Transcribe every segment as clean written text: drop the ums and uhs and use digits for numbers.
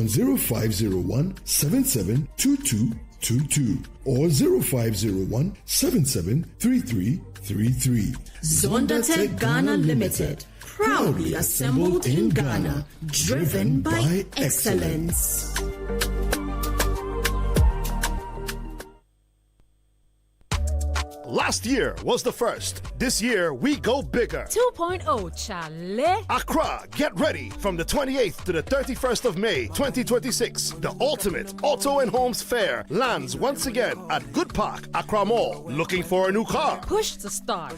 on 0501 772222 or 0501 773333. Zondatech Ghana Limited, proudly assembled in Ghana, driven by excellence. Last year was the first. This year, we go bigger. 2.0, Charlie. Accra, get ready. From the 28th to the 31st of May, 2026, the ultimate auto and homes fair lands once again at Good Park, Accra Mall. Looking for a new car? Push to start.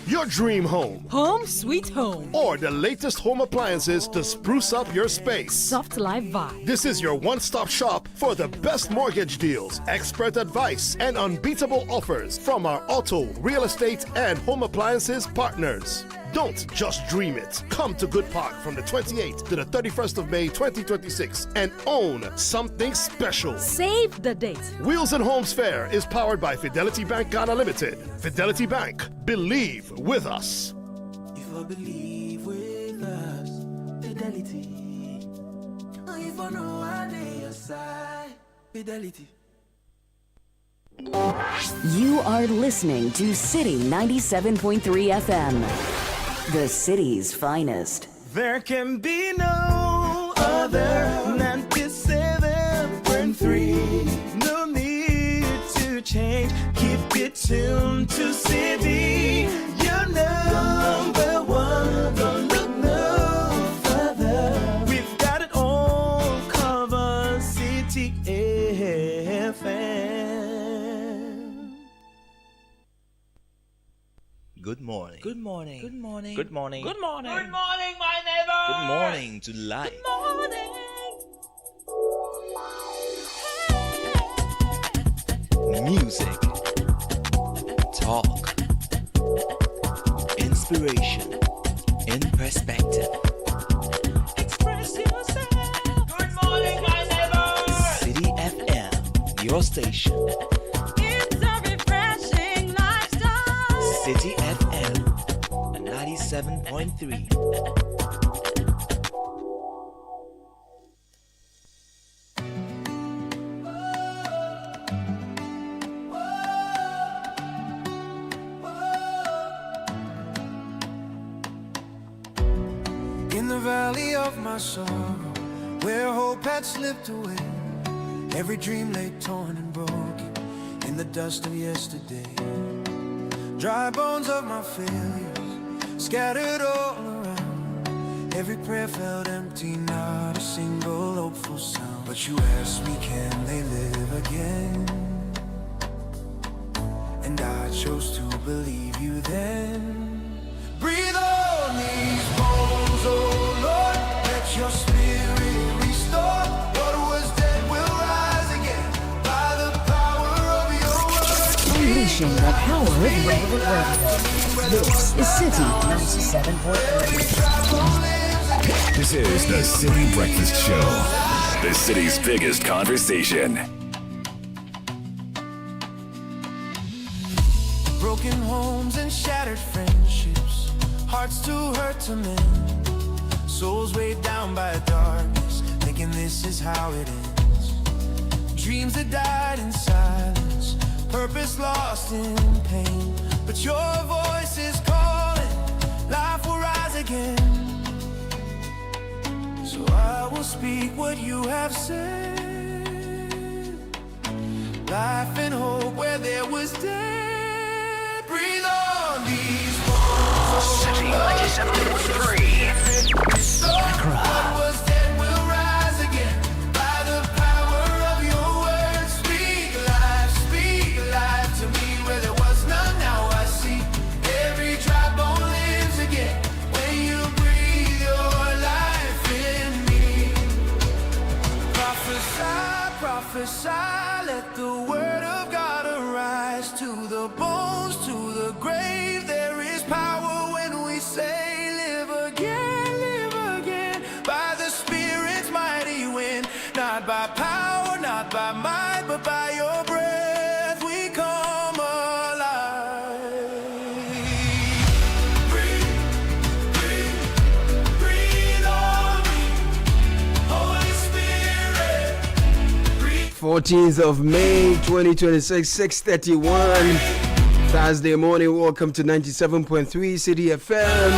Your dream home. Home sweet home. Or the latest home appliances to spruce up your space. Soft life vibe. This is your one-stop shop for the best mortgage deals, expert advice, and unbeatable offers from our auto, real estate, and home appliances partners. Don't just dream it. Come to Good Park from the 28th to the 31st of May 2026 and own something special. Save the date. Wheels and Homes Fair is powered by Fidelity Bank Ghana Limited. Fidelity Bank. Believe with us. If I believe with us, Fidelity. If I know I lay aside, Fidelity. You are listening to Citi 97.3 FM, the city's finest. There can be no other 97.3. No need to change. Keep it tuned to Citi. You're number one. Don't look no further. We've got it all covered. Citi FM. Good morning. Good morning. Good morning. Good morning. Good morning. Good morning, my neighbor. Good morning to life. Good morning. Music, talk, inspiration, in perspective. Express yourself. Good morning, my neighbor. Citi FM, your station. It's a refreshing lifestyle. Citi FM, 97.3. In the valley of my sorrow, where hope had slipped away, every dream lay torn and broken in the dust of yesterday. Dry bones of my failures scattered all around. Every prayer felt empty, not a single hopeful sound. But you asked me, can they live again? And I chose to believe you then. Breathe on these bones, oh Lord. Let your spirit restore. What was dead will rise again by the power of your word. Unleashing the power of relevant radio. This is Citi 97.3. This is the Citi Breakfast Show, the city's biggest conversation. Broken homes and shattered friendships, hearts too hurt to mend, souls weighed down by darkness, thinking this is how it ends. Dreams that died in silence, purpose lost in pain. But your voice is calling, life will rise again. So I will speak what you have said. Life and hope where there was dead. Breathe on these bones. Citi 97.3. What was dead will rise again by the power of your word. Speak life to me where there was none. Now I see every dry bone lives again when you breathe your life in me. Prophesy, let the word of God arise to the bones, to the grave. There is power when we say live again by the Spirit's mighty wind. Not by power, not by might, but by your breath we come alive. Breathe on me, Holy Spirit. 14th of May 2026, 6:31 Thursday morning. Welcome to 97.3 Citi FM.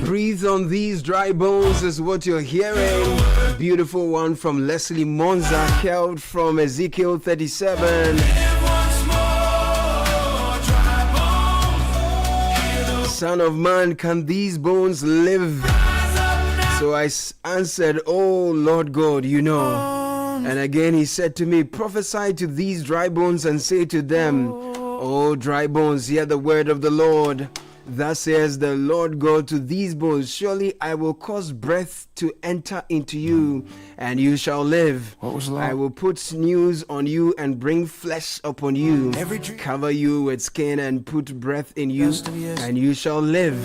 Breathe on these dry bones is what you're hearing. Beautiful one from Leslie Monza, held from Ezekiel 37. Son of man, can these bones live? So I answered, oh Lord God, you know. And again he said to me, prophesy to these dry bones and say to them, oh dry bones, hear the word of the Lord. Thus says the Lord God to these bones, surely I will cause breath to enter into you, and you shall live. I will put news on you and bring flesh upon you, cover you with skin and put breath in you, and you shall live.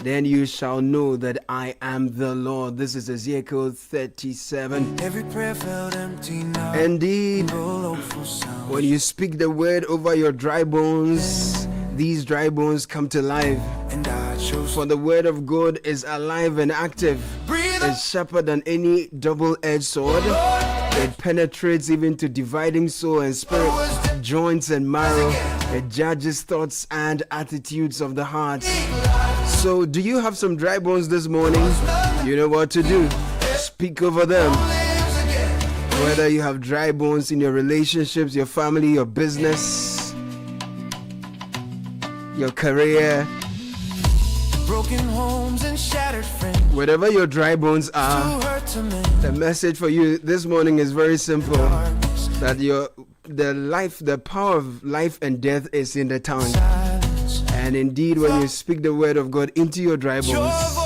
Then you shall know that I am the Lord. This is Ezekiel 37. Every prayer felt empty now. Indeed, when you speak the word over your dry bones, these dry bones come to life. For the word of God is alive and active. It's sharper than any double-edged sword. It penetrates even to dividing soul and spirit, joints and marrow. It judges thoughts and attitudes of the heart. So, do you have some dry bones this morning? You know what to do. Speak over them. Whether you have dry bones in your relationships, your family, your business, your career, broken homes and shattered friends, whatever your dry bones are, the message for you this morning is very simple. That the power of life and death is in the tongue. And indeed, when you speak the word of God into your dry bones,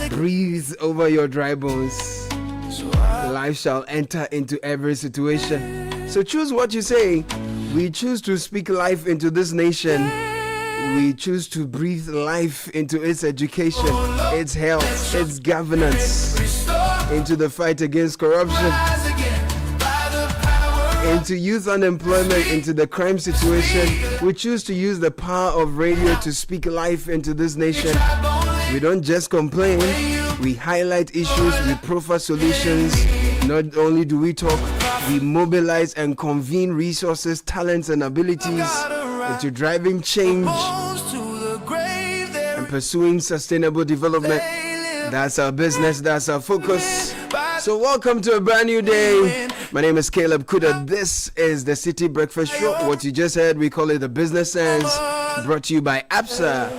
breathe over your dry bones. Life shall enter into every situation. So choose what you say. We choose to speak life into this nation. We choose to breathe life into its education, its health, its governance, into the fight against corruption, into youth unemployment, into the crime situation. We choose to use the power of radio to speak life into this nation. We don't just complain, we highlight issues, we proffer solutions. Not only do we talk, we mobilize and convene resources, talents, and abilities into driving change and pursuing sustainable development. That's our business, that's our focus. So welcome to a brand new day. My name is Caleb Kudah. This is the Citi Breakfast Show. What you just heard, we call it the Business Sense, brought to you by ABSA.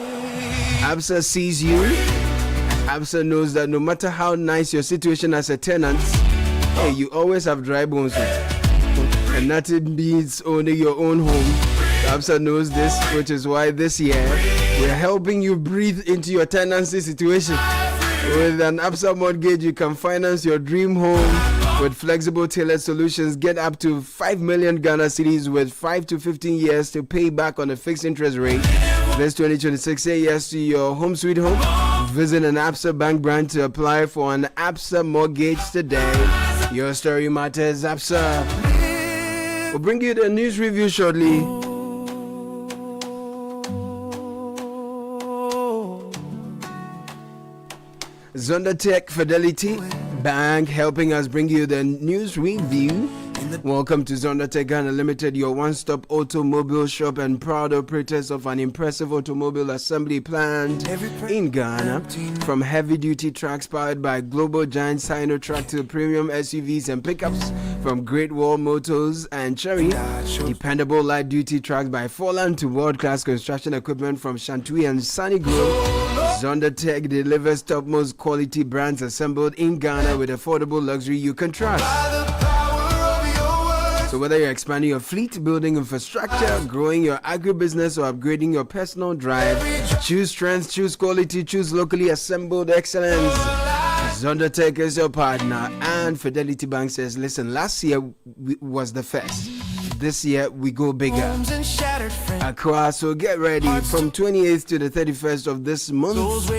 ABSA sees you. ABSA knows that no matter how nice your situation as a tenant, hey, you always have dry bones, and nothing beats owning your own home. ABSA knows this, which is why this year we're helping you breathe into your tenancy situation. With an ABSA mortgage, you can finance your dream home with flexible tailored solutions. Get up to 5 million Ghana cedis with 5 to 15 years to pay back on a fixed interest rate. This 2026, say yes to your home sweet home. Visit an ABSA bank branch to apply for an ABSA mortgage today. Your story matters, ABSA. We'll bring you the news review shortly. Zondatech Fidelity Bank helping us bring you the news review. Welcome to Zondatech Ghana Limited, your one-stop automobile shop and proud operators of an impressive automobile assembly plant in Ghana. From heavy-duty trucks powered by global giant Sinotrack to premium SUVs and pickups from Great Wall Motors and Cherry, dependable light-duty trucks by Forland to world-class construction equipment from Shantui and Sunny Grove. Zondatech delivers top-most quality brands assembled in Ghana with affordable luxury you can trust. So whether you're expanding your fleet, building infrastructure, growing your agribusiness, or upgrading your personal drive, choose strength, choose quality, choose locally assembled excellence. Zondatech is your partner. And Fidelity Bank says, listen, last year was the first. This year we go bigger. Accra, so get ready from 28th to the 31st of this month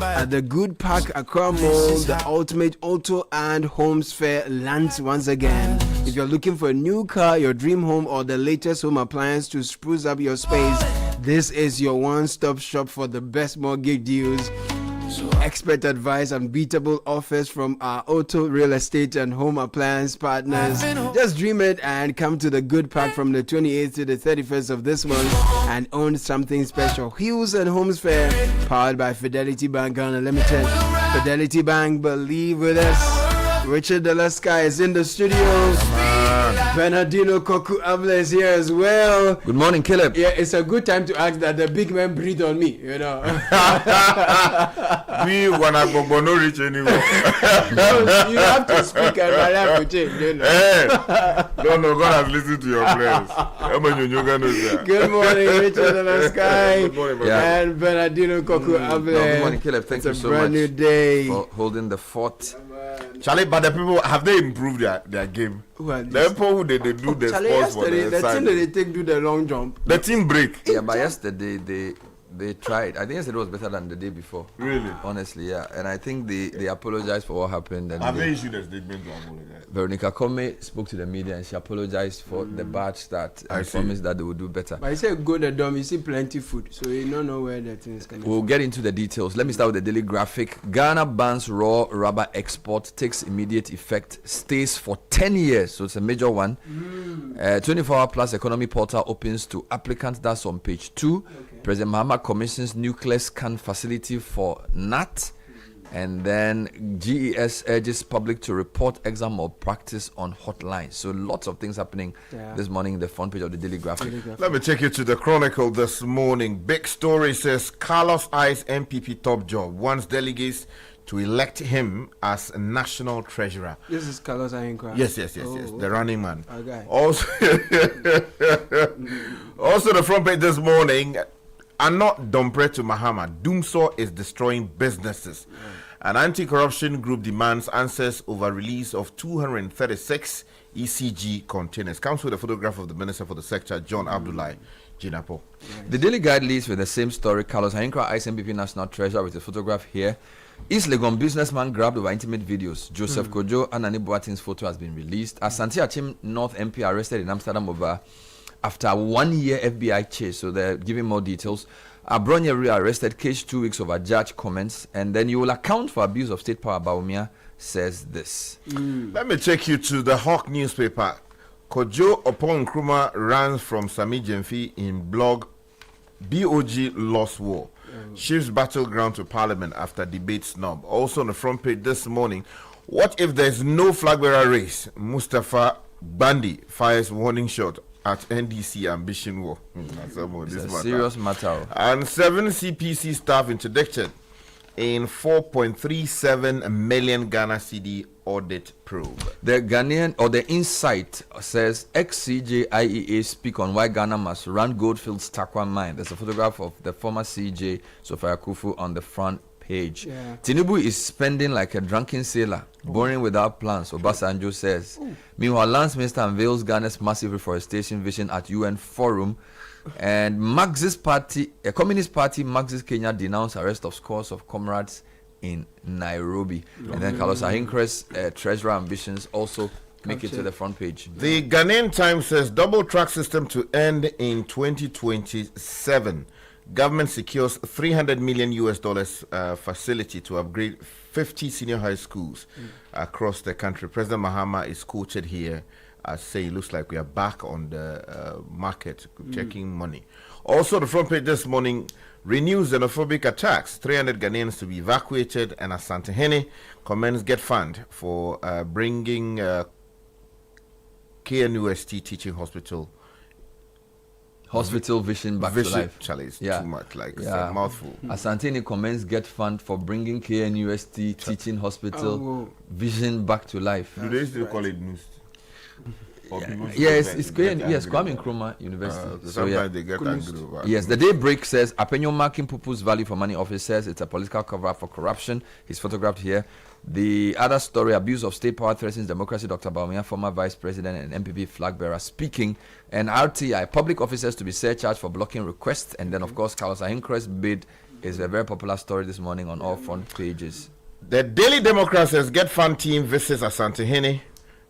at the Good Park Accra Mall. The ultimate auto and homes fair lands once again. If you're looking for a new car, your dream home, or the latest home appliance to spruce up your space, this is your one-stop shop for the best mortgage deals. Expert advice, unbeatable offers from our auto, real estate, and home appliance partners. Just dream it and come to the Good Pack from the 28th to the 31st of this month and own something special. Hills and Homes Fair, powered by Fidelity Bank Ghana Limited. Fidelity Bank, believe with us. Richard Dela is in the studio. Bernardino Avle is here as well. Good morning, Caleb. Yeah, it's a good time to ask that the big man breathe on me, you know. We wanna go no reach anymore. You have to speak and my life will change, you know. Hey, no, God has listened to your prayers. Good morning, Richard Dela. Good morning, brother. And Bernardino Avle. Good morning, Caleb. Thank you so much new day. for holding the fort. Charlie, but the people, have they improved their game? The people who they do the Charlie, sports for the team that they take do the long jump. The team break. Yeah, but yesterday they tried. I think yesterday was better than the day before. Really? Honestly, yeah. And I think they apologized for what happened. And have they issued a statement to apologize? Veronica Kome spoke to the media and she apologized for the bad start and promised that they would do better. But he said go the dome, you see plenty food, so you don't know where the things can. We'll get into the details. Let me start with the daily graphic. Ghana bans raw rubber export, takes immediate effect, stays for 10 years, so it's a major one. 24-hour plus economy portal opens to applicants. That's on page 2. Okay. President Mahama commissions nuclear scan facility for NAT. And then GES urges public to report exam or practice on hotline. So lots of things happening this morning in the front page of the daily graphic. Let me take you to the Chronicle this morning. Big story says Carlos I's MPP top job wants delegates to elect him as national treasurer. This is Carlos Ahinkra. Yes, the running man. Okay. Also, also the front page this morning. And not Dompre to Mahama. Doomsaw is destroying businesses. An anti-corruption group demands answers over release of 236 ECG containers. Comes with a photograph of the Minister for the Sector, John Abdullahi Jinapo. The Daily Guide leads with the same story. Carlos Ahinkra, ICMPP National Treasurer, with a photograph here. East Legon businessman grabbed over intimate videos. Joseph Kojo and Anani Boateng's photo has been released. Asante Achim North MP arrested in Amsterdam over after a 1-year FBI chase, so they're giving more details. Abronye arrested, caged 2 weeks over judge comments, and then you will account for abuse of state power. Baumia says this. Let me take you to the Hawk newspaper. Kojo Opon Nkrumah runs from Sami Jemfi in blog BOG Lost War. Shifts battleground to Parliament after debate snub. Also on the front page this morning, what if there's no flag bearer race? Mustafa Bandi fires warning shot at NDC ambition war. It's a serious matter. And 7 CPC staff interdicted in 4.37 million Ghana cedi audit probe. The Ghanaian, or the Insight, says ex-CJ IEA speak on why Ghana must run Goldfield's Takwa mine. There's a photograph of the former CJ Sophia Kufu on the front page. Tinubu is spending like a drunken sailor, boring without plans, Obasanjo says. Meanwhile, Lance Minister unveils Ghana's massive reforestation vision at UN Forum. And Marxist Party, a Communist Party, Marxist Kenya denounced arrest of scores of comrades in Nairobi. And then Carlos Ahinkra's treasurer ambitions also make it to the front page. The Ghanaian Times says double track system to end in 2027. Government secures $300 million facility to upgrade 50 senior high schools across the country. President Mahama is quoted here as saying, looks like we are back on the market, checking money. Also, the front page this morning renews xenophobic attacks. 300 Ghanaians to be evacuated, and Asante Hene commends Get Fund for bringing KNUST Teaching Hospital vision back to life. Charlie, it's too much, it's a mouthful. Asante commends Get Fund for bringing KNUST Teaching Hospital vision back to life. Do they still call it NUST? Yes, it's Kwame Nkrumah University. Sometimes they get angry over it. Yes, the Daybreak says Apenyo marking Pupu's value for money office says it's a political cover-up for corruption. He's photographed here. The other story, abuse of state power threatens democracy. Dr. Baumia, former vice president and MPP flag bearer, speaking. And RTI, public officers to be surcharged for blocking requests. And then, of course, Carlos Ahinkra's bid is a very popular story this morning on all front pages. The Daily Democrat says Get Fund team visits Asante Hene.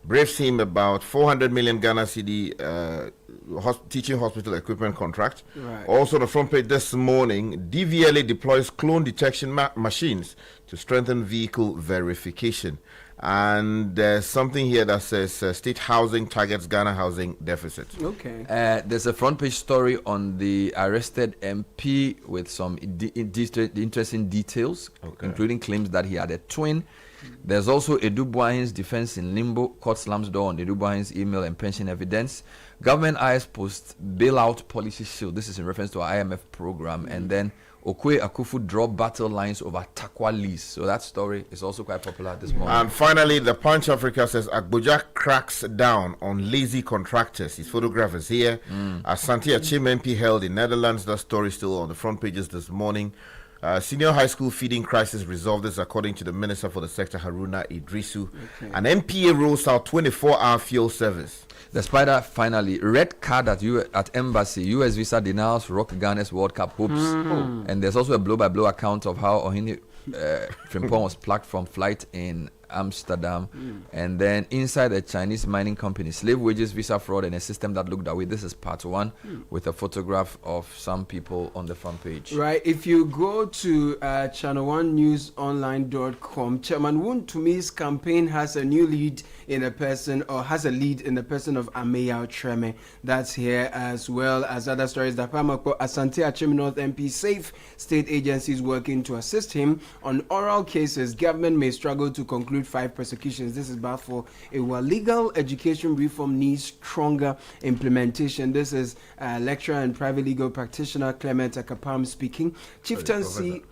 briefs him about 400 million Ghana cedi teaching hospital equipment contract. Right. Also, the front page this morning, DVLA deploys clone detection machines to strengthen vehicle verification. And there's something here that says state housing targets Ghana housing deficit. Okay. There's a front page story on the arrested MP with some interesting details, including claims that he had a twin. There's also Edu Boahen's defense in limbo. Court slams door on Edu Boahen's email and pension evidence. Government eyes post bailout policy shield. This is in reference to our IMF program. And then Okwe Akufu draw battle lines over Takwa lease. So that story is also quite popular this morning. And finally, the Punch Africa says Agboja cracks down on lazy contractors. His photograph is here. Asante Achim MP held in Netherlands. That story still on the front pages this morning. Senior high school feeding crisis resolved, this according to the Minister for the Sector, Haruna Idrisu. An MPA rolls out 24-hour fuel service. The Spider finally, red card at embassy. US visa denials rock Ghana's World Cup hopes. And there's also a blow-by-blow account of how Ohini Frimpong was plucked from flight in Amsterdam. And then inside a Chinese mining company, slave wages, visa fraud, and a system that looked away. This is part one with a photograph of some people on the front page. Right. If you go to channel1newsonline.com, Chairman Woon Tumi's campaign has a new lead in a person, or has a lead in the person of Ameya Treme. That's here, as well as other stories. The Pamako Asante Achim North MP safe state agencies working to assist him on oral cases. Government may struggle to conclude 5 prosecutions. This is bad for a legal education reform needs stronger implementation. This is lecturer and private legal practitioner Clement Akapam speaking. Chieftaincy,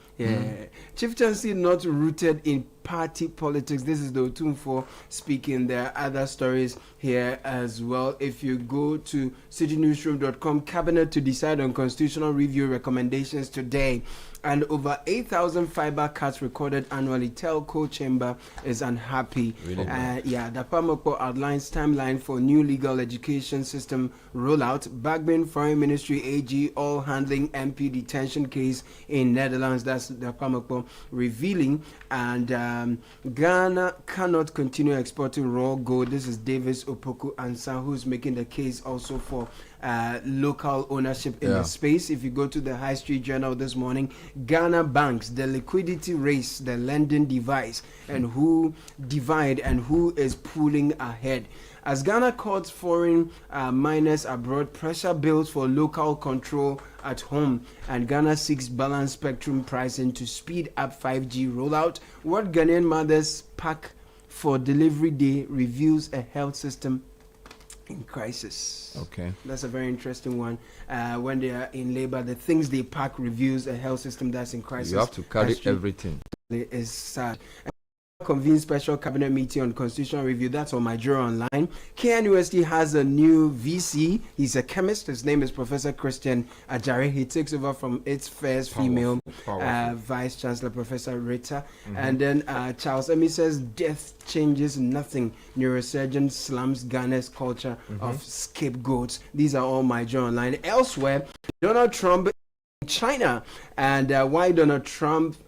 chieftaincy not rooted in party politics. This is the Otumfo speaking. There are other stories here as well. If you go to citynewsroom.com, cabinet to decide on constitutional review recommendations today. And over 8,000 fiber cuts recorded annually. Telco chamber is unhappy. Really? The Pamoko outlines timeline for new legal education system rollout. Bagbin Foreign Ministry AG all handling MP detention case in Netherlands. That's the Pamoko revealing. And Ghana cannot continue exporting raw gold. This is Davis Opoku Ansa, who's making the case also for local ownership in the space. If you go to the High Street Journal this morning, Ghana banks, the liquidity race, the lending device, and who divide and who is pulling ahead. As Ghana courts foreign miners abroad, pressure builds for local control at home, and Ghana seeks balanced spectrum pricing to speed up 5G rollout. What Ghanaian mothers pack for delivery day reveals a health system in crisis. Okay, that's a very interesting one. When they are in labor, the things they pack reveals a health system that's in crisis. You have to carry everything. It's sad. Convene special cabinet meeting on constitutional review. That's on my Jura Online. KNUST has a new VC. He's a chemist. His name is Professor Christian Ajare. He takes over from its first female Vice Chancellor, Professor Rita. And then Charles Emi says death changes nothing. Neurosurgeon slums Ghana's culture of scapegoats. These are all my Jura Online. Elsewhere, Donald Trump China, and why Donald Trump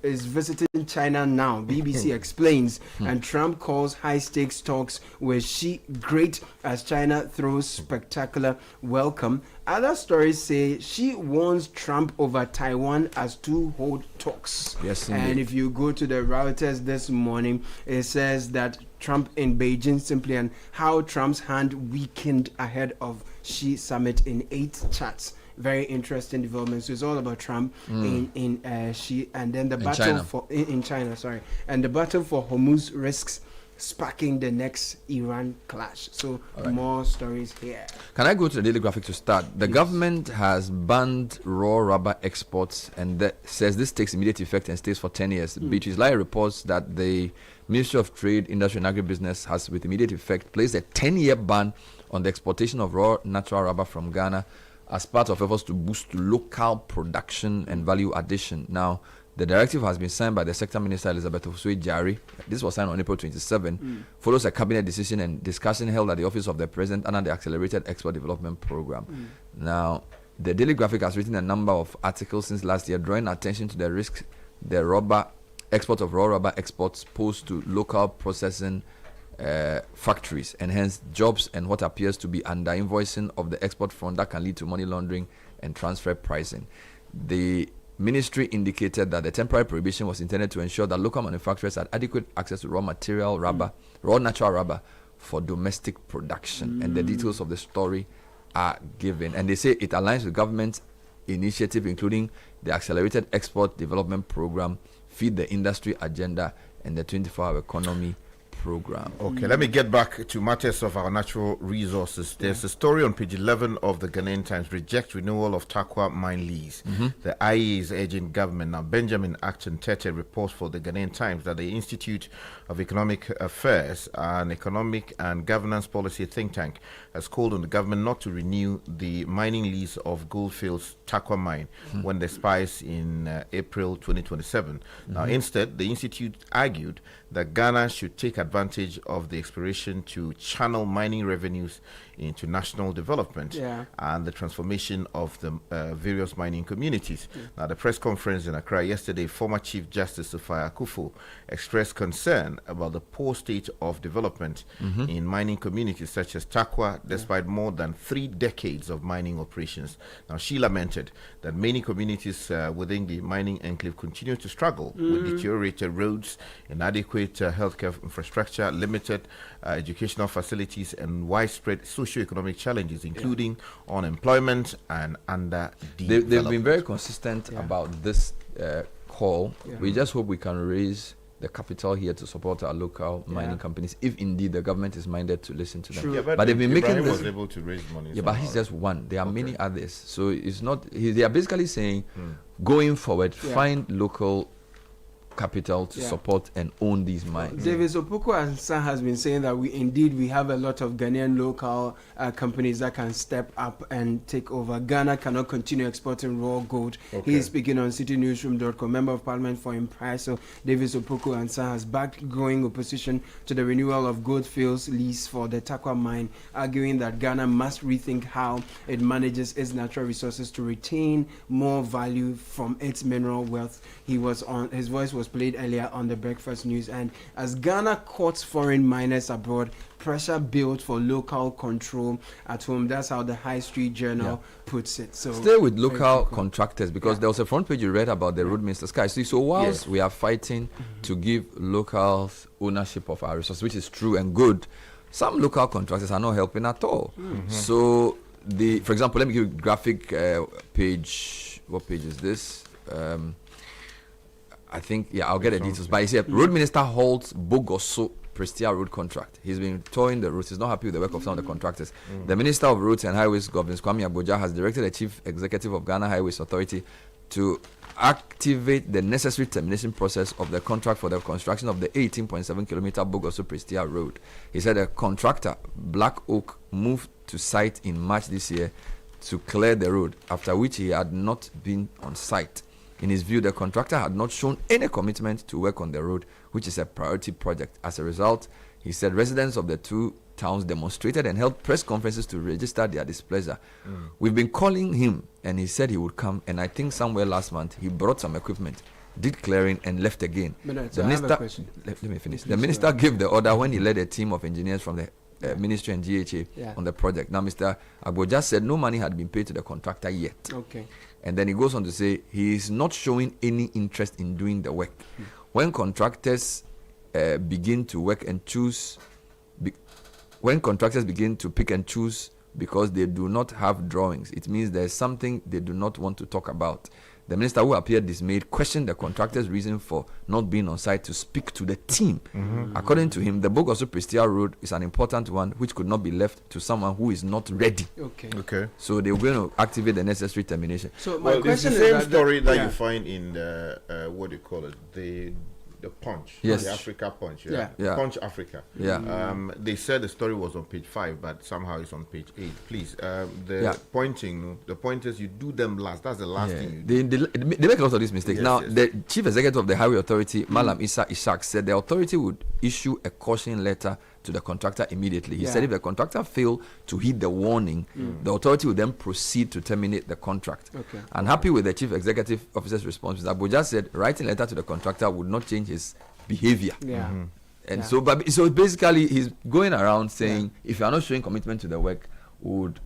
is visiting China now. BBC explains. And Trump calls high stakes talks with Xi great as China throws spectacular welcome. Other stories say Xi warns Trump over Taiwan as two hold talks. Yes, and if you go to the Reuters this morning, it says that Trump in Beijing simply, and how Trump's hand weakened ahead of Xi summit in 8 chats. Very interesting development. So it's all about Trump in Xi, and then the battle in China, and the battle for Hormuz risks sparking the next Iran clash. So more stories here. Can I go to the Daily Graphic to start? The government has banned raw rubber exports, and that says this takes immediate effect and stays for 10 years. Beatrice Lai reports that the Ministry of Trade, Industry and Agribusiness has with immediate effect placed a 10-year ban on the exportation of raw natural rubber from Ghana as part of efforts to boost local production and value addition. Now, the directive has been signed by the Sector Minister Elizabeth Osui-Jari. This was signed on April 27. Follows a cabinet decision and discussion held at the office of the President under the Accelerated Export Development Program. Now, the Daily Graphic has written a number of articles since last year drawing attention to the risks the export of raw rubber exports pose to local processing factories, and hence jobs and what appears to be under invoicing of the export front that can lead to money laundering and transfer pricing. The ministry indicated that the temporary prohibition was intended to ensure that local manufacturers had adequate access to raw natural rubber for domestic production, and the details of the story are given. And they say it aligns with government initiative, including the Accelerated Export Development Program, Feed the Industry Agenda, and the 24-hour economy program. Okay, let me get back to matters of our natural resources. There's a story on page 11 of the Ghanaian Times: reject renewal of Takwa mine lease. The IE is urging government. Now, Benjamin Acton Tete reports for the Ghanaian Times that the Institute of Economic Affairs, an economic and governance policy think tank, has called on the government not to renew the mining lease of Goldfields Takwa mine when it expires in April 2027. Now, instead, the institute argued that Ghana should take advantage of the expiration to channel mining revenues into national development and the transformation of the various mining communities. Now, the press conference in Accra yesterday, former Chief Justice Sophia Akufo expressed concern about the poor state of development in mining communities such as Takwa, despite more than 3 decades of mining operations. Now, she lamented that many communities within the mining enclave continue to struggle with deteriorated roads, inadequate healthcare infrastructure, limited educational facilities, and widespread socio-economic challenges, including unemployment and underdevelopment. They've been very consistent about this call. We just hope we can raise the capital here to support our local mining companies, if indeed the government is minded to listen to them. But they've been making this. Was able to raise money. But he's just one. There are many others. So it's not. They are basically saying, going forward, find local capital to support and own these mines. David Opoku-Ansah has been saying that we have a lot of Ghanaian local companies that can step up and take over. Ghana cannot continue exporting raw gold. He is speaking on citynewsroom.com. Member of Parliament for Impriso, David Opoku-Ansah, has backed growing opposition to the renewal of Goldfields lease for the Takwa mine, arguing that Ghana must rethink how it manages its natural resources to retain more value from its mineral wealth. His voice was played earlier on the Breakfast News. And as Ghana courts foreign miners abroad, pressure built for local control at home. That's how the High Street Journal puts it. So stay with local contractors, because there was a front page you read about the Road Minister Sky. So whilst we are fighting to give locals ownership of our resources, which is true and good, some local contractors are not helping at all. So for example, let me give you a graphic page. What page is this? I think, I'll get the details. But he said, Road Minister holds Bogoso Prestia road contract. He's been touring the roads. He's not happy with the work of some of the contractors. The Minister of Roads and Highways, Governor Kwame Agbodza, has directed the Chief Executive of Ghana Highways Authority to activate the necessary termination process of the contract for the construction of the 18.7 kilometer Bogoso Prestia road. He said the contractor, Black Oak, moved to site in March this year to clear the road, after which he had not been on site. In his view, the contractor had not shown any commitment to work on the road, which is a priority project. As a result, he said residents of the two towns demonstrated and held press conferences to register their displeasure. We've been calling him, and he said he would come, and I think somewhere last month he brought some equipment, did clearing, and left again. The minister, let me finish. The minister gave the order when he led a team of engineers from the Ministry and GHA on the project. Now, Mr. Agbodza said no money had been paid to the contractor yet. And then he goes on to say he is not showing any interest in doing the work. When contractors begin to work and choose, when contractors begin to pick and choose because they do not have drawings, it means there's something they do not want to talk about. The minister, who appeared dismayed, questioned the contractor's reason for not being on site to speak to the team. According to him, the Bogoso Prestia road is an important one which could not be left to someone who is not ready. So they were going to activate the necessary termination. So my question is the same story that you find in the what do you call it? The Punch, the Africa Punch, Punch Africa. They said the story was on page 5, but somehow it's on page 8. Please, the pointers, you do them last. That's the last thing you do. They make a lot of these mistakes. Now, the Chief Executive of the Highway Authority, Malam Issa Ishak, said the authority would issue a caution letter to the contractor immediately. He said if the contractor failed to heed the warning, the authority would then proceed to terminate the contract. Unhappy with the Chief Executive Officer's response, Mr. Agbodza said writing a letter to the contractor would not change his behavior. And so basically he's going around saying if you are not showing commitment to the work, would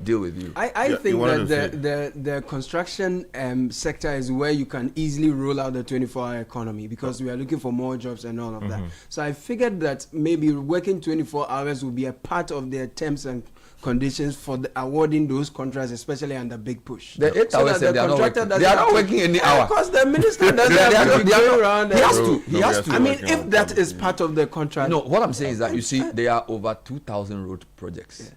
deal with you. I think that the construction sector is where you can easily roll out the 24-hour economy because we are looking for more jobs and all of that. So I figured that maybe working 24 hours will be a part of their terms and conditions for awarding those contracts, especially under big push. The 8 hours they are not working. They are not working any hour. Because the minister doesn't have to go around. He has to. I mean, if that is part of the contract. No, what I'm saying is that you see, there are over 2,000 road projects. Yes.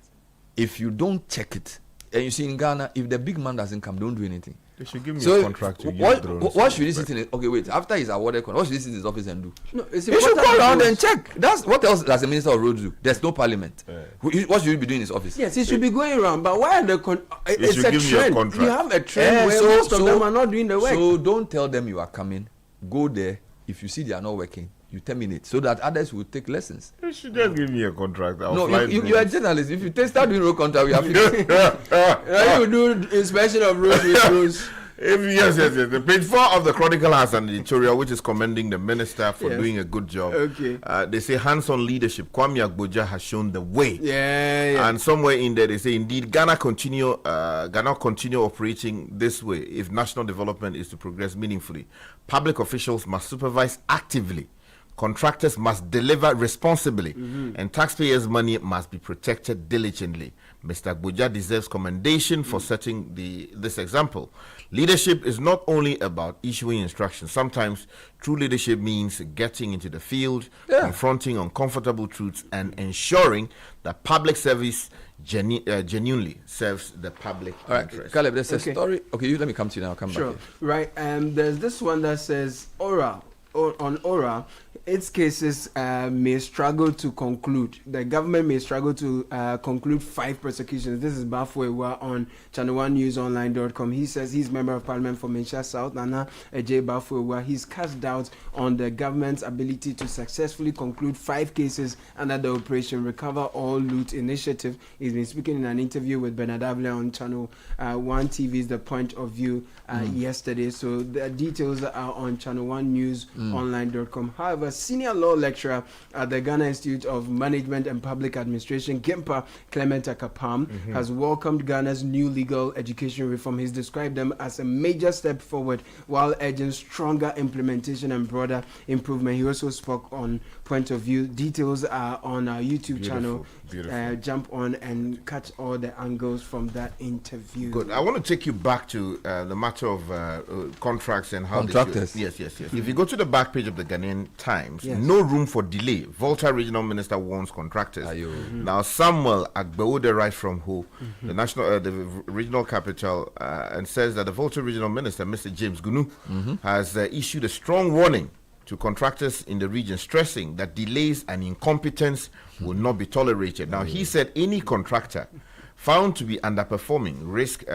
If you don't check it, and you see in Ghana, if the big man doesn't come, don't do anything. They should give me a contract to use drones. What should he sit in? Okay, wait. After he's awarded, what should he sit in his office and do? No, he should go around and check. That's what else does the minister of roads do? There's no parliament. What should he be doing in his office? Yes, he should be going around. But why are it's a trend. You have a trend where most of them are not doing the work. So don't tell them you are coming. Go there. If you see they are not working, you terminate so that others will take lessons. You should just give me a contract. No, you are a journalist. If you start doing road contract, we have to. You do inspection of roads with roads. Yes. The page 4 of the Chronicle has an editorial which is commending the minister for doing a good job. Okay. They say hands-on leadership. Kwame Agboja has shown the way. Yeah. And somewhere in there they say indeed Ghana continue operating this way if national development is to progress meaningfully. Public officials must supervise actively. Contractors must deliver responsibly, and taxpayers' money must be protected diligently. Mr. Agboja deserves commendation for setting this example. Leadership is not only about issuing instructions. Sometimes true leadership means getting into the field, confronting uncomfortable truths, and ensuring that public service genuinely serves the public interest. Caleb, there's a story. Okay, let me come to you now. I'll come back. Right. There's this one that says on Aura, its cases may struggle to conclude. The government may struggle to conclude 5 prosecutions. This is Boafo on channel1newsonline.com. He says he's member of parliament for Mensah South, Nana J. Boafo. He's cast doubts on the government's ability to successfully conclude 5 cases under the Operation Recover All Loot initiative. He's been speaking in an interview with Bernard Avle on Channel 1 TV's The Point of View yesterday. So the details are on channel1newsonline.com. However, senior law lecturer at the Ghana Institute of Management and Public Administration, GIMPA, Clement Akapam, has welcomed Ghana's new legal education reform. He's described them as a major step forward while urging stronger implementation and broader improvement. He also spoke on Point of View. Details are on our YouTube channel. Jump on and catch all the angles from that interview. Good. I want to take you back to the matter of contracts and how contractors. Yes. If you go to the back page of the Ghanaian Times, no room for delay. Volta Regional Minister warns contractors. Now, Samuel Attah-Mensah right from the national, the regional capital, and says that the Volta Regional Minister, Mr. James Gunu, has issued a strong warning to contractors in the region, stressing that delays and incompetence will not be tolerated. Now, he said any contractor found to be underperforming risk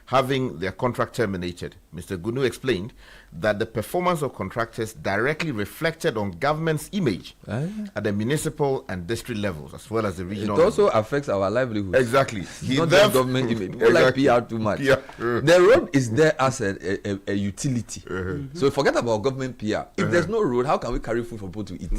having their contract terminated. Mr. Gunu explained that the performance of contractors directly reflected on government's image at the municipal and district levels, as well as the regional. It also affects our livelihood. Exactly. Not just government image. People like PR too much. The road is there as a utility. So forget about government PR. If there's no road, how can we carry food for people to eat?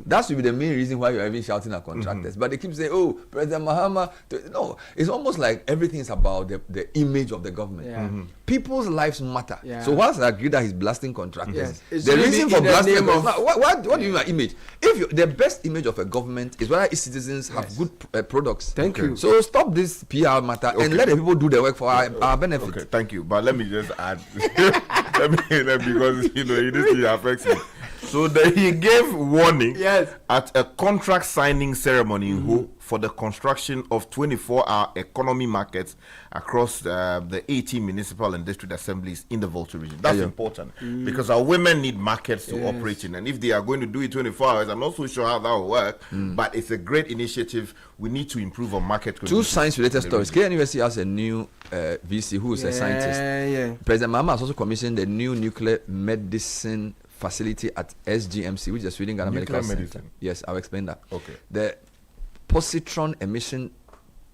That should be the main reason why you're even shouting at contractors. But they keep saying, oh, President Mahama. No, it's almost like everything is about the image of the government. People's lives matter. So whilst I agree that he's blasting contractors, the reason for blasting what do you mean by image? If the best image of a government is whether its citizens have good products. Thank you. So stop this PR matter and let the people do the work for our benefit. Okay, thank you. But let me just add, because this affects me. So he gave warning at a contract signing ceremony for the construction of 24-hour economy markets across the 18 municipal and district assemblies in the Volta region. That's important because our women need markets to operate in, and if they are going to do it 24 hours, I'm not so sure how that will work, but it's a great initiative. We need to improve our market conditions. 2 science-related stories. KNUST has a new VC who is a scientist. President Mahama has also commissioned the new nuclear medicine facility at SGMC, which is the Sweden Ghana Medical Center. Yes, I'll explain that. Okay. The positron emission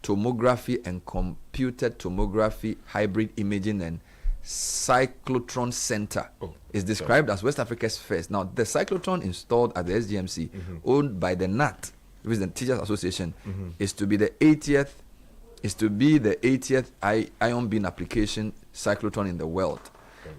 tomography and computed tomography hybrid imaging and cyclotron center is described as West Africa's first. Now, the cyclotron installed at the SGMC, owned by the NAT, which is the Teachers Association, is to be the 80th ion beam application cyclotron in the world.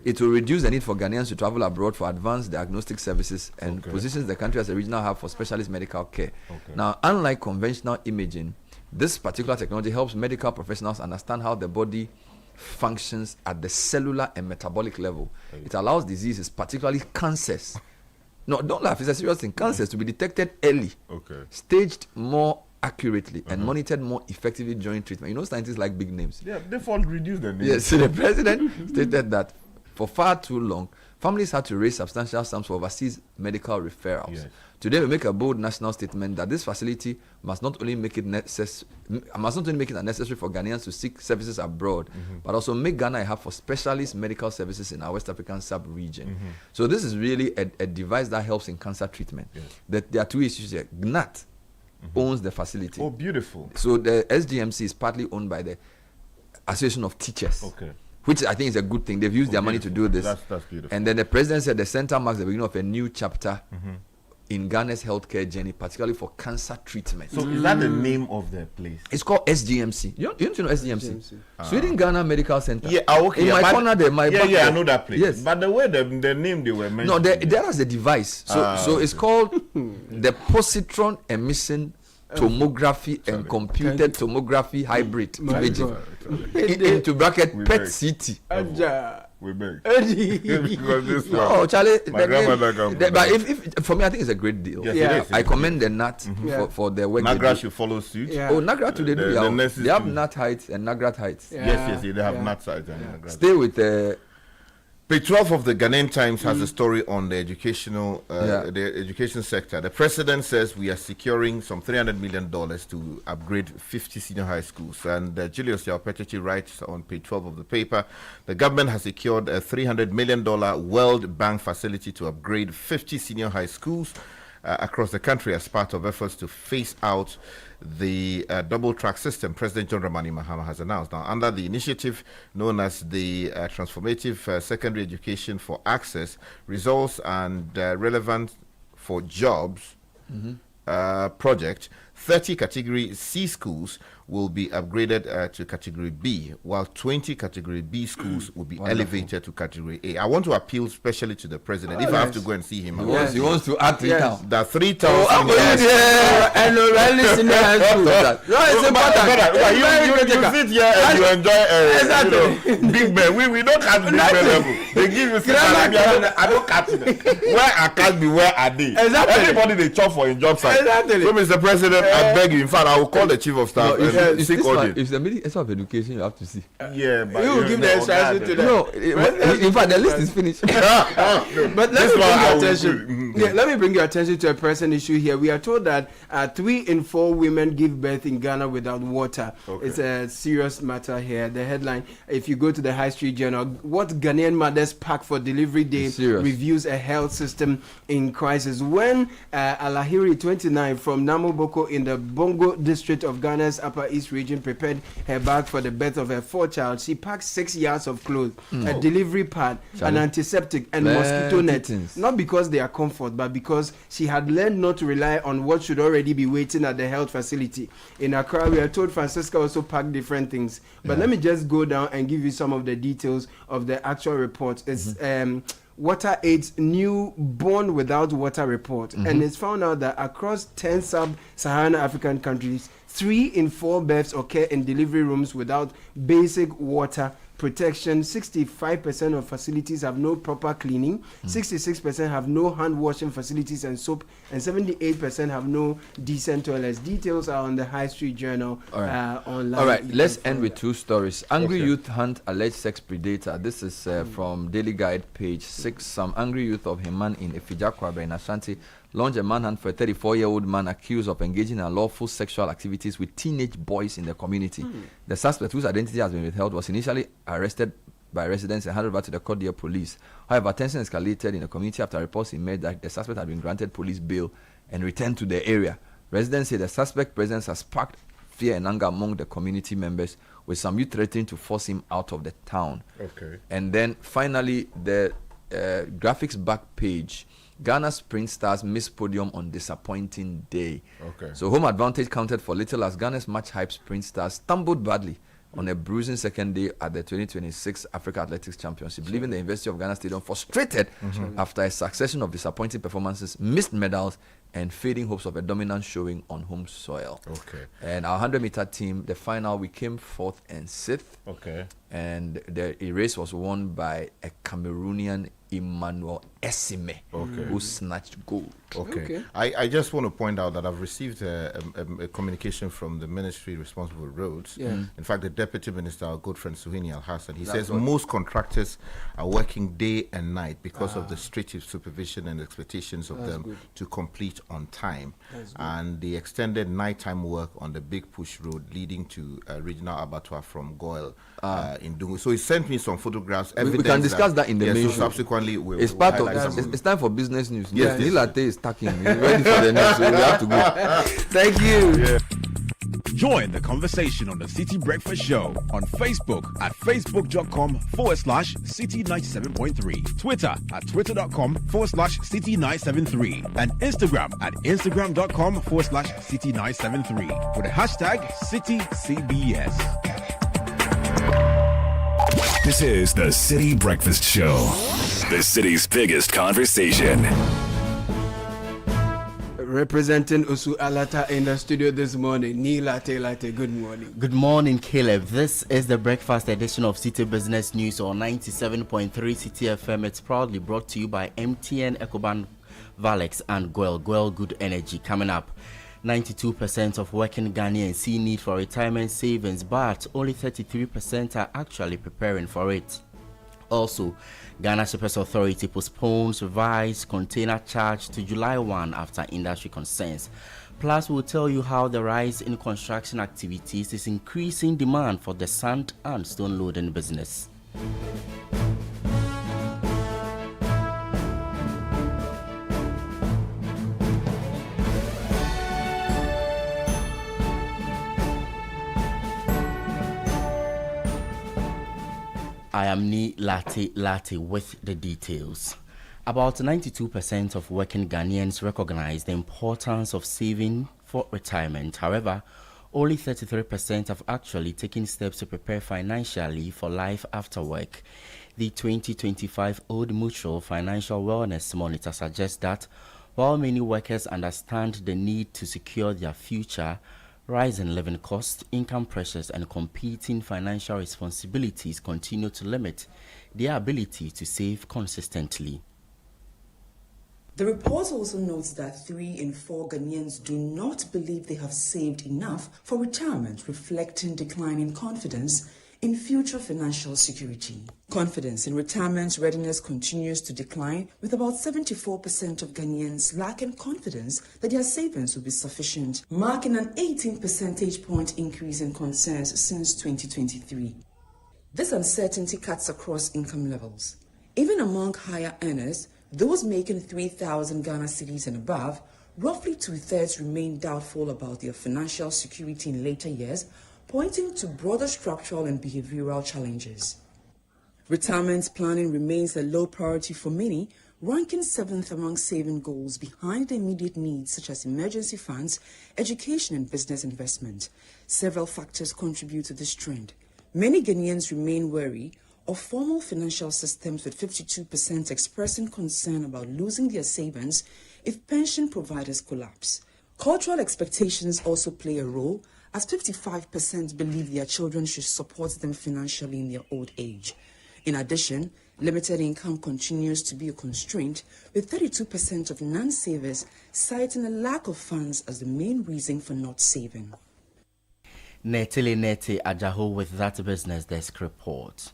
It will reduce the need for Ghanaians to travel abroad for advanced diagnostic services and positions the country as a regional hub for specialist medical care. Now, unlike conventional imaging, this particular technology helps medical professionals understand how the body functions at the cellular and metabolic level. It allows diseases, particularly cancers. No, don't laugh, it's a serious thing. Cancers to be detected early, staged more accurately, and monitored more effectively during treatment. You know, scientists like big names. Yeah, they fall reduce the names. Yes, so the president stated that for far too long, families had to raise substantial sums for overseas medical referrals. Yes. Today, we make a bold national statement that this facility must not only make it necessary for Ghanaians to seek services abroad, but also make Ghana a hub for specialist medical services in our West African sub-region. So this is really a device that helps in cancer treatment. Yes. There are two issues here. GNAT owns the facility. Oh, beautiful. So the SGMC is partly owned by the Association of Teachers. Which I think is a good thing. They've used their money to do this. That's beautiful. And then the president said the center marks the beginning of a new chapter in Ghana's healthcare journey, particularly for cancer treatment. So is that the name of the place? It's called SGMC. You don't know SGMC? Sweden Ghana Medical Center. Yeah, okay. In my corner there, I know that place. Yes. But the way the name they were mentioned. No, there was a device. So it's called the positron emission tomography and computed tomography hybrid imaging. Into bracket PET-CT. We beg. No, Charlie. But if for me, I think it's a great deal. Yes, I commend the NAT for their work. Nagra should follow suit. Oh, Nagra today they have NAT heights and Nagrat heights. Yes, they have NAT heights and Nagrat. Stay with Page 12 of the Ghanaian Times has a story on the the education sector. The president says we are securing some $300 million to upgrade 50 senior high schools. And Julius Yaupetiti writes on page 12 of the paper, the government has secured a $300 million World Bank facility to upgrade 50 senior high schools across the country as part of efforts to phase out the double track system President John Dramani Mahama has announced. Now, under the initiative known as the Transformative Secondary Education for Access, Results and Relevant for Jobs project, 30 Category C schools will be upgraded to Category B, while 20 Category B schools will be elevated to Category A. I want to appeal especially to the president. If I have to go and see him, he wants to add 3 towns. There are 3 towns. And listen to that. No, it's important. You sit here and you enjoy big men. We don't catch big men level. They give you 6 I don't catch them. Where I can't be, where are they? Everybody they chop for in job site. So, Mr. President, I beg you. In fact, I will call the chief of staff. It's the Minister of Education you have to see. Yeah, but you will give the instruction to them. No, in fact, the list is finished. But let me bring your attention to a present issue here. We are told that 3 in 4 women give birth in Ghana without water. It's a serious matter here. The headline, if you go to the High Street Journal, what Ghanaian mothers pack for delivery day reviews a health system in crisis. When Alahiri, 29, from Namoboko in the Bongo district of Ghana's Upper East region prepared her bag for the birth of her 4th child, she packed 6 yards of clothes, a delivery pad, an antiseptic, and mosquito net. Not because they are comfort, but because she had learned not to rely on what should already be waiting at the health facility. In Accra, we are told Francisca also packed different things. But let me just go down and give you some of the details of the actual report. It's Water Aid's new Born Without Water report. And it's found out that across 10 sub-Saharan African countries, 3 in 4 births occur in delivery rooms without basic water protection. 65% of facilities have no proper cleaning. 66% have no hand washing facilities and soap, and 78% have no decent toilets. Details are on the High Street Journal online. All right, let's end with 2 stories. Angry youth hunt alleged sex predator. This is from Daily Guide, page 6. Some angry youth of Heman in Efijakwabe in Ashanti launched a manhunt for a 34-year-old man accused of engaging in unlawful sexual activities with teenage boys in the community. The suspect, whose identity has been withheld, was initially arrested by residents and handed over to the Kudah police. However, tension escalated in the community after reports emerged that the suspect had been granted police bail and returned to the area. Residents say the suspect presence has sparked fear and anger among the community members, with some youth threatening to force him out of the town. Okay. And then finally, the graphics back page. Ghana Sprint Stars missed podium on disappointing day. Okay. So home advantage counted for little as Ghana's much hyped Sprint Stars stumbled badly on a bruising second day at the 2026 Africa Athletics Championship, leaving the University of Ghana Stadium frustrated after a succession of disappointing performances, missed medals, and fading hopes of a dominant showing on home soil. Okay. And our 100-meter team, the final, we came 4th and 6th. Okay. And the race was won by a Cameroonian, Emmanuel Essime, who snatched gold. Okay. I just want to point out that I've received a communication from the ministry responsible for roads. Yeah. In fact, the Deputy Minister, Godfred Al-Hassan, he says most contractors are working day and night because of the strict supervision and expectations of them to complete on time. And the extended nighttime work on the Big Push Road leading to regional abattoir from Goil in Dungu. So he sent me some photographs. We can discuss that in the main so show. Subsequently, it's part of it's time for business news. Yes, Nik Latte is stacking. He's ready for the news, so we have to go. Thank you. Yeah. Join the conversation on the Citi Breakfast Show on Facebook at facebook.com/Citi97.3, Twitter at twitter.com/Citi973, and Instagram at instagram.com/Citi973 with the hashtag CitiCBS. This is the Citi Breakfast Show, the city's biggest conversation. Representing Usu Alata in the studio this morning, Ni Latte, good morning. Good morning, Caleb. This is the breakfast edition of Citi Business News on 97.3 Citi FM. It's proudly brought to you by MTN, Ecobank, Valex, and Goil Good Energy. Coming up, 92% of working Ghanaians see need for retirement savings, but only 33% are actually preparing for it. Also, Ghana Shippers Authority postpones revised container charge to July 1 after industry concerns. Plus, we'll tell you how the rise in construction activities is increasing demand for the sand and stone loading business. I am Ni Latte with the details. About 92% of working Ghanaians recognize the importance of saving for retirement. However, only 33% have actually taken steps to prepare financially for life after work. The 2025 Old Mutual Financial Wellness Monitor suggests that while many workers understand the need to secure their future, rising living costs, income pressures, and competing financial responsibilities continue to limit their ability to save consistently. The report also notes that 3 in 4 Ghanaians do not believe they have saved enough for retirement, reflecting declining confidence in future financial security. Confidence in retirement readiness continues to decline, with about 74% of Ghanaians lacking confidence that their savings will be sufficient, marking an 18 percentage point increase in concerns since 2023. This uncertainty cuts across income levels. Even among higher earners, those making 3,000 Ghana cedis and above, roughly 2/3 remain doubtful about their financial security in later years, pointing to broader structural and behavioral challenges. Retirement planning remains a low priority for many, ranking 7th among saving goals behind the immediate needs such as emergency funds, education and business investment. Several factors contribute to this trend. Many Ghanaians remain wary of formal financial systems, with 52% expressing concern about losing their savings if pension providers collapse. Cultural expectations also play a role, as 55% believe their children should support them financially in their old age. In addition, limited income continues to be a constraint, with 32% of non-savers citing a lack of funds as the main reason for not saving. Nete Ajaho with that business desk report.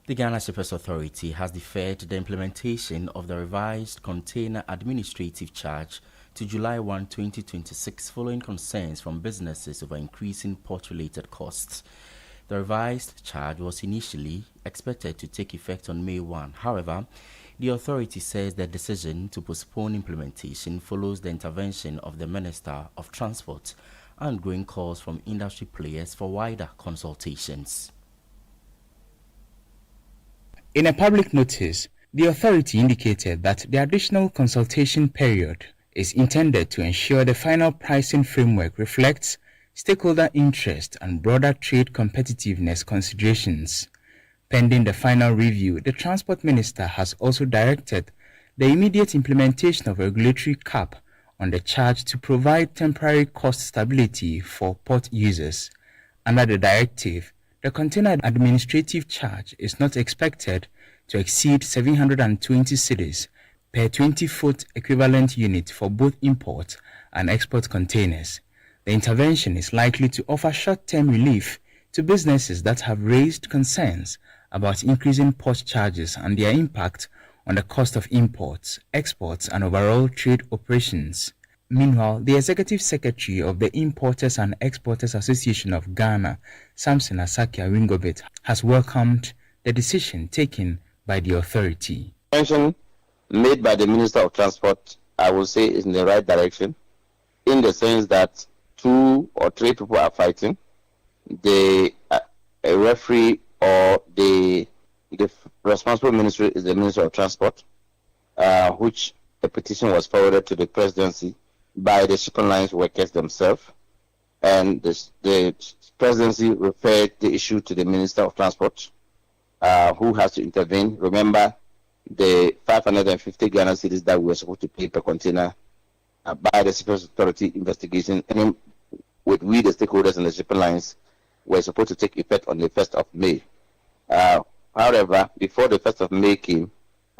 The Ghana Shippers Authority has deferred the implementation of the revised container administrative charge to July 1, 2026, following concerns from businesses over increasing port-related costs. The revised charge was initially expected to take effect on May 1. However, the authority says the decision to postpone implementation follows the intervention of the Minister of Transport, and growing calls from industry players for wider consultations. In a public notice, the authority indicated that the additional consultation period is intended to ensure the final pricing framework reflects stakeholder interest and broader trade competitiveness considerations. Pending the final review, the Transport Minister has also directed the immediate implementation of a regulatory cap on the charge to provide temporary cost stability for port users. Under the directive, the container administrative charge is not expected to exceed 720 cedis per 20-foot equivalent unit for both import and export containers. The intervention is likely to offer short-term relief to businesses that have raised concerns about increasing port charges and their impact on the cost of imports, exports, and overall trade operations. Meanwhile, the Executive Secretary of the Importers and Exporters Association of Ghana, Samson Asakya-Wingobit, has welcomed the decision taken by the authority. The intervention made by the Minister of Transport, I will say, is in the right direction, in the sense that 2 or 3 people are fighting. A referee or the responsible ministry is the Minister of Transport, which the petition was forwarded to the presidency by the shipping lines workers themselves, and the presidency referred the issue to the Minister of Transport, who has to intervene. Remember, the 550 Ghana cedis that we were supposed to pay per container by the Shippers Authority investigation, and with we, the stakeholders and the shipping lines, were supposed to take effect on the 1st of May. However, before the 1st of May came,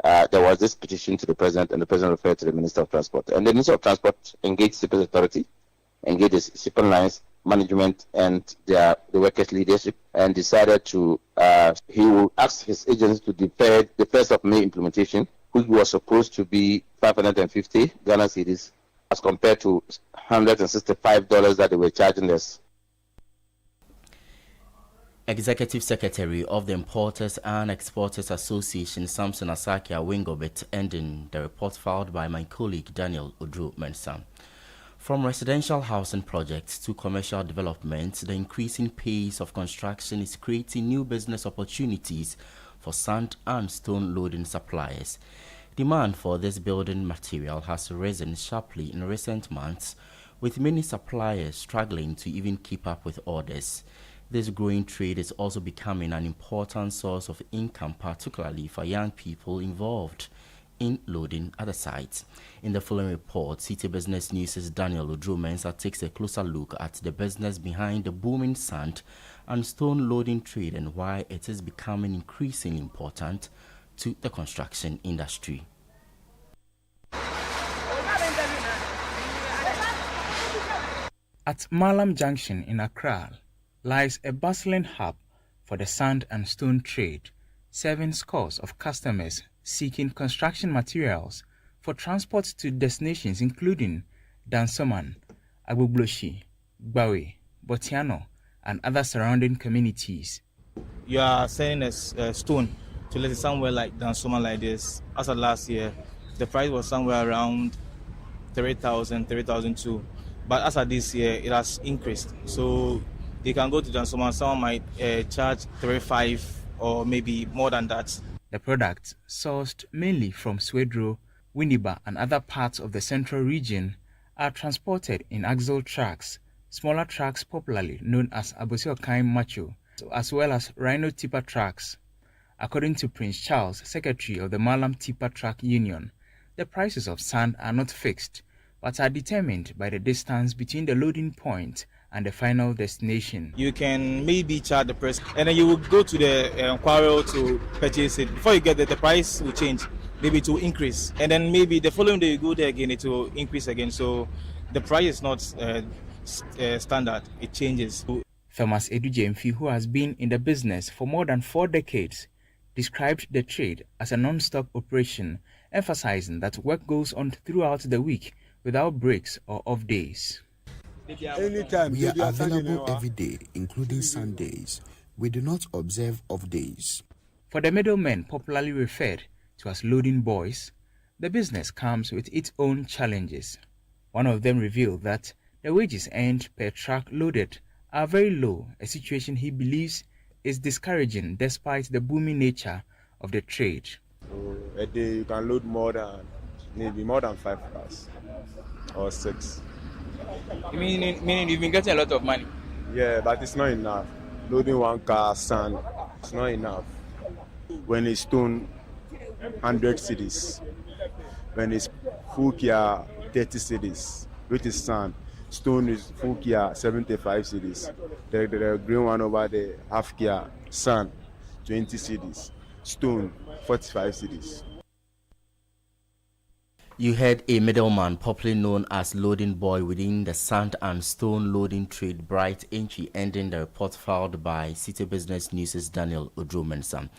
there was this petition to the President, and the President referred to the Minister of Transport. And the Minister of Transport engaged the Shippers Authority, engaged the shipping lines management and the workers' leadership, and decided to, he will ask his agents to defer the 1st of May implementation, which was supposed to be 550 Ghana cedis, as compared to $165 that they were charging us. Executive Secretary of the Importers and Exporters Association, Samson Asakya-Wingobit, ending the report filed by my colleague Daniel Odro-Mensah. From residential housing projects to commercial development, the increasing pace of construction is creating new business opportunities for sand and stone loading suppliers. Demand for this building material has risen sharply in recent months, with many suppliers struggling to even keep up with orders. This growing trade is also becoming an important source of income, particularly for young people involved in loading at the sites. In the following report, Citi Business News' Daniel Odro-Mensah takes a closer look at the business behind the booming sand and stone loading trade and why it is becoming increasingly important to the construction industry. At Malam Junction in Accra lies a bustling hub for the sand and stone trade, serving scores of customers seeking construction materials for transport to destinations including Dansoman, Agbogboshi, Gbawe, Botiano, and other surrounding communities. You are selling a stone to let it somewhere like Dansoman like this. As of last year, the price was somewhere around 3,000, 3,200. But as of this year, it has increased. So they can go to Dansoman, someone might charge 3,500 or maybe more than that. The product, sourced mainly from Swedro, Winneba, and other parts of the central region, are transported in axle trucks, smaller trucks popularly known as Abosiokai Macho, as well as Rhino tipper trucks. According to Prince Charles, Secretary of the Malam Tipper Truck Union, the prices of sand are not fixed, but are determined by the distance between the loading point and the final destination. You can maybe charge the price, and then you will go to the quarry to purchase it. Before you get there, the price will change. Maybe it will increase, and then maybe the following day you go there again, it will increase again. So the price is not standard; it changes. Thomas Edujemfi, who has been in the business for more than 4 decades, described the trade as a non-stop operation, emphasizing that work goes on throughout the week without breaks or off days. Anytime. We are available every day, including Sundays. We do not observe off days. For the middlemen, popularly referred to as loading boys, the business comes with its own challenges. One of them revealed that The wages earned per truck loaded are very low, a situation he believes is discouraging despite the booming nature of the trade. So a day you can load maybe more than 5 cars or 6. Meaning you've been getting a lot of money? Yeah, but it's not enough. Loading 1 car sand, it's not enough. When it's stone, 100 cedis. When it's full gear, 30 cedis. Which is sand. Stone is full gear, 75 cedis. The green one over there, half gear, sand, 20 cedis. Stone, 45 cedis. You heard a middleman popularly known as loading boy within the sand and stone loading trade, bright entry, ending the report filed by Citi Business News' Daniel Odro-Mensah.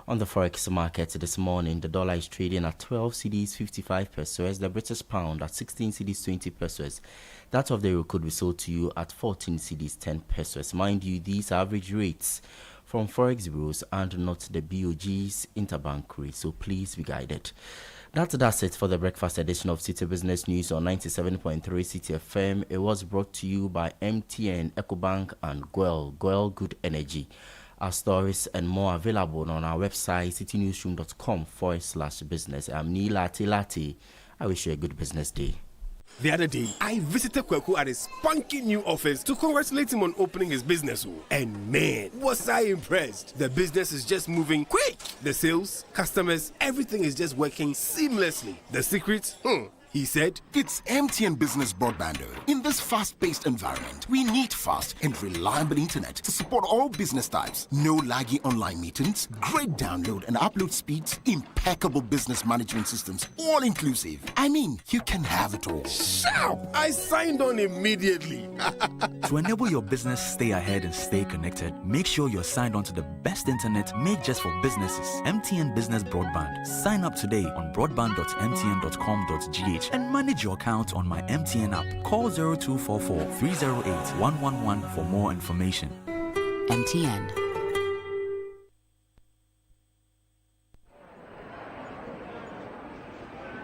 On the forex market this morning, the dollar is trading at 12 cedis 55 pesos, the British pound at 16 cedis 20 pesos. That of the euro could be sold to you at 14 cedis 10 pesos. Mind you, these are average rates from forex bureaus and not the BOG's interbank rate, so please be guided. That's it for the breakfast edition of Citi Business News on 97.3 Citi FM. It was brought to you by MTN, EcoBank, and Goel Good Energy. Our stories and more available on our website, citynewsroom.com/business. I'm Nik Amarteifio. I wish you a good business day. The other day, I visited Kwaku at his spunky new office to congratulate him on opening his business. And man, was I impressed. The business is just moving quick. The sales, customers, everything is just working seamlessly. The secret? He said, it's MTN Business Broadband. In this fast-paced environment, we need fast and reliable internet to support all business types. No laggy online meetings, great download and upload speeds, impeccable business management systems, all inclusive. I mean, you can have it all. Sharp! I signed on immediately. To enable your business stay ahead and stay connected, make sure you're signed on to the best internet made just for businesses. MTN Business Broadband. Sign up today on broadband.mtn.com.gh and manage your account on my MTN app. Call 0244 308 111 for more information. MTN.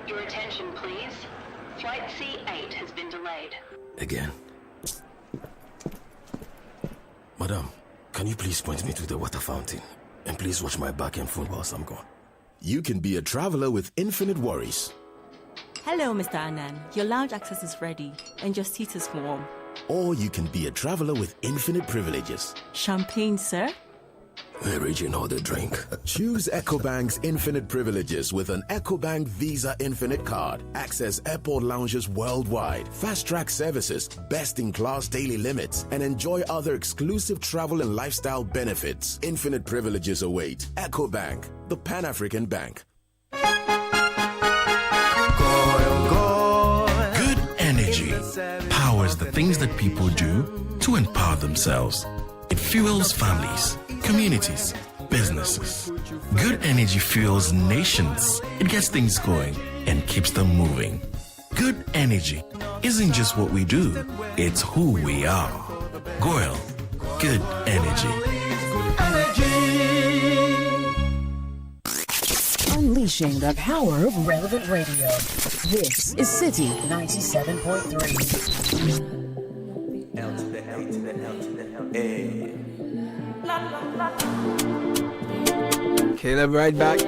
Your attention, please. Flight C8 has been delayed. Again. Madam, can you please point me to the water fountain? And please watch my back and phone whilst I'm gone. You can be a traveler with infinite worries. Hello, Mr. Anand. Your lounge access is ready and your seat is warm. Or you can be a traveler with infinite privileges. Champagne, sir? Raging all the drink. Choose EcoBank's infinite privileges with an EcoBank Visa Infinite card. Access airport lounges worldwide, fast-track services, best-in-class daily limits, and enjoy other exclusive travel and lifestyle benefits. Infinite privileges await. EcoBank, the Pan-African Bank. Good energy powers the things that people do to empower themselves. It fuels families, communities, businesses. Good energy fuels nations. It gets things going and keeps them moving. Good energy isn't just what we do, it's who we are. Goel, good energy. Unleashing the power of relevant radio. This is Citi 97.3. Caleb right back.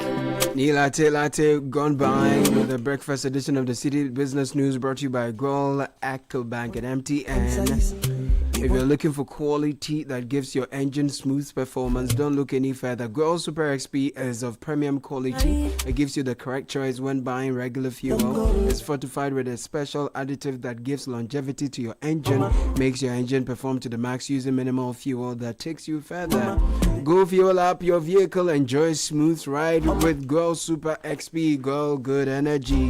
Nik Amarteifio gone by with the breakfast edition of the Citi Business News brought to you by Goel, EcoBank and MTN. If you're looking for quality that gives your engine smooth performance, don't look any further. Goel Super XP is of premium quality. It gives you the correct choice when buying regular fuel. It's fortified with a special additive that gives longevity to your engine, makes your engine perform to the max using minimal fuel that takes you further. Go fuel up your vehicle, enjoy a smooth ride with Goel Super XP, Goel Good Energy.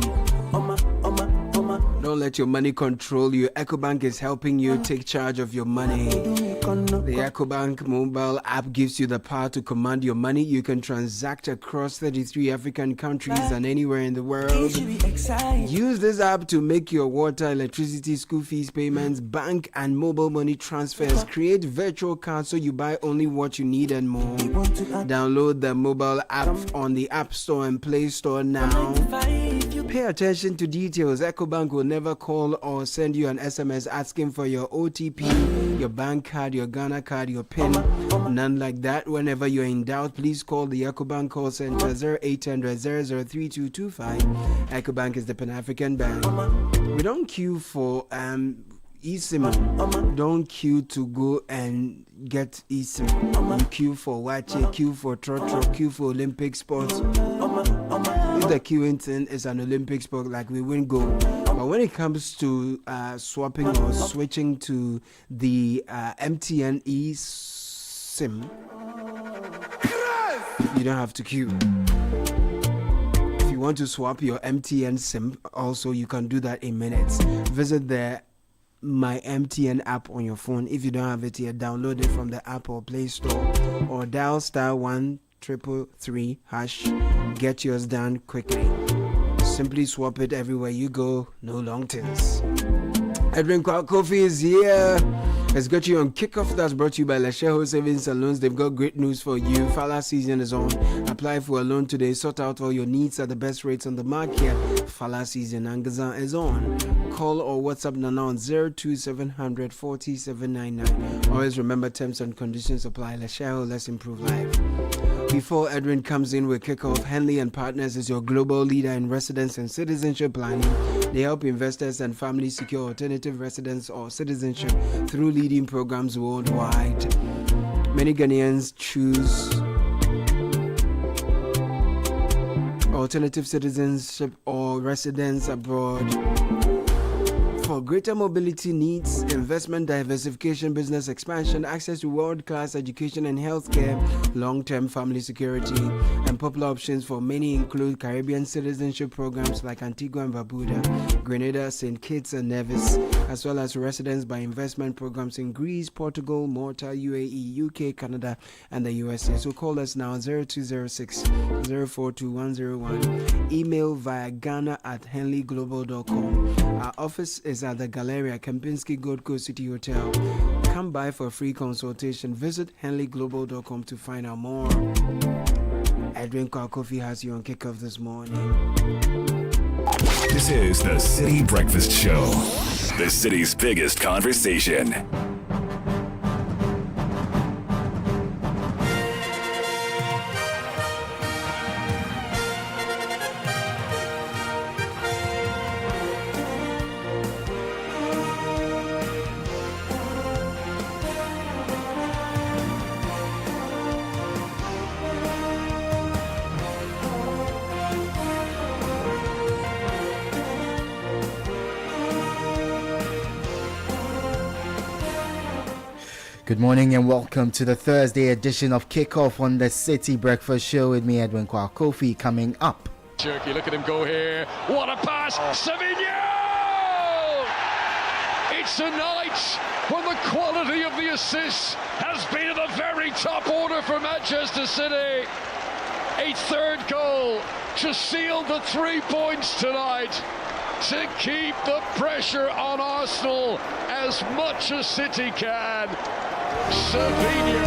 Don't let your money control you. EcoBank is helping you take charge of your money. The EcoBank mobile app gives you the power to command your money. You can transact across 33 African countries and anywhere in the world. Use this app to make your water, electricity, school fees payments, bank and mobile money transfers. Create virtual cards so you buy only what you need and more. Download the mobile app on the App Store and Play Store now. Pay attention to details. EcoBank will never never call or send you an SMS asking for your OTP, your bank card, your Ghana card, your PIN. None like that. Whenever you're in doubt, please call the EcoBank call center 0800 003225. EcoBank is the Pan-African bank. We don't queue for eSIM. Don't queue to go and get eSIM. You queue for Wache, queue for Trotro, queue for Olympic sports. If the queuing thing is an Olympic sport, like we win go. But when it comes to swapping or switching to the MTN eSIM, you don't have to queue. If you want to swap your MTN SIM, also you can do that in minutes. Visit the My MTN app on your phone. If you don't have it yet, download it from the App or Play Store, or dial *133#. Get yours done quickly. Simply swap it everywhere you go. No long tails. Edwin Coffee is here. Let's get you on Kickoff. That's brought to you by Lesheho Savings and Loans. They've got great news for you. Fala season is on. Apply for a loan today. Sort out all your needs at the best rates on the market. Fala season Angazan is on. Call or WhatsApp Nana on 02700 4799. Always remember, terms and conditions apply. Lesheho, let's improve life. Before Edwin comes in with Kickoff, Henley and Partners is your global leader in residence and citizenship planning. They help investors and families secure alternative residence or citizenship through leading programs worldwide. Many Ghanaians choose alternative citizenship or residence abroad for greater mobility needs, investment diversification, business expansion, access to world-class education and healthcare, long-term family security, and popular options for many include Caribbean citizenship programs like Antigua and Barbuda, Grenada, St. Kitts and Nevis, as well as residence by investment programs in Greece, Portugal, Malta, UAE, UK, Canada, and the USA. So call us now 0206 042101. Email via ghana@henleyglobal.com. Our office is at the Galleria, Kempinski Gold Coast City Hotel. Come by for a free consultation. Visit henleyglobal.com to find out more. Edwin Coffee has you on Kickoff this morning. This is the Citi Breakfast Show, the city's biggest conversation. Good morning and welcome to the Thursday edition of Kickoff on the Citi Breakfast Show with me, Edwin Kofi, coming up. Jerky, look at him go here. What a pass! Savinho! It's a night when the quality of the assists has been at the very top order for Manchester City. A third goal to seal the 3 points tonight, to keep the pressure on Arsenal as much as City can. Savinho.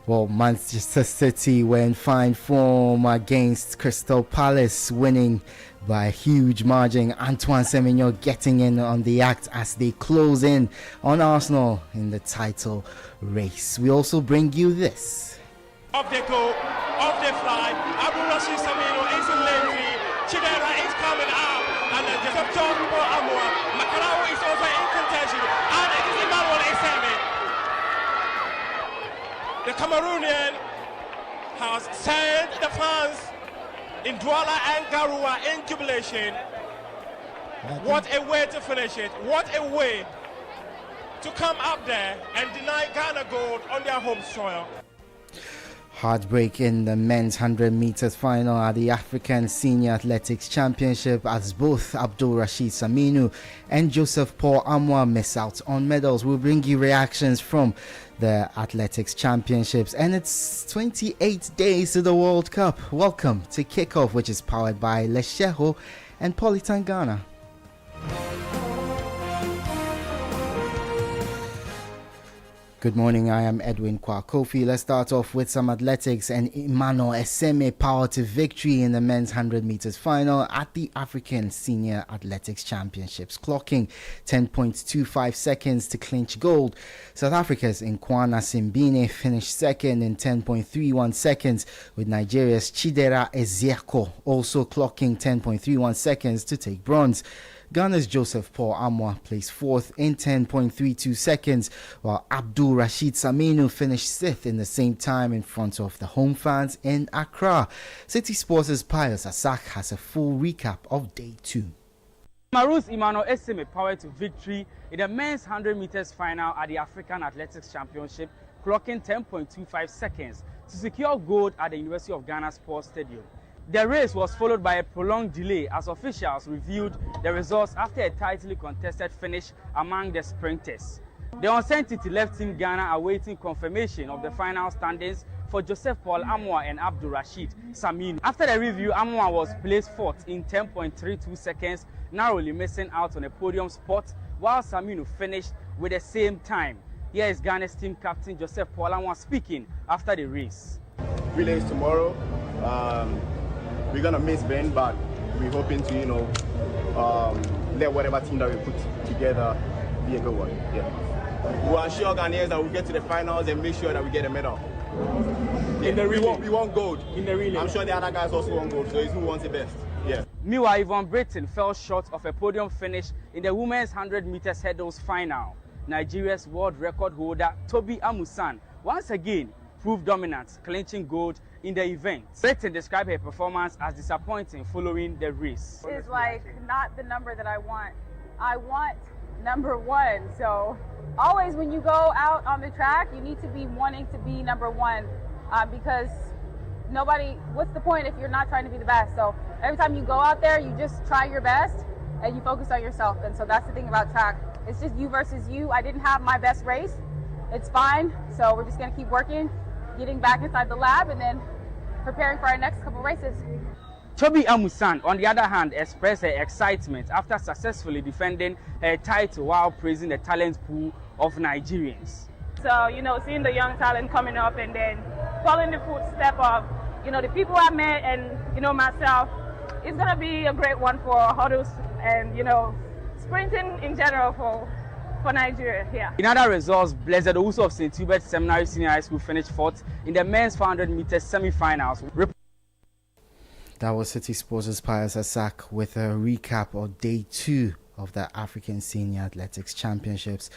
Well, Manchester City were in fine form against Crystal Palace, winning by a huge margin. Antoine Semenyo getting in on the act as they close in on Arsenal in the title race. We also bring you this. Off they go, off they fly. Abu Rashid Semenyo is in lane 3. Chidera is coming out, and then Joseph John Amor. Makarao is also in contention, and it is Emmanuel Eseme. The Cameroonian has sent the fans in Douala and Garoua in jubilation. What a way to finish it. What a way to come up there and deny Ghana gold on their home soil. Heartbreak in the men's 100 meters final at the African Senior Athletics Championship as both Abdul Rashid Saminu and Joseph Paul Amwa miss out on medals. We'll bring you reactions from the Athletics Championships, and it's 28 days to the World Cup. Welcome to Kickoff, which is powered by Lesheho and Politan Ghana. Good morning, I am Edwin Kwakofi. Let's start off with some athletics, and Emmanuel Eseme powered to victory in the men's 100 meters final at the African Senior Athletics Championships, clocking 10.25 seconds to clinch gold. South Africa's Nkwana Simbine finished second in 10.31 seconds, with Nigeria's Chidera Ezeako also clocking 10.31 seconds to take bronze. Ghana's Joseph Paul Amwa placed fourth in 10.32 seconds, while Abdul Rashid Saminu finished sixth in the same time in front of the home fans in Accra. Citi Sports' Pius Asak has a full recap of day 2. Maroon's Emmanuel Eseme powered to victory in the men's 100 meters final at the African Athletics Championship, clocking 10.25 seconds to secure gold at the University of Ghana Sports Stadium. The race was followed by a prolonged delay as officials reviewed the results after a tightly contested finish among the sprinters. The uncertainty left Team Ghana awaiting confirmation of the final standings for Joseph Paul Amwa and Abdul Rashid Saminu. After the review, Amwa was placed fourth in 10.32 seconds, narrowly missing out on a podium spot, while Saminu finished with the same time. Here is Ghana's team captain Joseph Paul Amwa speaking after the race. Relays tomorrow. We're gonna miss Ben, but we're hoping to, let whatever team that we put together be a good one. Yeah. We are sure Ghanaians that we'll get to the finals and make sure that we get a medal. In the relay, we want gold. In the relay, I'm sure the other guys also want gold. So it's who wants it best. Yeah. Meanwhile, Yvonne Britton fell short of a podium finish in the women's 100 meters hurdles final. Nigeria's world record holder Tobi Amusan once again proved dominant, clinching gold in the event. Britton described her performance as disappointing following the race. It's like not the number that I want. I want number one. So always when you go out on the track, you need to be wanting to be number one because what's the point if you're not trying to be the best? So every time you go out there, you just try your best and you focus on yourself. And so that's the thing about track. It's just you versus you. I didn't have my best race. It's fine. So we're just going to keep working, getting back inside the lab, and then preparing for our next couple races. Tobi Amusan, on the other hand, expressed her excitement after successfully defending her title while praising the talent pool of Nigerians. So, seeing the young talent coming up and then following the footstep of, the people I met and, myself, it's going to be a great one for hurdles and, sprinting in general for Nigeria, yeah. In other results, Blessed Owusu of St. Hubert Seminary Senior High School finished fourth in the men's 400 meters semi-finals. That was Citi Sports' Pius Asak with a recap of day 2 of the African Senior Athletics Championships.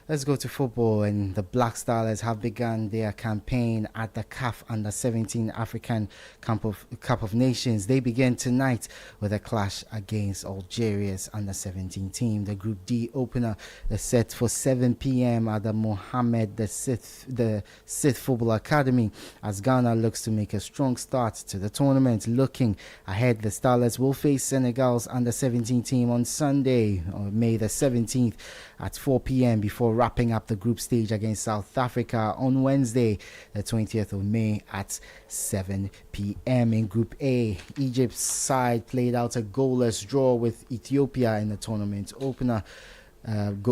Let's go to football, and the Black Stars have begun their campaign at the CAF Under-17 African Cup of Nations. They begin tonight with a clash against Algeria's Under-17 team. The Group D opener is set for 7 p.m. at the Mohammed the Sith Football Academy as Ghana looks to make a strong start to the tournament. Looking ahead, the Starlets will face Senegal's Under-17 team on Sunday, May the 17th at 4 p.m. before wrapping up the group stage against South Africa on Wednesday, the 20th of May at 7 p.m. In Group A, Egypt's side played out a goalless draw with Ethiopia in the tournament opener.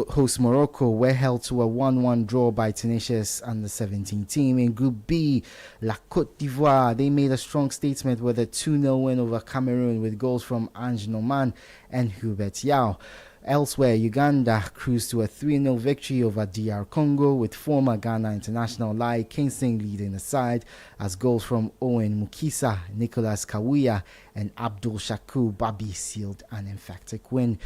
Host Morocco were held to a 1-1 draw by Tunisia's Under-17 team. In Group B, La Côte d'Ivoire, they made a strong statement with a 2-0 win over Cameroon with goals from Ange Norman and Hubert Yao. Elsewhere, Uganda cruised to a 3-0 victory over DR Congo with former Ghana international Lai Kingston leading the side as goals from Owen Mukisa, Nicholas Kawuya and Abdul Shakur Babi sealed an emphatic win.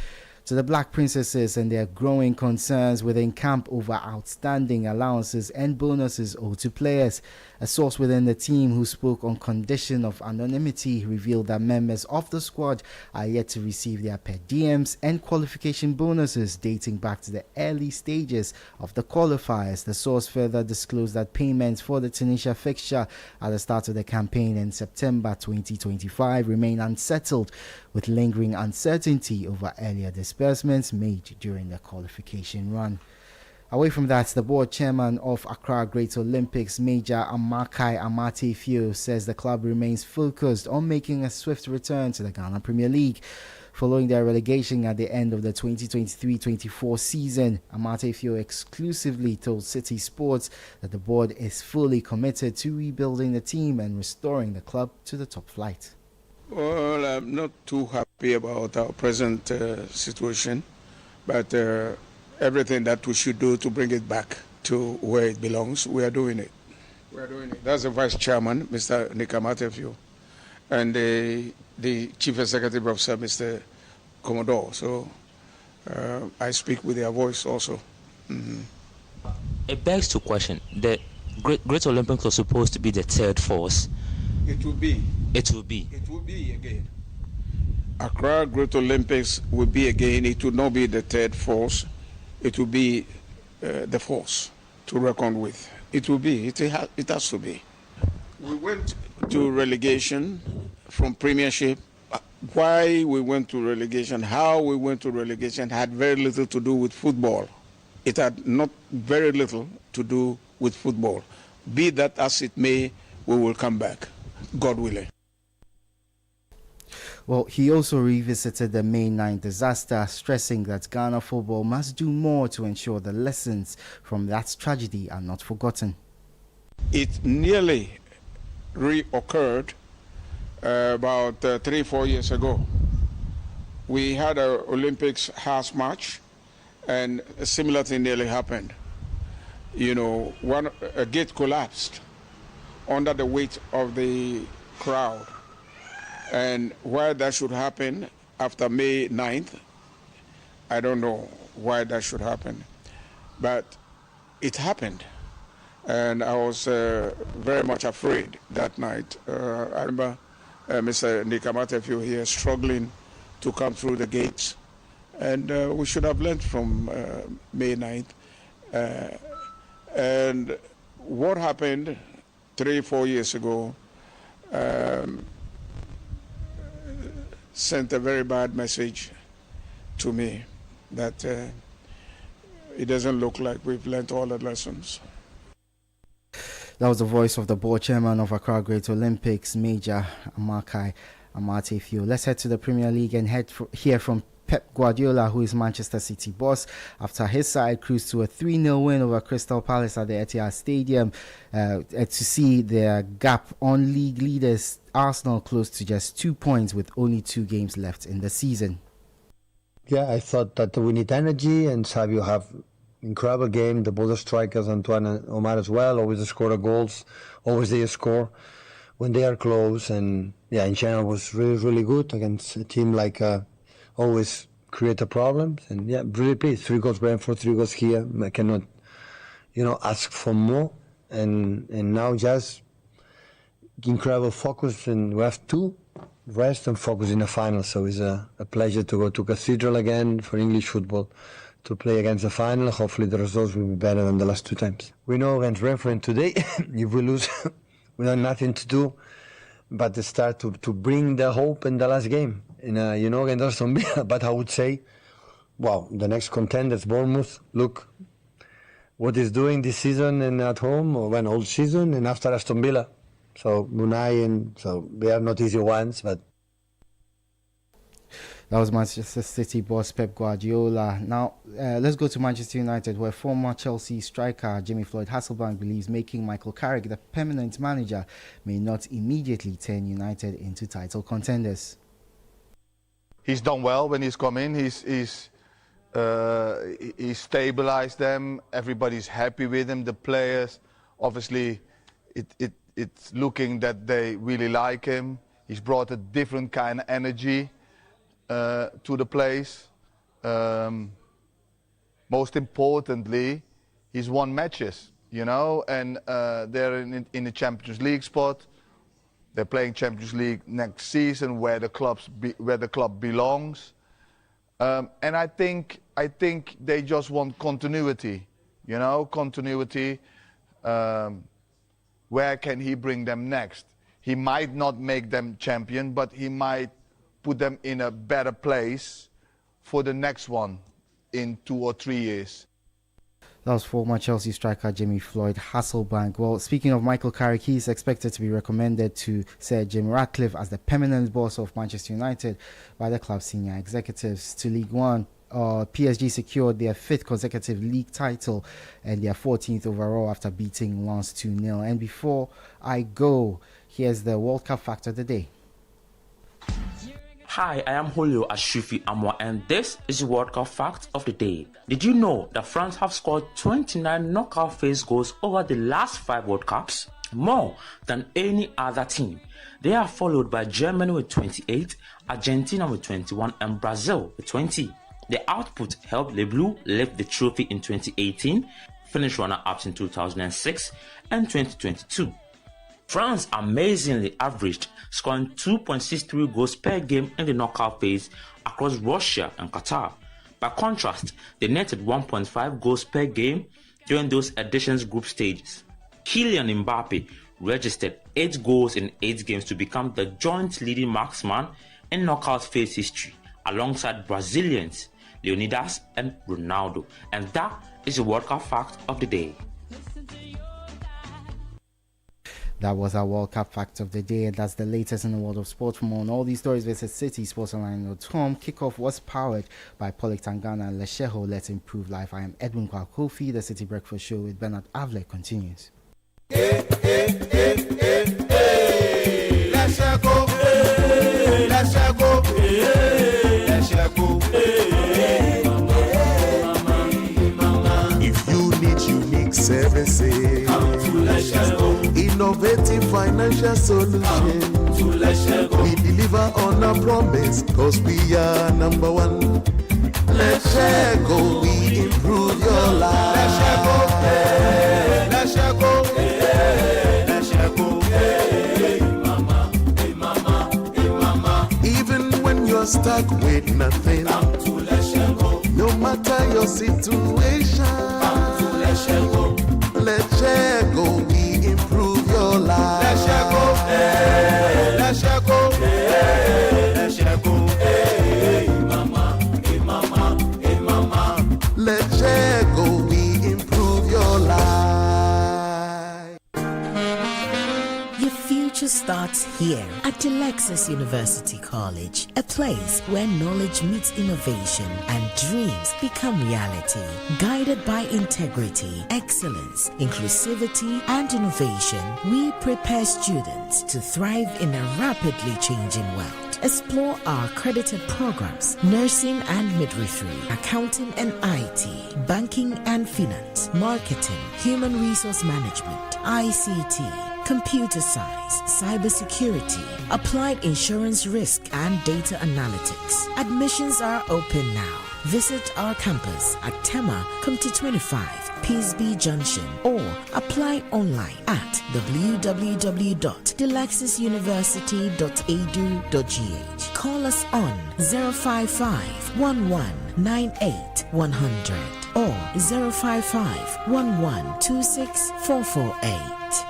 To the Black Princesses and their growing concerns within camp over outstanding allowances and bonuses owed to players. A source within the team who spoke on condition of anonymity revealed that members of the squad are yet to receive their per diems and qualification bonuses dating back to the early stages of the qualifiers. The source further disclosed that payments for the Tunisia fixture at the start of the campaign in September 2025 remain unsettled, with lingering uncertainty over earlier disbursements made during the qualification run. Away from that, the board chairman of Accra Great Olympics, Major Nik Amarteifio, says the club remains focused on making a swift return to the Ghana Premier League. Following their relegation at the end of the 2023-24 season, Amarteifio exclusively told Citi Sports that the board is fully committed to rebuilding the team and restoring the club to the top flight. Well, I'm not too happy about our present situation, but everything that we should do to bring it back to where it belongs, we are doing it. That's the Vice Chairman, Mr. Nik Amarteifio, and the Chief Executive Officer, Mr. Commodore. So I speak with their voice also. Mm-hmm. It begs to question, the Great Olympics was supposed to be the third force. It will be. It will be. It will be again. Accra Great Olympics will be again. It will not be the third force. It will be the force to reckon with. It will be. It has to be. We went to relegation from Premiership. Why we went to relegation, how we went to relegation had very little to do with football. It had not very little to do with football. Be that as it may, we will come back, God willing. Well, he also revisited the May 9 disaster, stressing that Ghana football must do more to ensure the lessons from that tragedy are not forgotten. It nearly reoccurred about 3-4 years ago. We had an Olympics house match, and a similar thing nearly happened. You know, a gate collapsed under the weight of the crowd. And why that should happen after May 9th, I don't know why that should happen. But it happened. And I was very much afraid that night. I remember Mr. Nik Amarteifio here struggling to come through the gates. And we should have learned from May 9th. And what happened 3-4 years ago sent a very bad message to me that it doesn't look like we've learned all the lessons. That was the voice of the board chairman of Accra Great Olympics, Major Amarteifio. Let's head to the Premier League and hear from Pep Guardiola, who is Manchester City boss, after his side cruised to a 3-0 win over Crystal Palace at the Etihad Stadium to see their gap on league leaders Arsenal close to just 2 points with only 2 games left in the season. Yeah, I thought that we need energy, and Savio have incredible game. The both strikers, Antoine and Omar as well, always score the goals, always they score when they are close. And yeah, in general was really, really good against a team like always create the problems. And yeah, really pleased. 3 goals Brentford, 3 goals here. I cannot, ask for more. And now just incredible focus, and we have to rest and focus in the final. So it's a pleasure to go to Cathedral again for English football to play against the final. Hopefully the results will be better than the last 2 times. We know against Brentford today, if we lose, we have nothing to do but to start to bring the hope in the last game. Against Aston Villa. But I would say, wow, the next contenders, Bournemouth, look what he's doing this season and at home, or all season, and after Aston Villa. So Munai, and so they are not easy ones, but. That was Manchester City boss Pep Guardiola. Now, let's go to Manchester United, where former Chelsea striker Jimmy Floyd Hasselbank believes making Michael Carrick the permanent manager may not immediately turn United into title contenders. He's done well when he's come in. He's stabilized them. Everybody's happy with him. The players, obviously, it's looking that they really like him. He's brought a different kind of energy to the place. Most importantly, he's won matches, and they're in the Champions League spot. They're playing Champions League next season, where the club belongs. And I think they just want continuity, continuity. Where can he bring them next? He might not make them champion, but he might put them in a better place for the next one in 2 or 3 years. That was former Chelsea striker Jamie Floyd Hasselbank. Well, speaking of Michael Carrick, he is expected to be recommended to Sir Jim Ratcliffe as the permanent boss of Manchester United by the club's senior executives. To League One, PSG secured their 5th consecutive league title and their 14th overall after beating Lens 2-0. And before I go, here's the World Cup fact of the day. Hi, I am Julio Ashufi Amwa, and this is the World Cup fact of the day. Did you know that France have scored 29 knockout phase goals over the last 5 World Cups? More than any other team. They are followed by Germany with 28, Argentina with 21, and Brazil with 20. The output helped Les Bleus lift the trophy in 2018, finish runner-ups in 2006 and 2022. France amazingly averaged scoring 2.63 goals per game in the knockout phase across Russia and Qatar. By contrast, they netted 1.5 goals per game during those editions' group stages. Kylian Mbappe registered 8 goals in 8 games to become the joint leading marksman in knockout phase history, alongside Brazilians Leonidas and Ronaldo. And that is the World Cup fact of the day. That was our World Cup fact of the day, and that's the latest in the world of sport. For more on all these stories, visit citysportsonline.com. Kickoff was powered by Polytangana and Lesheho. Let's improve life. I am Edwin Kwakofi. The Citi Breakfast Show with Bernard Avle continues. Let's go. Let's go. Let's go. If you need unique services, innovative financial solutions, we deliver on our promise, cause we are number one. Let's go, we improve your life. Let's go, let's go, let's go, hey mama, hey mama, hey mama. Even when you're stuck with nothing, no matter your situation, let's go, we improve your life. Let's go, let's go, let's go, hey mama, hey mama, hey mama. Let's go, we improve your life. Your future starts here at Delexis University College, a place where knowledge meets innovation and dreams become reality. Guided by integrity, excellence, inclusivity, and innovation, we prepare students to thrive in a rapidly changing world. Explore our accredited programs: nursing and midwifery, accounting and IT, banking and finance, marketing, human resource management, ICT, computer science, cybersecurity, applied insurance risk, and data analytics. Admissions are open now. Visit our campus at Tema, Comte 25, Peasby Junction, or apply online at www.delexisuniversity.edu.gh. Call us on 055 1198 100 or 055 1126 448.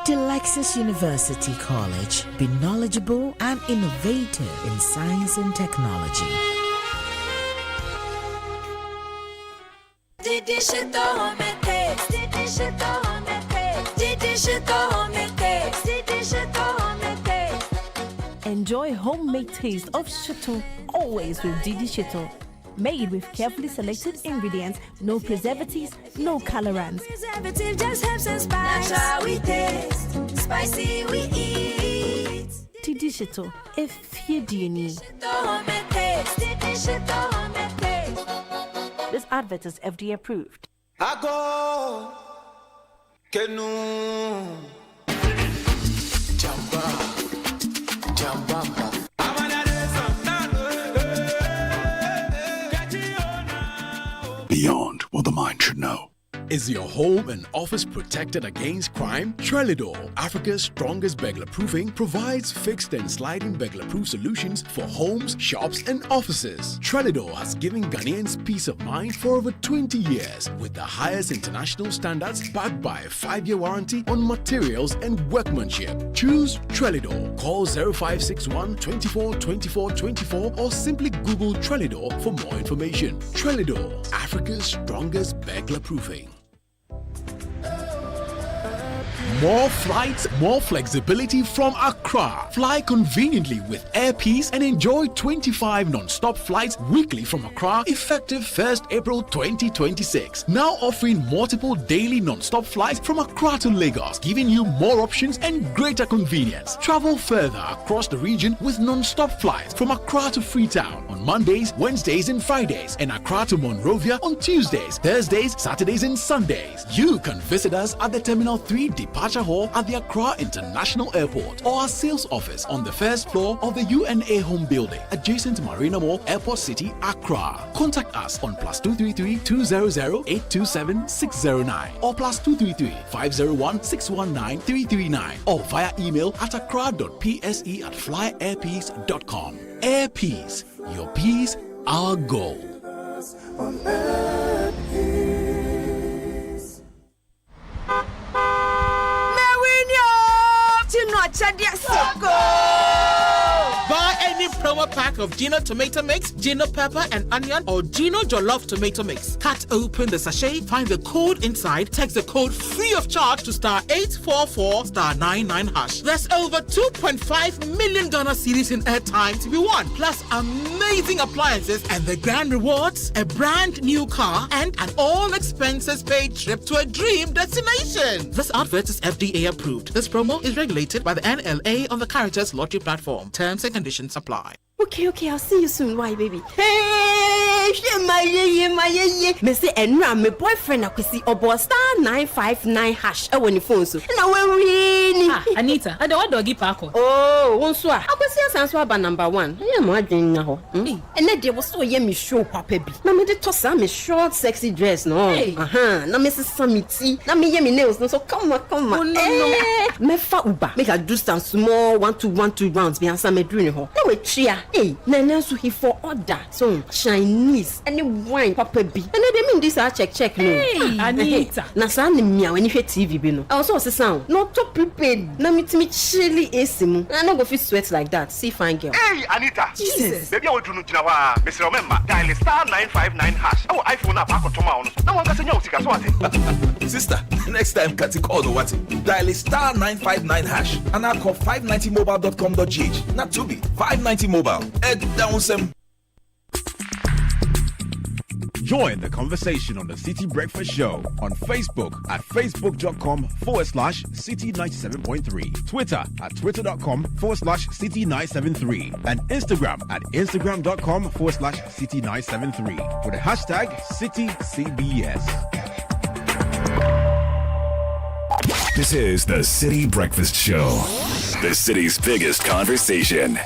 Delexis University College. Be knowledgeable and innovative in science and technology. Enjoy homemade taste of Shito always with Didi Shito. Made with carefully selected ingredients, no preservatives, no colorants. Preservative just helps us spice. That's how we taste. Spicy we eat. Didi Shito, if you do need. This advert is FDA approved. Ago, Kenu, Jamba. Beyond what the mind should know. Is your home and office protected against crime? Trelidor, Africa's strongest burglar proofing, provides fixed and sliding burglar proof solutions for homes, shops, and offices. Trelidor has given Ghanaians peace of mind for over 20 years with the highest international standards backed by a 5-year warranty on materials and workmanship. Choose Trelidor. Call 0561 24 24 24 or simply Google Trelidor for more information. Trelidor, Africa's strongest burglar proofing. More flights, more flexibility from Accra. Fly conveniently with Air Peace and enjoy 25 non-stop flights weekly from Accra effective 1st April 2026. Now offering multiple daily non-stop flights from Accra to Lagos, giving you more options and greater convenience. Travel further across the region with non-stop flights from Accra to Freetown on Mondays, Wednesdays and Fridays, and Accra to Monrovia on Tuesdays, Thursdays, Saturdays and Sundays. You can visit us at the Terminal 3 Departure Hall at the Accra International Airport or our sales office on the first floor of the UNA Home Building adjacent to Marina Mall, Airport City, Accra. Contact us on +233 200 827 609 or +233 501 619 339 or via email at accra.pse@flyairpeace.com. Air Peace, your peace, our goal. Buy any promo pack of Gino tomato mix, Gino pepper and onion, or Gino jollof tomato mix. Cut open the sachet, find the code inside, text the code free of charge to *844 *99#. There's over 2.5 million Ghana cedis in airtime to be won, plus amazing appliances and the grand rewards: a brand new car and an all expenses paid trip to a dream destination. This advert is FDA approved. This promo is regulated by the NLA on the Caritas Lottery platform. Terms and conditions apply. Okay, I'll see you soon. Why, baby? Hey, my Missy and my boyfriend, I could see about *959# when you phone so. And I will really. Anita, I don't want doggy park. Oh, one swap. I could see a answer about #1. I am watching now. And then there was so yummy show, Papa. Now, me the toss a short, sexy dress, no. Now, Mrs. Samiti. Now, me yummy nails, no. So come on. Oh, no. Me fa uba. Make a do some small 1-2 rounds. Me answer me doing her. No, we cheer. Hey, Nana, so he for order. So Chinese and the wine, Papa B. And they mean this I check no. Hey, Anita. Na sa ni mia when you hear TV bi no. Also say sound. No to prepared. Na me chilly esimu. I no go fit sweat like that. See fine girl. Hey, Anita. Jesus. Baby, I will do no jinawa. Mr. Remember, dial *959#. Oh, iPhone na back on tomorrow. No one can say no sika so what? Sister, next time cut call no what? Dial *959# and I call 590mobile.com.gh. Not to be 590 mobile. Down some. Join the conversation on the Citi Breakfast Show on Facebook at facebook.com/Citi97.3, Twitter at twitter.com/Citi973, and Instagram at instagram.com/Citi973 with the hashtag CitiCBS. This is the Citi Breakfast Show, the city's biggest conversation.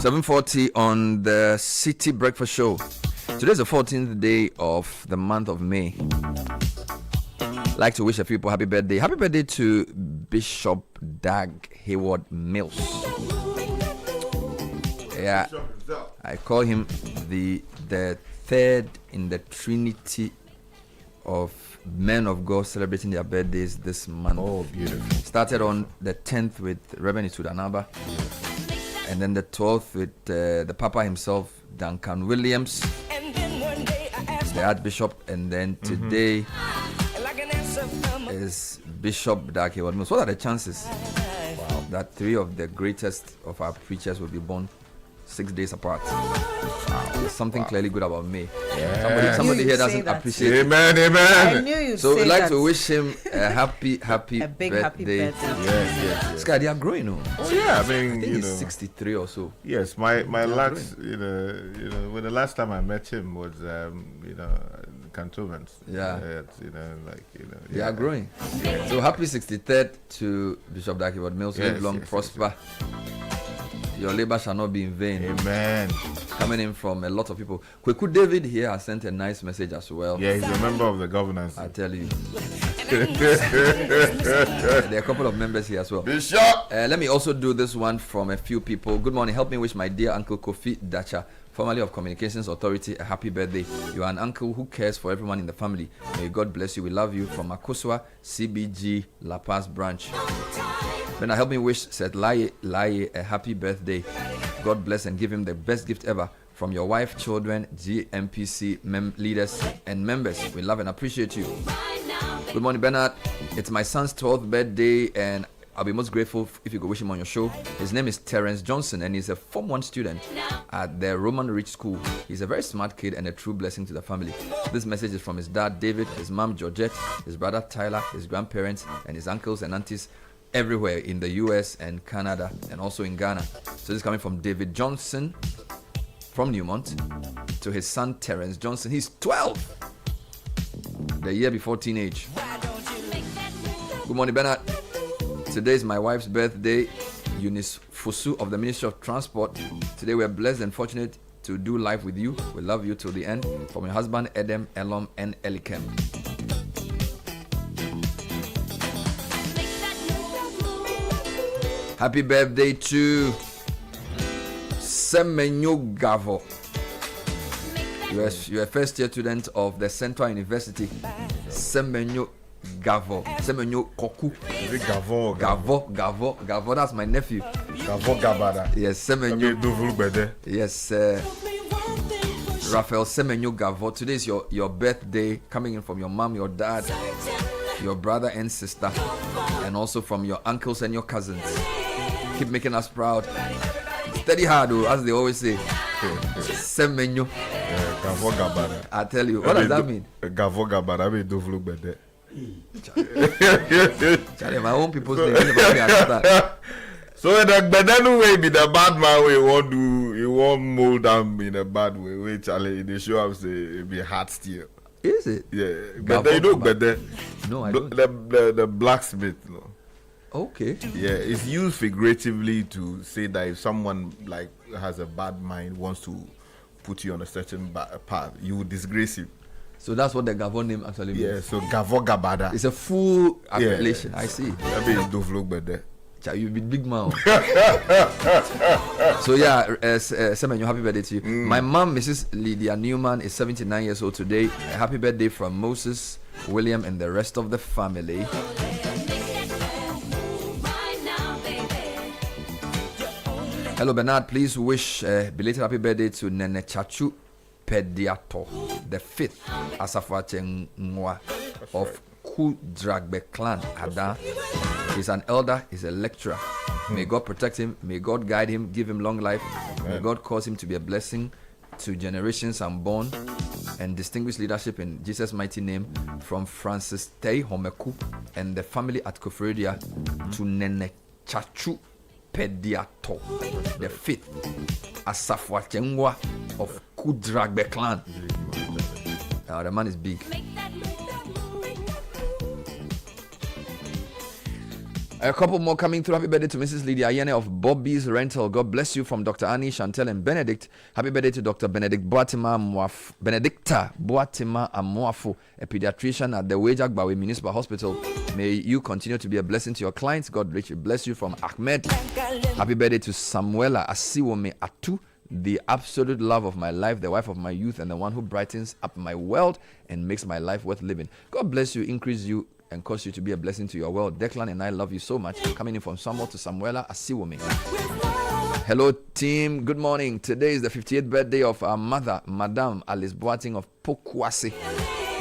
7:40 on the Citi Breakfast Show. Today's the 14th day of the month of May. I'd like to wish a few people happy birthday. Happy birthday to Bishop Dag Hayward Mills. Yeah, I call him the third in the Trinity of men of God celebrating their birthdays this month. Oh, beautiful. Started on the 10th with Reverend Isudanaba, and then the 12th with the Papa himself, Duncan Williams, the Archbishop, and then today is Bishop Dag Hayward Mills. What are the chances that three of the greatest of our preachers will be born 6 days apart? There's something clearly good about me. Yeah. Somebody here doesn't appreciate it. Amen, amen. I knew you'd So say we'd like that. to wish him a happy big birthday. happy birthday. Yes. This guy, they are growing, no? Oh yeah, I I mean, think you he's know, 63 or so. Yes, my They are last, when the last time I met him was, cantonments. Yeah. They yeah. are growing. Yeah. So happy 63rd to Bishop Dag Hayward Mills. Yes, Live long, yes, prosper. Your labor shall not be in vain. Amen. Coming in from a lot of people. Kweku David here has sent a nice message as well. Yeah, he's a member of the governance. I tell you. There are a couple of members here as well. Bishop! Let me also do this one from a few people. Good morning. Help me wish my dear Uncle Kofi Dacha, formerly of Communications Authority, a happy birthday. You are an uncle who cares for everyone in the family. May God bless you. We love you. From Akosua, CBG, La Paz branch. Then help me wish Seth Laye a happy birthday. God bless and give him the best gift ever. From your wife, children, GMPC leaders and members. We love and appreciate you. Good morning, Bernard. It's my son's 12th birthday, and I'll be most grateful if you could wish him on your show. His name is Terence Johnson, and he's a Form 1 student at the Roman Rich School. He's a very smart kid and a true blessing to the family. This message is from his dad, David, his mom, Georgette, his brother, Tyler, his grandparents, and his uncles and aunties everywhere in the US and Canada, and also in Ghana. So this is coming from David Johnson from Newmont to his son, Terence Johnson. He's 12, the year before teenage. Good morning, Bernard. Today is my wife's birthday, Eunice Fusu of the Ministry of Transport. Today we are blessed and fortunate to do life with you. We love you till the end. From your husband, Edem, Elom, and Elikem. Happy birthday to Semenyo Gavo. You are a first year student of the Central University. Semenyo Gavo. Semenyo Koku. Is it Gavo? Gavo. That's my nephew. Gavo Gabada. Yes, Semenyo. Yes, Raphael Semenyo Gavo. Today is your birthday, coming in from your mom, your dad, your brother and sister, and also from your uncles and your cousins. Keep making us proud. Steady hard, as they always say. Semenyo. Gavo Gabada. I tell you, what does that mean? Gavo Gabada. I mean, don't look better. Charlie, my own people say. So the then way be the bad man way you won't mold them in a bad way. Wait, Charlie, they show up say it be hard steel. Is it? Yeah, but they don't. But no, I don't. The blacksmith, no. Okay. Yeah, it's used figuratively to say that if someone like has a bad mind, wants to put you on a certain path, you would disgrace him. So that's what the Gavo name actually means. Yeah, so Gavo Gabada. It's a full appellation. I see. I mean, don't look better. You be big man. So yeah, Semenyo, happy birthday to you. My mom, Mrs. Lydia Newman, is 79 years old today. A happy birthday from Moses, William, and the rest of the family. Hello, Bernard. Please wish belated happy birthday to Nene Chachu Pediato, the 5th Asafa Chengwa of Kudragbe clan, Ada. He's an elder, he's a lecturer. May God protect him, may God guide him, give him long life. May God cause him to be a blessing to generations unborn and distinguished leadership in Jesus' mighty name. From Francis Tei Homeku and the family at Kofredia to Nene Chachu Pediato, the 5th Asafwa Chengwa of Kudragbe clan. The man is big. A couple more coming through. Happy birthday to Mrs. Lydia Ayene of Bobby's Rental. God bless you from Dr. Annie, Chantel, and Benedict. Happy birthday to Dr. Benedicta Boatima Amoafo, a pediatrician at the Wejagbawe Municipal Hospital. May you continue to be a blessing to your clients. God richly bless you from Ahmed. Happy birthday to Samuela Asiwome Atu, the absolute love of my life, the wife of my youth, and the one who brightens up my world and makes my life worth living. God bless you, increase you, and cause you to be a blessing to your world. Declan and I love you so much. Coming in from Samuel to Samuela Asiwome. Hello, team. Good morning. Today is the 58th birthday of our mother, Madame Alice Boating of Pokwase.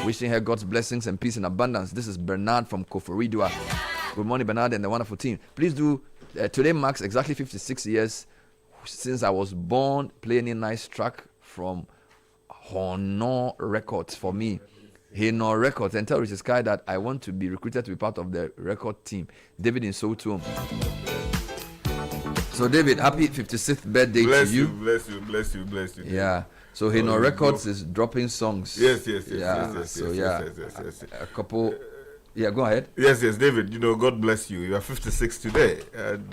Wishing her God's blessings and peace and abundance. This is Bernard from Koforidua. Good morning, Bernard and the wonderful team. Please do. Today marks exactly 56 years since I was born. Play any nice track from Honor Records for me. Honor Records, and tell Richard Sky that I want to be recruited to be part of the record team. David in Soto. So David, happy 56th birthday to you. Bless you. Yeah. So Honor Records is dropping songs. Yes. A couple. Yeah, go ahead. Yes, David. God bless you. You are 56 today, and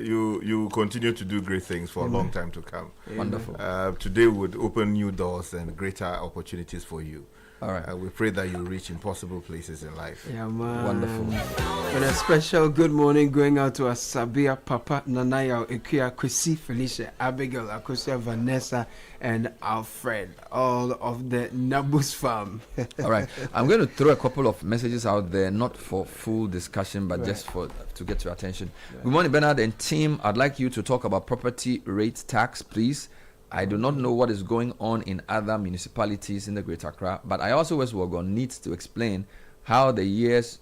you continue to do great things for a long time to come. Wonderful. Today would open new doors and greater opportunities for you. All right. We pray that you reach impossible places in life. Yeah, man. Wonderful. And a special good morning going out to Asabia, Papa, Nanaya, Ikuya, Kwesi, Felicia, Abigail, Akosia, Vanessa, and Alfred, all of the Nabus farm. All right. I'm going to throw a couple of messages out there, not for full discussion, but just to get your attention. Good morning, Bernard and team. I'd like you to talk about property rate tax, please. I do not know what is going on in other municipalities in the Greater Accra, but I also was needs to explain how the year's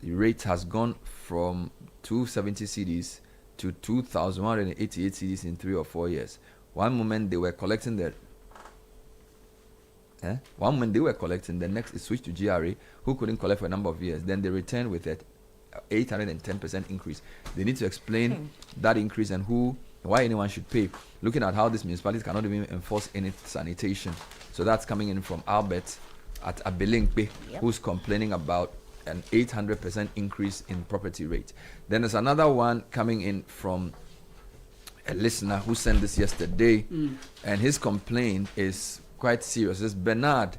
rate has gone from 270 cedis to 2,188 cedis in 3 or 4 years. One moment they were collecting the next it switched to GRA, who couldn't collect for a number of years. Then they returned with an 810% increase. They need to explain that increase and why anyone should pay. Looking at how these municipalities cannot even enforce any sanitation. So that's coming in from Albert at Abelinkpe, who's complaining about an 800% increase in property rate. Then there's another one coming in from a listener who sent this yesterday, and his complaint is quite serious. It's Bernard,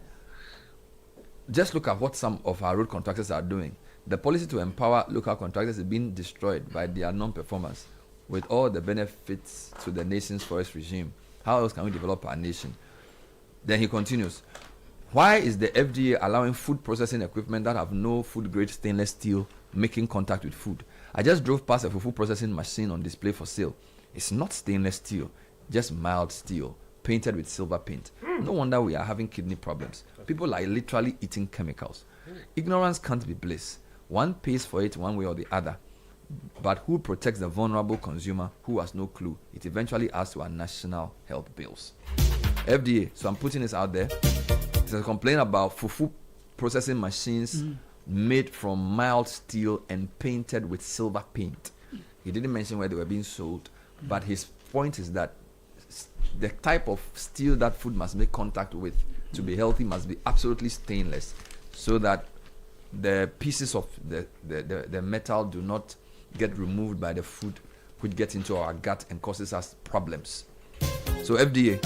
just look at what some of our road contractors are doing. The policy to empower local contractors is being destroyed by their non-performance. With all the benefits to the nation's forest regime, how else can we develop our nation? Then he continues, why is the FDA allowing food processing equipment that have no food-grade stainless steel making contact with food? I just drove past a food processing machine on display for sale. It's not stainless steel, just mild steel, painted with silver paint. No wonder we are having kidney problems. People are literally eating chemicals. Ignorance can't be bliss. One pays for it one way or the other. But who protects the vulnerable consumer who has no clue? It eventually adds to our national health bills. FDA, so I'm putting this out there. It's a complaint about fufu processing machines made from mild steel and painted with silver paint. He didn't mention where they were being sold, but his point is that the type of steel that food must make contact with to be healthy must be absolutely stainless, so that the pieces of the metal do not get removed by the food, which gets into our gut and causes us problems. So FDA,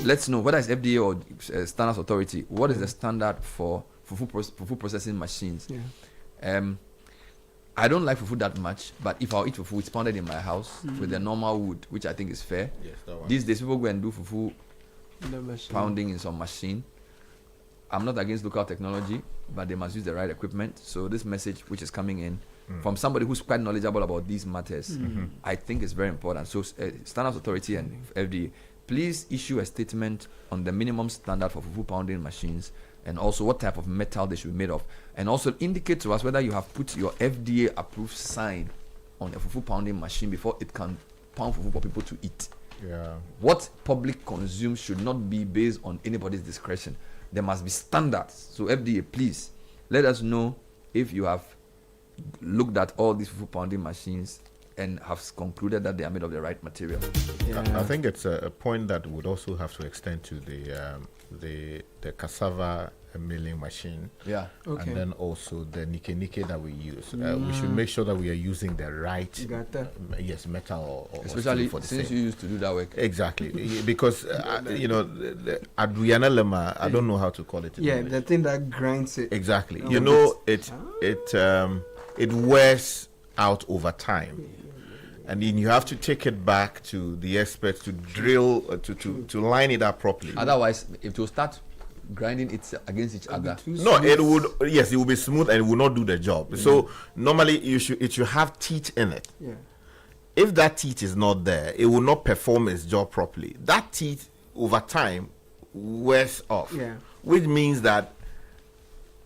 let's know, whether it's FDA or Standards Authority, what is the standard for food processing machines? I don't like fufu that much, but if I'll eat fufu, it's pounded in my house with the normal wood, which I think is fair. Yes, that one. These days, people go and do fufu pounding in some machine. I'm not against local technology, but they must use the right equipment. So this message, which is coming in from somebody who's quite knowledgeable about these matters, I think is very important. So Standards Authority and FDA, please issue a statement on the minimum standard for fufu pounding machines, and also what type of metal they should be made of, and also indicate to us whether you have put your FDA approved sign on a fufu pounding machine before it can pound fufu for people to eat. What public consumes should not be based on anybody's discretion. There must be standards. So FDA, please let us know if you have looked at all these fufu pounding machines and have concluded that they are made of the right material. I think it's a point that would also have to extend to the cassava a milling machine. Yeah. Okay. And then also the Nike that we use. We should make sure that we are using the right, metal or especially for the since same. you used to do that work. Exactly, because the Adriana Lema, I don't know how to call it. Yeah, the thing that grinds it. Exactly. Oh, You know, it wears out over time. And then you have to take it back to the experts to drill, to line it up properly. Otherwise, it will start grinding it against each other. No, it would. Yes, it will be smooth and it will not do the job. So normally, it should have teeth in it. Yeah. If that teeth is not there, it will not perform its job properly. That teeth over time wears off. Yeah. Which means that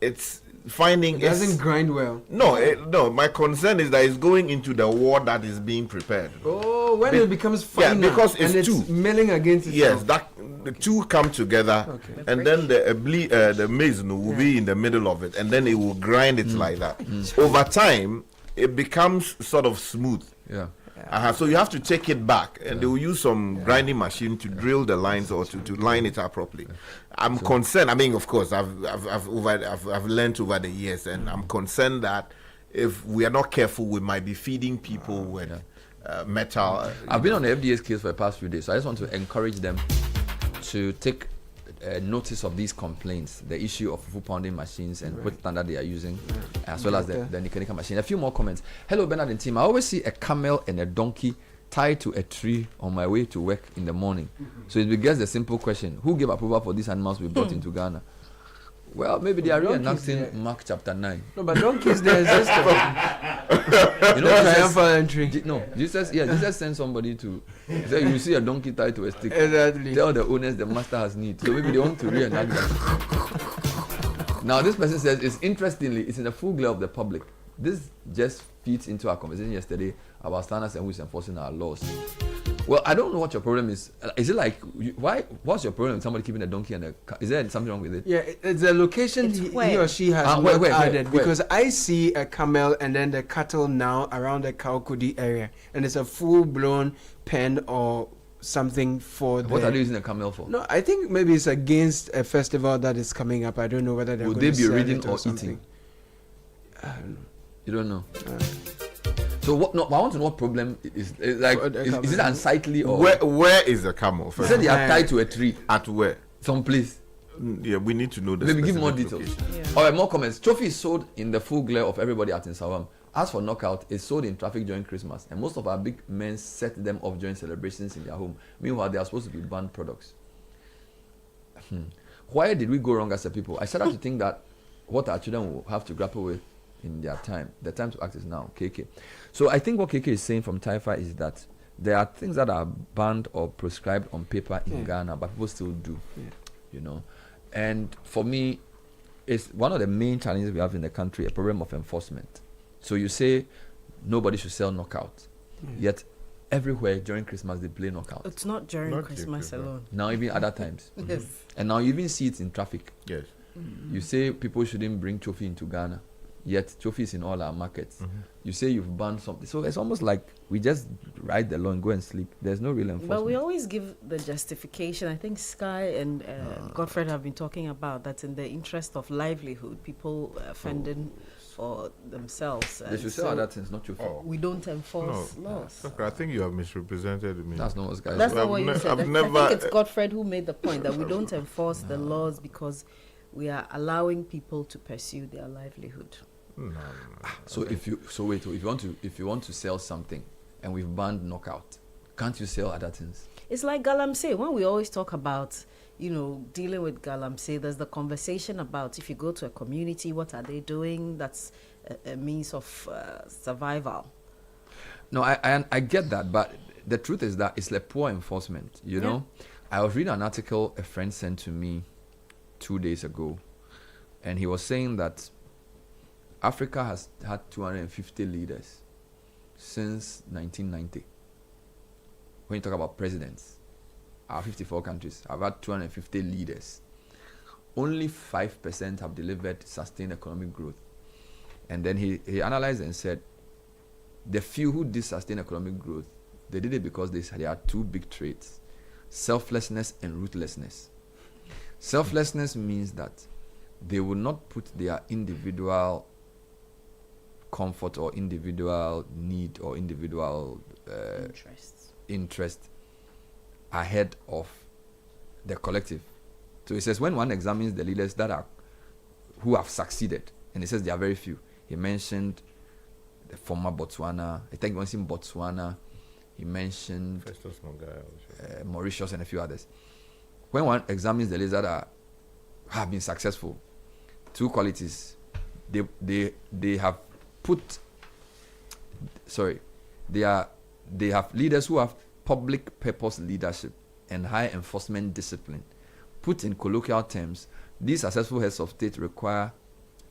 it's finding It doesn't grind well. No, my concern is that it's going into the wall that is being prepared. Oh, when it becomes finer, because it's and it's two milling against itself. Yes, the two come together, and then the maize will be in the middle of it, and then it will grind it like that. Over time, it becomes sort of smooth. Yeah. So you have to take it back, and they will use some grinding machine to drill the lines or to line it up properly. I'm concerned. I mean, of course, I've learned over the years, and I'm concerned that if we are not careful, we might be feeding people with metal. I've been on the FDA's case for the past few days, so I just want to encourage them to take notice of these complaints, the issue of food pounding machines and what standard they are using, as well as the Nika machine. A few more comments. Hello, Bernard and team. I always see a camel and a donkey tied to a tree on my way to work in the morning. So it begins the simple question: who gave approval for these animals we brought into Ghana? Well, maybe they are reenacting Mark chapter 9. No, but donkeys there exist. You know, triumphal entry. No, Jesus sent somebody to say, you see a donkey tied to a stick. Exactly. Tell the owners the master has need. So maybe they want to reenact that. Now, this person says, it's in the full glare of the public. This just feeds into our conversation yesterday about standards and who's enforcing our laws. Well, I don't know what your problem is. Is it like, what's your problem with somebody keeping a donkey and is there something wrong with it? Yeah, it's the location he or she has added. Because I see a camel and then the cattle now around the Kaukudi area. And it's a full-blown pen or something for What are they using a camel for? No, I think maybe it's against a festival that is coming up. I don't know whether they're Would going they to be sell reading it or something. eating? You don't know. So what? No, I want to know what problem is like. Is it unsightly or where is the camel? You said they are tied to a tree. At where? Someplace. Yeah, we need to know the Maybe give more details. All right, more comments. Trophy is sold in the full glare of everybody out in Sawam. As for knockout, it's sold in traffic during Christmas, and most of our big men set them off during celebrations in their home. Meanwhile, they are supposed to be banned products. Why did we go wrong as a people? I started to think that what our children will have to grapple with in their time. The time to act is now. KK. So I think what KK is saying from Taifa is that there are things that are banned or prescribed on paper in Ghana, but people still do. You know, and for me, it's one of the main challenges we have in the country, a problem of enforcement. So you say nobody should sell knockout, yet everywhere during Christmas they play knockout. It's not during Christmas alone. Now even other times. Yes. And now you even see it in traffic. Yes. You say people shouldn't bring trophy into Ghana, yet trophy is in all our markets. You say you've banned something. So it's almost like we just write the law and go and sleep. There's no real enforcement. But we always give the justification. I think Sky and Godfred have been talking about that in the interest of livelihood, people fending for themselves. They should sell other things, not trophy. We don't enforce laws. I think you have misrepresented me. That's not what Sky That's not what you said. I think it's Godfred who made the point that we don't enforce the laws because we are allowing people to pursue their livelihood. So if you want to sell something and we've banned knockout, can't you sell other things? It's like galamsey. When we always talk about, dealing with galamsey, there's the conversation about if you go to a community, what are they doing? That's a means of survival. No, I get that, but the truth is that it's like poor enforcement. You know, I was reading an article a friend sent to me 2 days ago, and he was saying that Africa has had 250 leaders since 1990. When you talk about presidents, our 54 countries have had 250 leaders. Only 5% have delivered sustained economic growth. And then he analyzed and said, the few who did sustained economic growth, they did it because there are two big traits: selflessness and ruthlessness. Selflessness means that they will not put their individual comfort or individual need or individual interest ahead of the collective. So he says when one examines the leaders who have succeeded, and he says there are very few. He mentioned the former Botswana. I think once in Botswana, he mentioned Mauritius and a few others. When one examines the leaders that have been successful, two qualities. They have leaders who have public purpose leadership and high enforcement discipline. Put in colloquial terms, these successful heads of state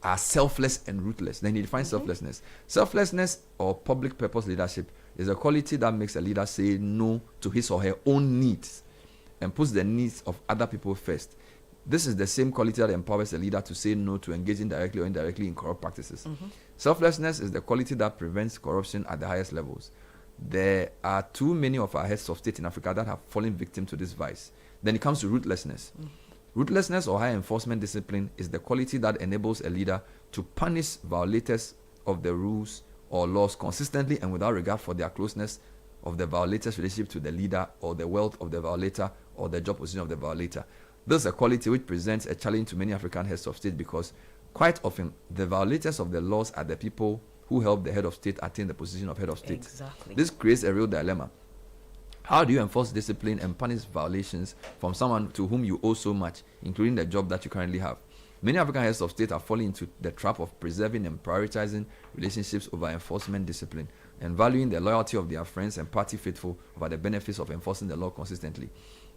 are selfless and ruthless. Then he defines selflessness. Selflessness or public purpose leadership is a quality that makes a leader say no to his or her own needs and puts the needs of other people first. This is the same quality that empowers a leader to say no to engaging directly or indirectly in corrupt practices. Selflessness is the quality that prevents corruption at the highest levels. There are too many of our heads of state in Africa that have fallen victim to this vice. Then it comes to ruthlessness. Ruthlessness or high enforcement discipline is the quality that enables a leader to punish violators of the rules or laws consistently and without regard for their closeness of the violator's relationship to the leader or the wealth of the violator or the job position of the violator. This is a quality which presents a challenge to many African heads of state because quite often the violators of the laws are the people who help the head of state attain the position of head of state. Exactly. This creates a real dilemma. How do you enforce discipline and punish violations from someone to whom you owe so much, including the job that you currently have? Many African heads of state are falling into the trap of preserving and prioritizing relationships over enforcement discipline and valuing the loyalty of their friends and party faithful over the benefits of enforcing the law consistently.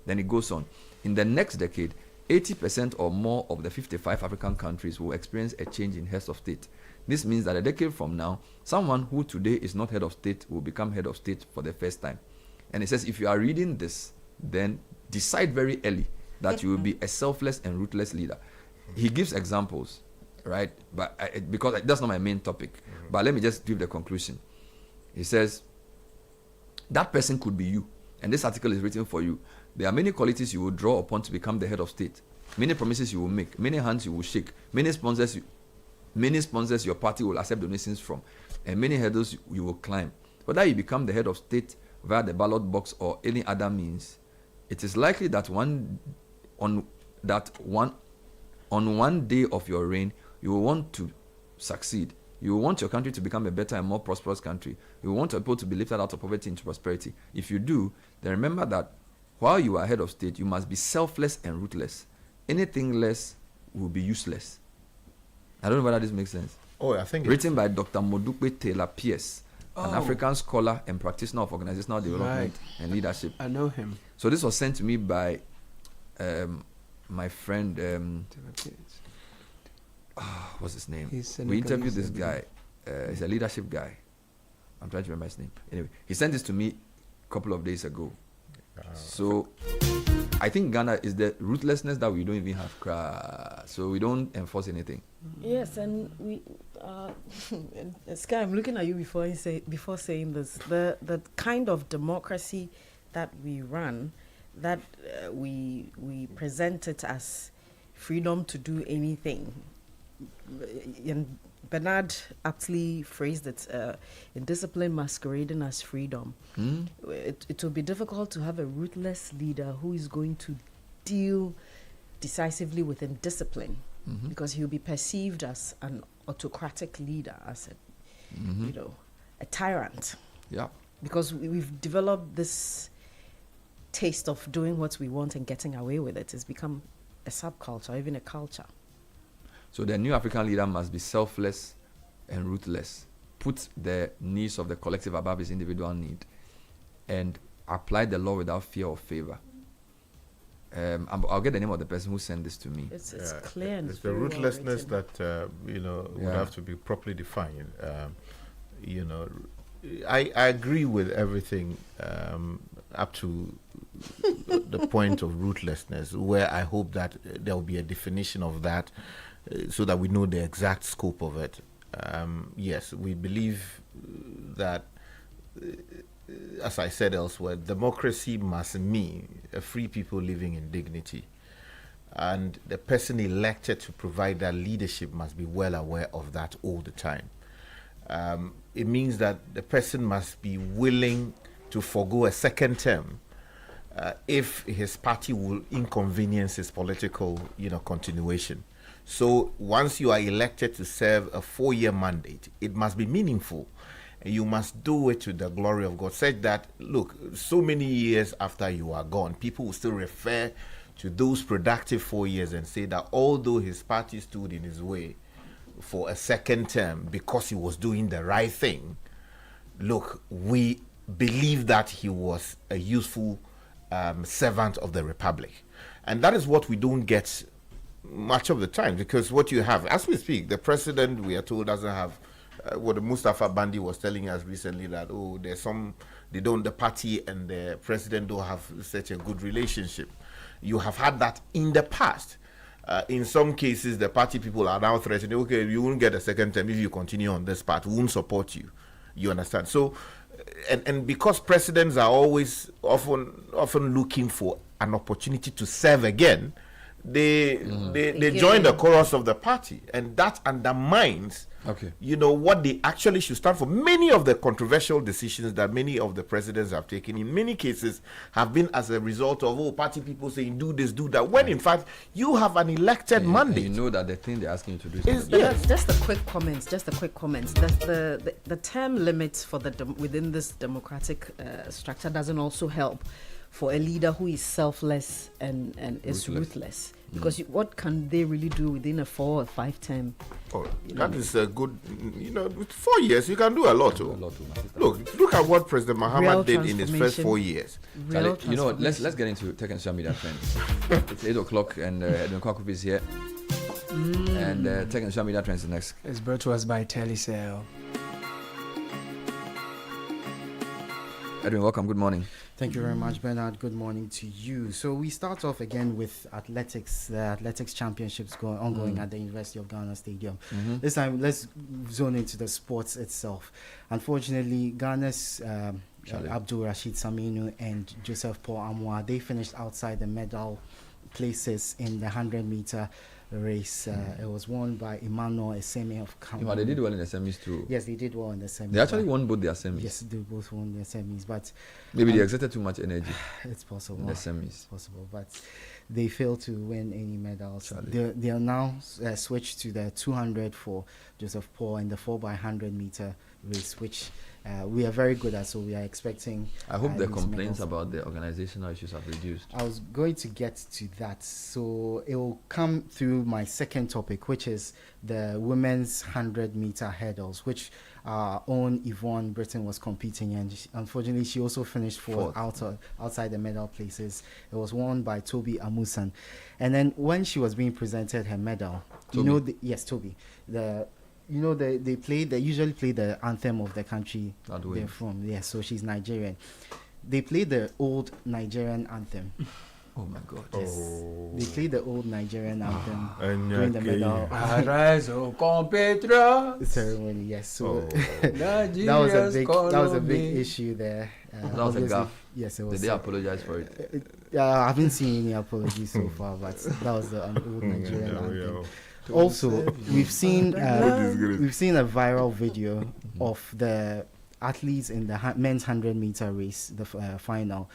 Then it goes on. In the next decade, 80% or more of the 55 African countries will experience a change in heads of state. This means that a decade from now, someone who today is not head of state will become head of state for the first time. And it says, if you are reading this, then decide very early that you will be a selfless and ruthless leader. He gives examples, right? But because that's not my main topic. But let me just give the conclusion. He says, that person could be you. And this article is written for you. There are many qualities you will draw upon to become the head of state. Many promises you will make. Many hands you will shake. Many sponsors your party will accept donations from. And many hurdles you will climb. Whether you become the head of state via the ballot box or any other means, it is likely that on one day of your reign, you will want to succeed. You will want your country to become a better and more prosperous country. You will want your people to be lifted out of poverty into prosperity. If you do, then remember that while you are head of state, you must be selfless and ruthless. Anything less will be useless. I don't know whether this makes sense. Oh, I think written by Dr. Modupe Taylor Pierce, an African scholar and practitioner of organizational development and leadership. I know him. So this was sent to me by my friend. What's his name? We interviewed this guy. He's a leadership guy. I'm trying to remember his name. Anyway, he sent this to me a couple of days ago. So I think Ghana is the ruthlessness that we don't even have. So we don't enforce anything. Yes, and we, Sky, I'm looking at you before saying this. The kind of democracy that we run, that we present it as freedom to do anything. And Bernard aptly phrased it, in discipline masquerading as freedom. It will be difficult to have a ruthless leader who is going to deal decisively with indiscipline, because he will be perceived as an autocratic leader, as a tyrant. Yeah. Because we've developed this taste of doing what we want and getting away with it. It's become a subculture, even a culture. So the new African leader must be selfless and ruthless, put the needs of the collective above his individual need, and apply the law without fear or favor. I'll get the name of the person who sent this to me. It's clear. And it's the ruthlessness that would have to be properly defined. I agree with everything up to the point of ruthlessness, where I hope that there will be a definition of that, so that we know the exact scope of it. Yes, we believe that, as I said elsewhere, democracy must mean a free people living in dignity. and the person elected to provide that leadership must be well aware of that all the time. It means that the person must be willing to forgo a second term if his party will inconvenience his political, continuation. So once you are elected to serve a 4-year mandate, it must be meaningful. And you must do it to the glory of God. Such that, look, so many years after you are gone, people will still refer to those productive 4 years and say that although his party stood in his way for a second term because he was doing the right thing, look, we believe that he was a useful servant of the Republic. And that is what we don't get much of the time, because what you have, as we speak, the president, we are told, doesn't have what Mustafa Bandi was telling us recently, that the party and the president don't have such a good relationship. You have had that in the past. In some cases, the party people are now threatening, okay, you won't get a second term if you continue on this path, we won't support you. You understand? So, and because presidents are always often looking for an opportunity to serve again, they join the chorus of the party, and that undermines what they actually should stand for. Many of the controversial decisions that many of the presidents have taken, in many cases, have been as a result of party people saying do this, do that, when in fact you have an elected mandate. You know that the thing they're asking you to do is just a quick comments. The term limits for within this democratic structure doesn't also help for a leader who is selfless and is ruthless. Because what can they really do within a 4 or 5 term? That is a good, with 4 years you can do a lot. Look at what President Muhammad did in his first 4 years. Charlie, let's get into tech and social media trends. It's 8 o'clock and Edwin Kwakup is here. And tech and social media trends is next. It's brought to us by Telecel. Edwin, welcome. Good morning. Thank you very much, Bernard. Good morning to you. So we start off again with athletics. The athletics championships ongoing at the University of Ghana Stadium. This time, let's zone into the sports itself. Unfortunately, Ghana's Abdul Rashid Saminu and Joseph Paul Amoah, they finished outside the medal places in the 100-meter race. It was won by Emmanuel Eseme of Cameroon. They did well in the semis too. Yes, they did well in the semis. They actually won both their semis. Yes, they both won their semis, but maybe they exerted too much energy. It's possible. In the semis. It's possible, but they failed to win any medals. They are now switched to the 200 for Joseph Paul and the 4x100 meter race, which we are very good at, so we are expecting. I hope the complaints about the organizational issues have reduced. I was going to get to that, so it will come through my second topic, which is the women's 100-meter hurdles, which our own Yvonne Britton was competing in. Unfortunately, she also finished fourth outside the medal places. It was won by Toby Amusan, and then when she was being presented her medal, Toby. Toby. They usually play the anthem of the country they're from. Yes, so she's Nigerian. They play the old Nigerian anthem. Oh my God! Yes, they play the old Nigerian anthem during the medal ceremony. Yes, so that was a big issue there. That was a gaffe. Yes, it was. Did they apologize for it? I haven't seen any apologies so far, but that was the old Nigerian anthem. Also, we've seen a viral video of the athletes in the men's 100-meter race, the final,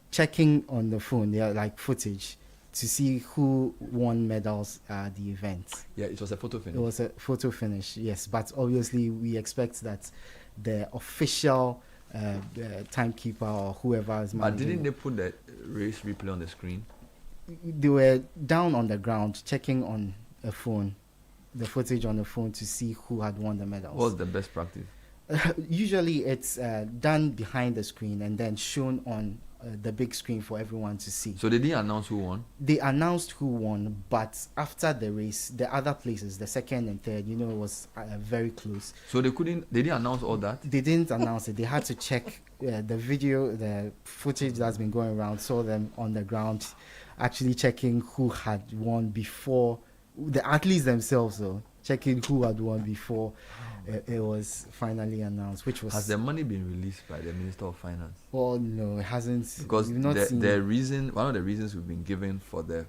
checking on the phone, footage, to see who won medals at the event. Yeah, it was a photo finish. It was a photo finish, yes. But obviously, we expect that the official timekeeper or whoever is managing. But didn't they put the race replay on the screen? They were down on the ground checking on a phone, the footage on the phone, to see who had won the medals. What's the best practice? Usually it's done behind the screen and then shown on the big screen for everyone to see. So they didn't announce who won? They announced who won, but after the race, the other places, the second and third, it was very close. So they didn't announce all that? They didn't announce it. They had to check the video, the footage that's been going around, saw them on the ground, actually checking who had won before. The athletes themselves, though, checking who had won before it was finally announced, which was... Has the money been released by the Minister of Finance? Well, no, it hasn't. Because one of the reasons we've been given for the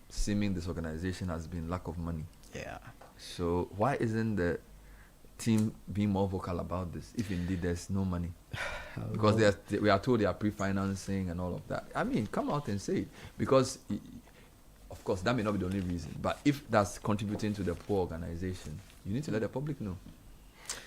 seeming disorganization has been lack of money. Yeah. So why isn't the team being more vocal about this if indeed there's no money? Because we are told they are pre-financing and all of that. I mean, come out and say it. Because, of course, that may not be the only reason. But if that's contributing to the poor organization, you need to let the public know.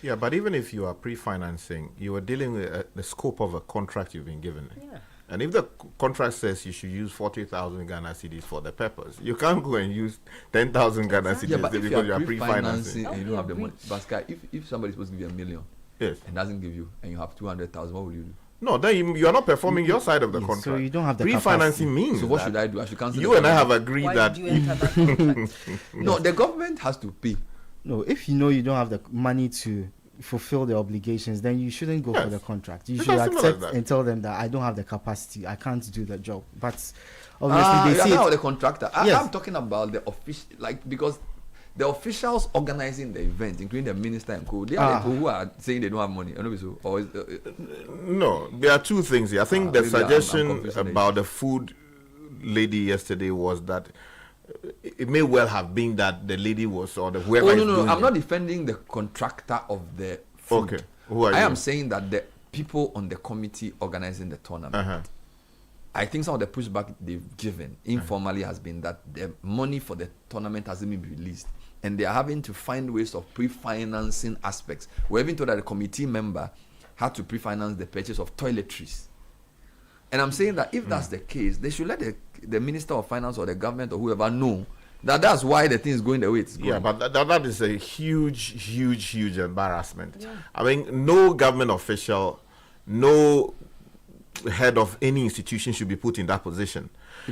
Yeah, but even if you are pre-financing, you are dealing with the scope of a contract you've been given. Yeah. And if the contract says you should use 40,000 Ghana cedis for the purpose, you can't go and use 10,000 Ghana cedis because you are pre-financing. And you don't have the money. But Sky, if somebody is supposed to give you $1 million, yes, and doesn't give you, and you have 200,000, what will you do? No, then you are not performing your side of the contract. So you don't have the pre-financing means. So what should I do? I should cancel. You and I have agreed Why that. did you enter that contract? No, the government has to pay. No, if you know you don't have the money to fulfill the obligations, then you shouldn't go for the contract. You should accept and tell them that I don't have the capacity, I can't do the job. But obviously they see the contractor. Yes. I'm talking about the official, because the officials organizing the event, including the minister and co, they are the people who are saying they don't have money. No, there are two things here. I think the suggestion about the food lady yesterday was that it may well have been that the lady was, or the whoever. No, I'm not defending the contractor of the food. Okay, who are you? I am saying that the people on the committee organizing the tournament. I think some of the pushback they've given informally has been that the money for the tournament hasn't been released, and they are having to find ways of pre-financing aspects. We're even told that the committee member had to pre-finance the purchase of toiletries. And I'm saying that if that's the case, they should let the Minister of Finance or the government or whoever know that that's why the thing is going the way it's going. Yeah, but that is a huge embarrassment. Yeah. I mean, no government official, no head of any institution should be put in that position.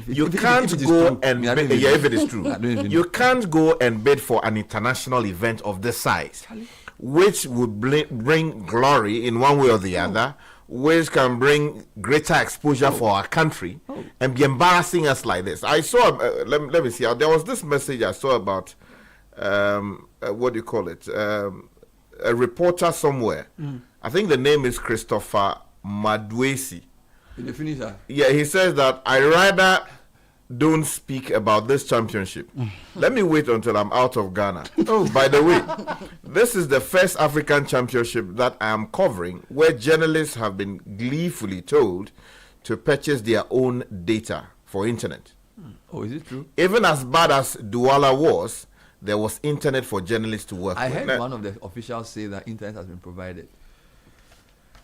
You can't go and bid, if it is true, you can't go and bid for an international event of this size, which would bring glory in one way or the other, which can bring greater exposure for our country, and be embarrassing us like this. I saw, let me see, there was this message I saw about, what do you call it, a reporter somewhere. I think the name is Christopher Madwesi. Did you finish that? Yeah, he says that I rather don't speak about this championship. Let me wait until I'm out of Ghana. Oh, by the way, this is the first African championship that I am covering where journalists have been gleefully told to purchase their own data for internet. Oh, is it true? Even as bad as Douala was, there was internet for journalists to work with. I heard one of the officials say that internet has been provided.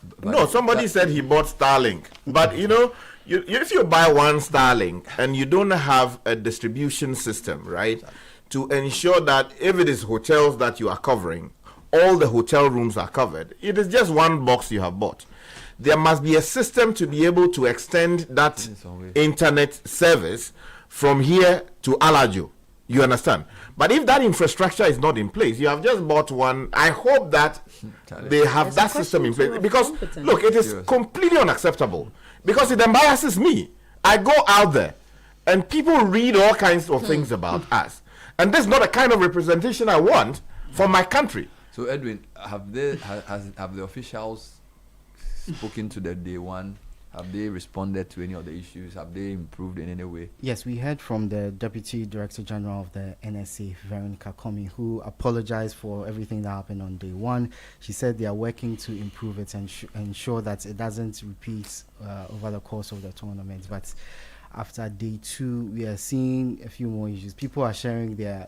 But no, somebody said he bought Starlink. But if you buy one Starlink and you don't have a distribution system, right, to ensure that if it is hotels that you are covering, all the hotel rooms are covered, it is just one box you have bought. There must be a system to be able to extend that internet service from here to Alajo. You understand? But if that infrastructure is not in place, you have just bought one. I hope that they have that system in place. Because, look, it is completely unacceptable. Because it embarrasses me. I go out there and people read all kinds of things about us. And this is not the kind of representation I want for my country. So, Edwin, have the officials spoken to the day one? Have they responded to any of the issues? Have they improved in any way? Yes, we heard from the Deputy Director General of the NSA, Veronica Komi, who apologized for everything that happened on day one. She said they are working to improve it and ensure that it doesn't repeat over the course of the tournament. But after day two, we are seeing a few more issues. People are sharing their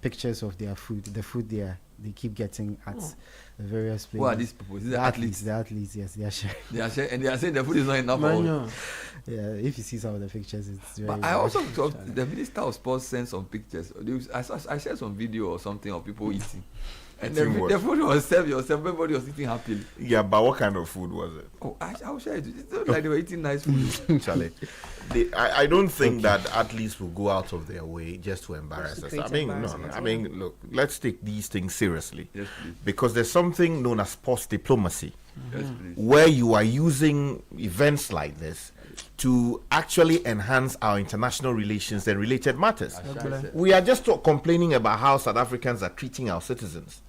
pictures of their food, the food they keep getting at the various places. Who are these people? Is it the athletes? The athletes, yes, they are sharing. And they are saying the food is not enough. Yeah, if you see some of the pictures, it's very. But I also thought the Minister of Sports sent some pictures. I shared some video or something of people eating. And the food was served yourself. Everybody was eating happily. Yeah, but what kind of food was it? Oh, I'll share it. It's not like they were eating nice food. Charlie, I don't think that athletes will go out of their way just to embarrass us. I mean, look, let's take these things seriously. Yes, please. Because there's something known as sports diplomacy, yes, please, where you are using events like this to actually enhance our international relations and related matters. We are just complaining about how South Africans are treating our citizens.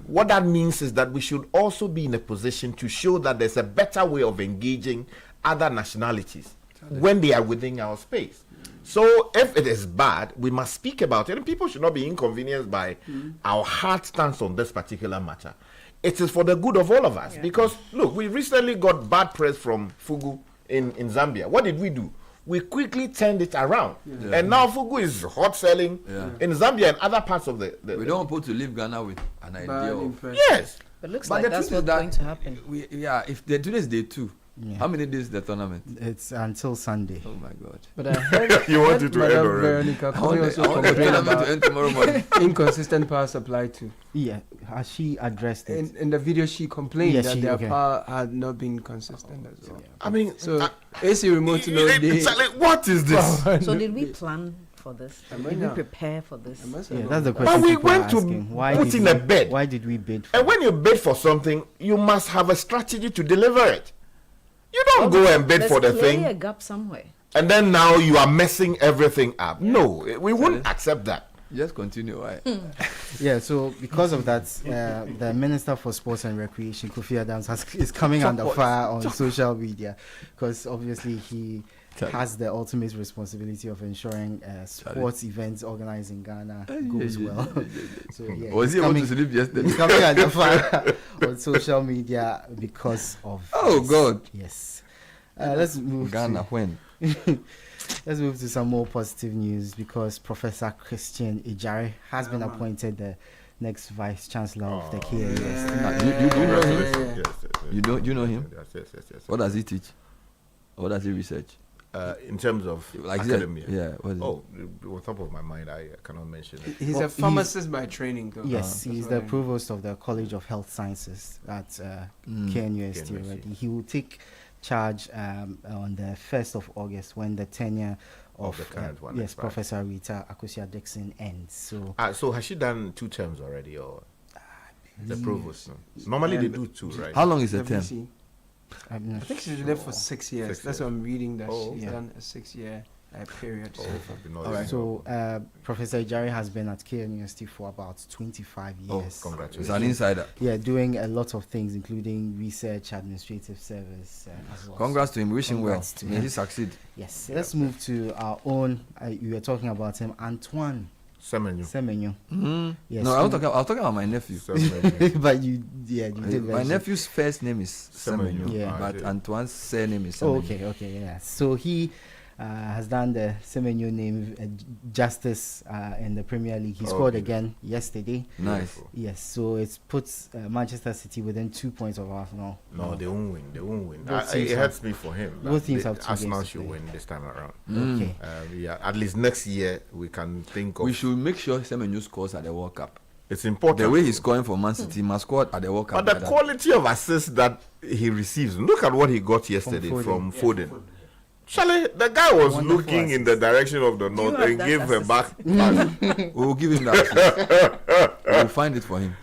What that means is that we should also be in a position to show that there's a better way of engaging other nationalities when they are within our space. So if it is bad, we must speak about it, and people should not be inconvenienced by our hard stance on this particular matter. It is for the good of all of us, because look, we recently got bad press from Fugu in Zambia. What did we do? We quickly turned it around, and now Fugu is hot selling in Zambia and other parts of the we don't want to leave Ghana with an idea of yes. But looks like that's what's going to happen. If today is day 2, how many days is the tournament? It's until Sunday. Oh my God! But I heard you want it to end already. Veronica also complain about tomorrow morning. Inconsistent power supply too. Yeah, has she addressed it? In the video, she complained that their okay. power had not been consistent as well. I mean, so AC remote what is this? So did we plan for this? Did we prepare for this? Yeah, that's the question. But we went asking. to put in a bid. Why did we bid? And when you bid for something, you must have a strategy to deliver it. You don't go and bid for the thing. There's a gap somewhere. And then now you are messing everything up. No, we wouldn't accept that. Just continue. Yeah, so because of that, the Minister for Sports and Recreation, Kofi Adams, is coming under fire on social media, because obviously he has the ultimate responsibility of ensuring sports events organized in Ghana goes well. So yeah, was he able to sleep yesterday? He's coming under fire on social media because of God. Yes. Let's move Ghana to when. Let's move to some more positive news, because Professor Christian Ejare has been appointed the next Vice Chancellor of the KAUST. You know him? Yes. What does he teach? What does he research? In terms of like academia. On top of my mind, I cannot mention it. He's a pharmacist by training, though. Yes, he's the provost of the College of Health Sciences at KNUST already. He will take charge on the 1st of August when the tenure of the current one Professor Rita Akosia-Dixon ends. So has she done 2 terms already, or the provost? No? Normally they do 2, right? How long is the term? I think she's there for 6 years. That's what I'm reading, that she's done a 6-year period. So Professor Ejare has been at KNUST for about 25 years. Congratulations. He's an insider. Yeah, doing a lot of things, including research, administrative service as well. Congrats to him. Wish him well. May he succeed. Yes. Let's move to our own. You were talking about him, Antoine Semenyo. Yes, no, I was talking about my nephew. But you did. My nephew's first name is Semenyo, but Antoine's surname is Semenyo. Okay, yeah. So he has done the Semenyo name justice in the Premier League. He scored again yesterday. Nice. Yes, so it puts Manchester City within 2 points of Arsenal. No, they won't win. It hurts me for him. Both teams have 2 Arsenal games should win this time around. Okay. At least next year we can think of. We should make sure Semenyo scores at the World Cup. It's important. The way he's scoring for Man City, must score at the World Cup. But the quality of assists that he receives, look at what he got yesterday from Foden. Charlie, the guy was looking in the direction of the north and gave her back. We will give him that. We'll find it for him.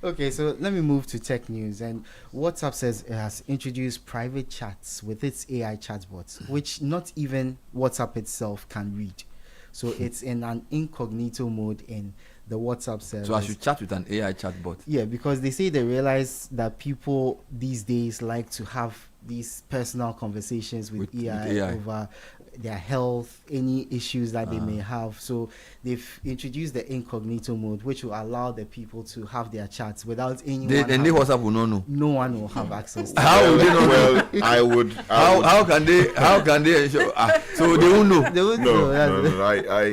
Okay, so let me move to tech news. And WhatsApp says it has introduced private chats with its AI chatbots, which not even WhatsApp itself can read. So it's in an incognito mode in the WhatsApp service. So I should chat with an AI chatbot? Yeah, because they say they realize that people these days like to have these personal conversations with AI over their health, any issues that they may have. So they've introduced the incognito mode, which will allow the people to have their chats without anyone. And WhatsApp will not know. No one will have access to How would they know? Well, I would. How can they ensure? So they won't know. They won't know.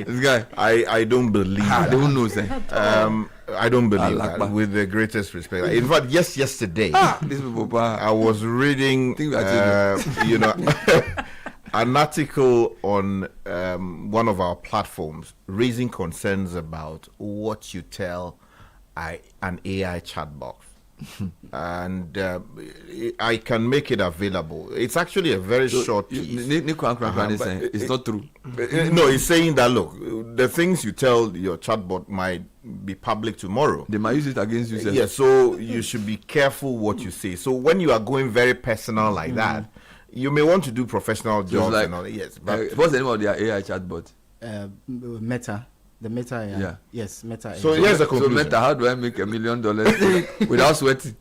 This guy. I don't believe that. They won't know, sir. I don't believe that, with the greatest respect. In fact, yesterday, I was reading, an article on one of our platforms raising concerns about what you tell an AI chatbot. And I can make it available. It's actually a very short piece. It's not true. No, it's saying that, look, the things you tell your chatbot might be public tomorrow. They might use it against you. Yeah, so you should be careful what you say. So when you are going very personal like that, you may want to do professional jobs and all that. Yes, but what's the name of their AI chatbot? Meta. The Meta, yeah. Yes, Meta. So here's the conclusion. So Meta, how do I make $1 million without sweating?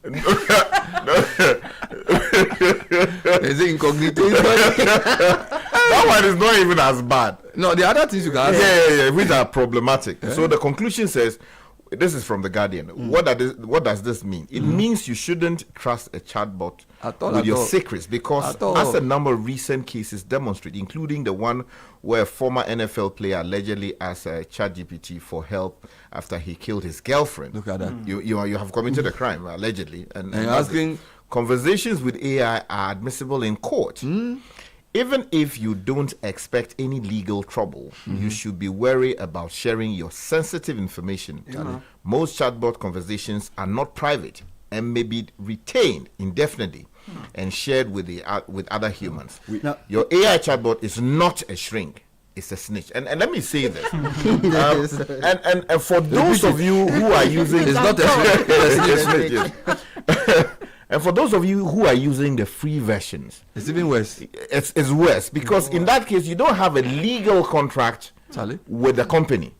Is it incognito? That one is not even as bad. No, the other things you can ask. Yeah, which are problematic. So the conclusion says, this is from the Guardian. What does this mean? It means you shouldn't trust a chatbot with your secrets, because as a number of recent cases demonstrate, including the one where a former NFL player allegedly asked ChatGPT for help after he killed his girlfriend. Look at that. You have committed a crime, allegedly. And asking... Conversations with AI are admissible in court. Even if you don't expect any legal trouble, you should be wary about sharing your sensitive information. Most chatbot conversations are not private and may be retained indefinitely and shared with other humans. Your AI chatbot is not a shrink. It's a snitch. And let me say this. And for those of you who are using... It's not a snitch. And for those of you who are using the free versions, it's even worse. It's worse, because in that case you don't have a legal contract with the company.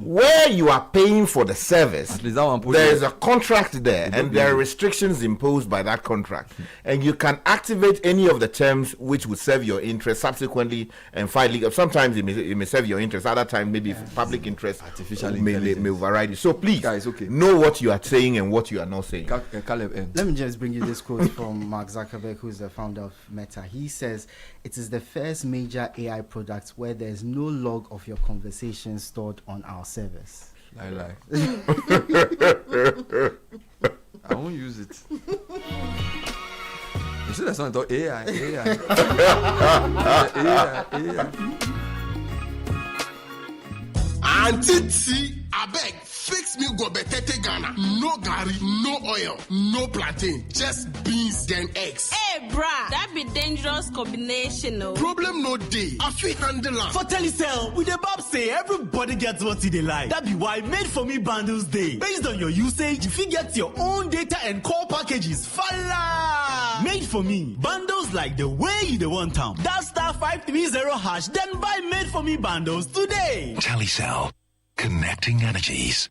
Where you are paying for the service, there is a contract there, and there are restrictions imposed by that contract, and you can activate any of the terms which would serve your interest subsequently and file legal. Sometimes it may serve your interest, other times maybe public interest may override. So please, guys, know what you are saying and what you are not saying. Let me just bring you this quote from Mark Zuckerberg, who is the founder of Meta. He says, "It is the first major AI product where there is no log of your conversation stored on our service." Lie. I won't use it. You see that song called AI. Auntie T, I beg, fix me go betete Ghana. No gari, no oil, no plantain, just beans then eggs. Hey, brah, that be dangerous combination, no? Problem no day. I feel handle am. For Telecel, with the Bob say everybody gets what they like. That be why Made For Me bundles day. Based on your usage, if you get your own data and call packages, falla! Made For Me bundles like the way you the want town. That *530#, then buy Made For Me bundles today. Telecel, connecting energies.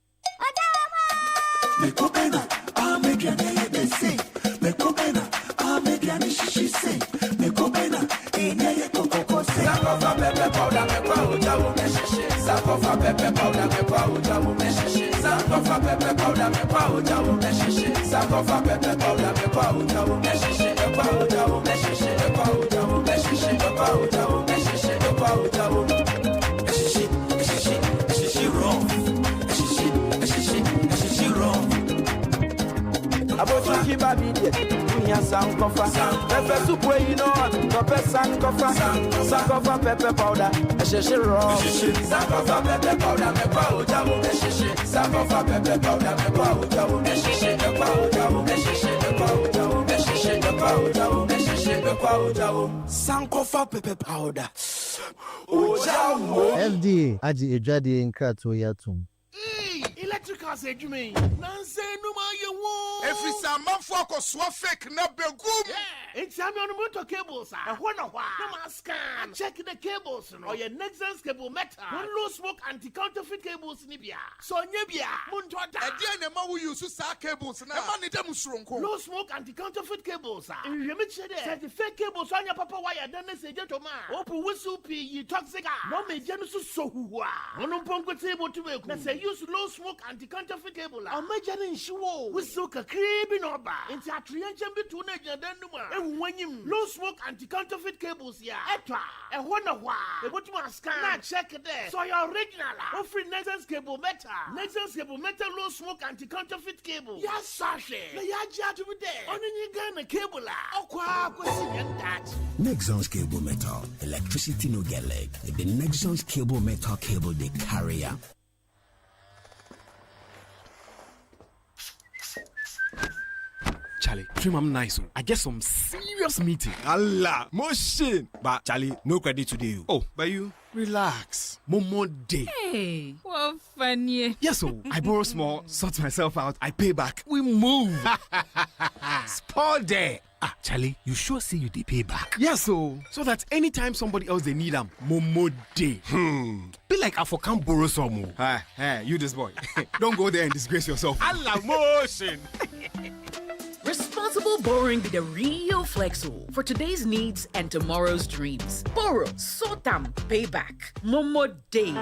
Abosuki baby de unya sound cover pepper soup where you know pepper sound cover pepper powder sheshe raw sound cover pepper powder me pa ojawo sheshe sound cover pepper powder me pa ojawo sheshe me pa ojawo sheshe me pa ojawo sheshe me pa ojawo sheshe me pa ojawo sound cover pepper powder ojawo FDA aji ejade nkrato yatum. Electrical say you mean Nancy no ma ye wo every man for ko so fake na begum it's am on motor cables and one no ma scan check the cables no or your Nexus cable metal one low smoke anti counterfeit cables ni bia so nya bia munto da e dey na ma wo use sa cables na e ma ne dem suronko low smoke anti counterfeit cables we me che dey certificate cables anya papa wire dan na seje to ma open whistle p toxic no me je no so huwa ono ponko table to make na say use low smoke anti-counterfeit cable. I'm majoring show with soka creeping over. Into a triangle between a jandanuma. And when you low smoke anti-counterfeit cables, yeah. Etra, a wonder why. The bottom of scan. Now check it there. So your original. Offering Nexus cable metal. Nexus cable metal low smoke anti-counterfeit cable. Yes, Sasha. The yaja to be there. On any Ghana cable. Nexus cable metal. Electricity no get leg. The Nexus cable metal cable they carry up. Charlie, dream I'm nice. I get some serious meeting. Allah, motion. But Charlie, no credit today. Oh, but you relax. More day. Hey, what funny. Yes, so I borrow small, sort myself out, I pay back. We move. Spot there. Ah, Charlie, you sure say you they pay back? Yes, so that anytime somebody else they need them, more day. Be like I for can't borrow some more. Hey, you this boy. Don't go there and disgrace yourself. Allah motion. Responsible Responsible borrowing be the real flexo for today's needs and tomorrow's dreams. Borrow, sort them, pay back. Momo Day.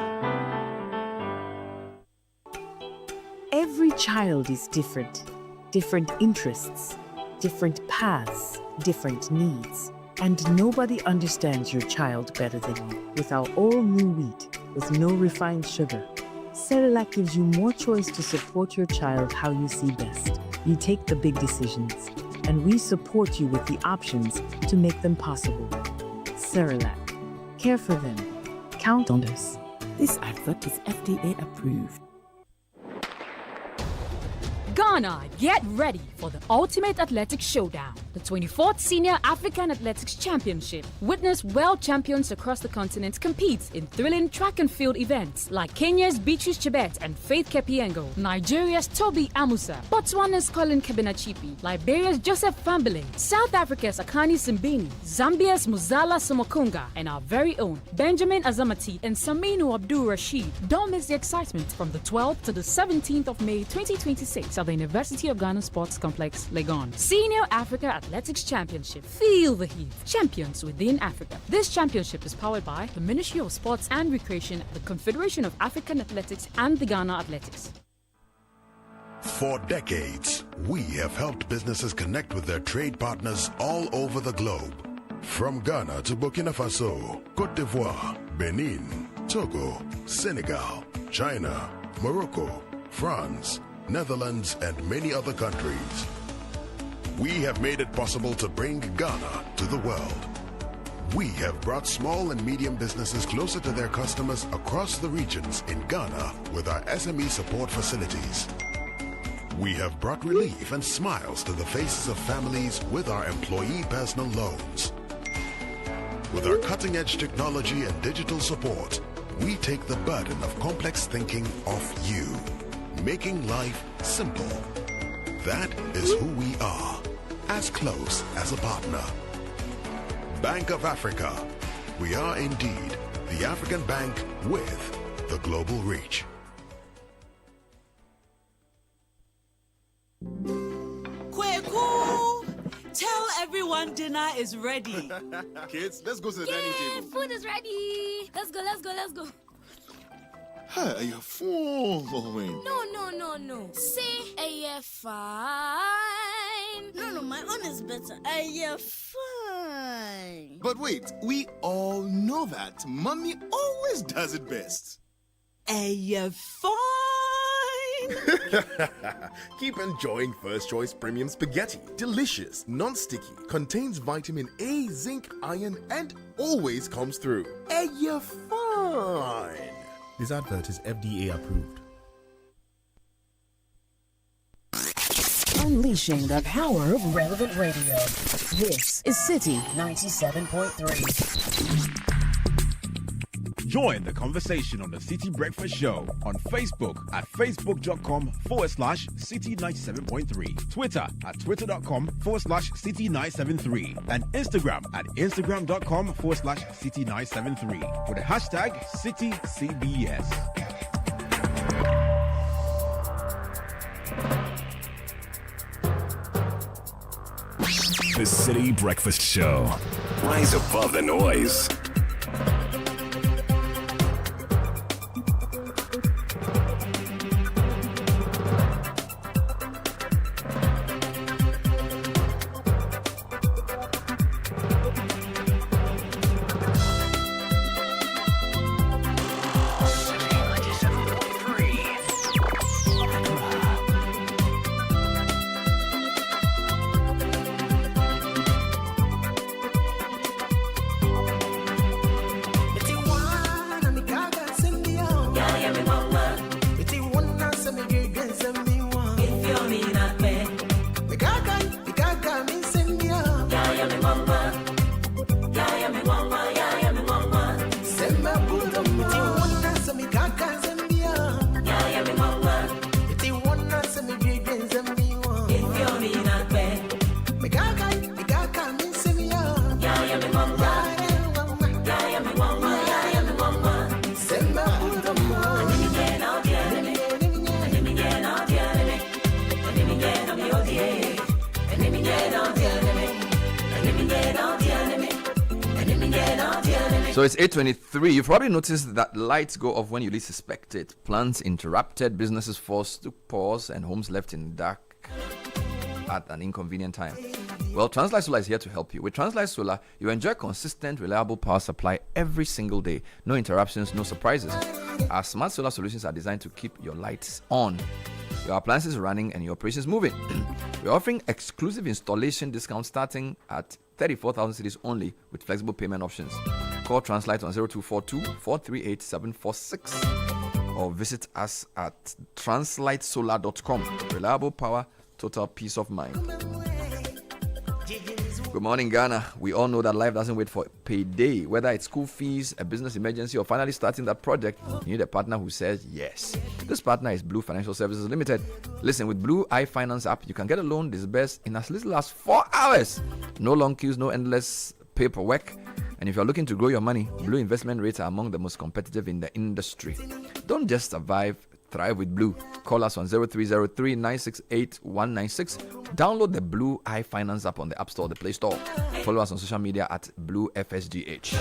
Every child is different. Different interests, different paths, different needs. And nobody understands your child better than you. With our all-new wheat, with no refined sugar, Cerelac gives you more choice to support your child how you see best. You take the big decisions, and we support you with the options to make them possible. Cerelac. Care for them. Count on us. This advert is FDA approved. Ghana, get ready for the Ultimate Athletics Showdown, the 24th Senior African Athletics Championship. Witness world champions across the continent compete in thrilling track and field events like Kenya's Beatrice Chebet and Faith Kepiengo, Nigeria's Toby Amusa, Botswana's Colin Kebenachipi, Liberia's Joseph Fambile, South Africa's Akani Simbini, Zambia's Muzala Somokunga, and our very own Benjamin Azamati and Saminu Abdul Rashid. Don't miss the excitement from the 12th to the 17th of May 2026 at the University of Ghana Sports Complex, Legon. Senior Africa Athletics Championship. Feel the heat. Champions within Africa. This championship is powered by the Ministry of Sports and Recreation, the Confederation of African Athletics, and the Ghana Athletics. For decades, we have helped businesses connect with their trade partners all over the globe. From Ghana to Burkina Faso, Côte d'Ivoire, Benin, Togo, Senegal, China, Morocco, France, Netherlands, and many other countries. We have made it possible to bring Ghana to the world. We have brought small and medium businesses closer to their customers across the regions in Ghana with our SME support facilities. We have brought relief and smiles to the faces of families with our employee personal loans. With our cutting-edge technology and digital support, we take the burden of complex thinking off you, making life simple. That is who we are, as close as a partner. Bank of Africa. We are indeed the African bank with the global reach. Kweku! Tell everyone dinner is ready. Kids, let's go to the dining table. Food is ready. Let's go. Hey, you're full. No. Say, you're fine. No, my own is better. You're fine. But wait, we all know that Mommy always does it best. You're fine. Keep enjoying First Choice Premium Spaghetti. Delicious, non-sticky, contains vitamin A, zinc, iron, and always comes through. You're fine. This advert is FDA approved. Unleashing the power of relevant radio. This is Citi 97.3. Join the conversation on the Citi Breakfast Show on Facebook at facebook.com/Citi 97.3, Twitter at twitter.com/Citi 973, and Instagram at instagram.com/Citi 973 with the hashtag CitiCBS. The Citi Breakfast Show. Rise above the noise. So it's 8:23. You've probably noticed that lights go off when you least suspect it. Plans interrupted, businesses forced to pause, and homes left in the dark at an inconvenient time. Well, Translight Solar is here to help you. With Translight Solar, you enjoy consistent, reliable power supply every single day. No interruptions, no surprises. Our smart solar solutions are designed to keep your lights on, your appliances running, and your operations moving. We're offering exclusive installation discounts starting at 34,000 cities only with flexible payment options. Call Translight on 0242 438 746 or visit us at translightsolar.com. Reliable power, total peace of mind. Good morning, Ghana. We all know that life doesn't wait for payday. Whether it's school fees, a business emergency, or finally starting that project, you need a partner who says yes. This partner is Blue Financial Services Limited. Listen, with Blue iFinance app, you can get a loan disbursed in as little as 4 hours. No long queues, no endless paperwork. And if you're looking to grow your money, Blue investment rates are among the most competitive in the industry. Don't just survive, thrive with Blue. Call us on 0303 968 196. Download the Blue iFinance app on the App Store or the Play Store. Follow us on social media at Blue FSGH.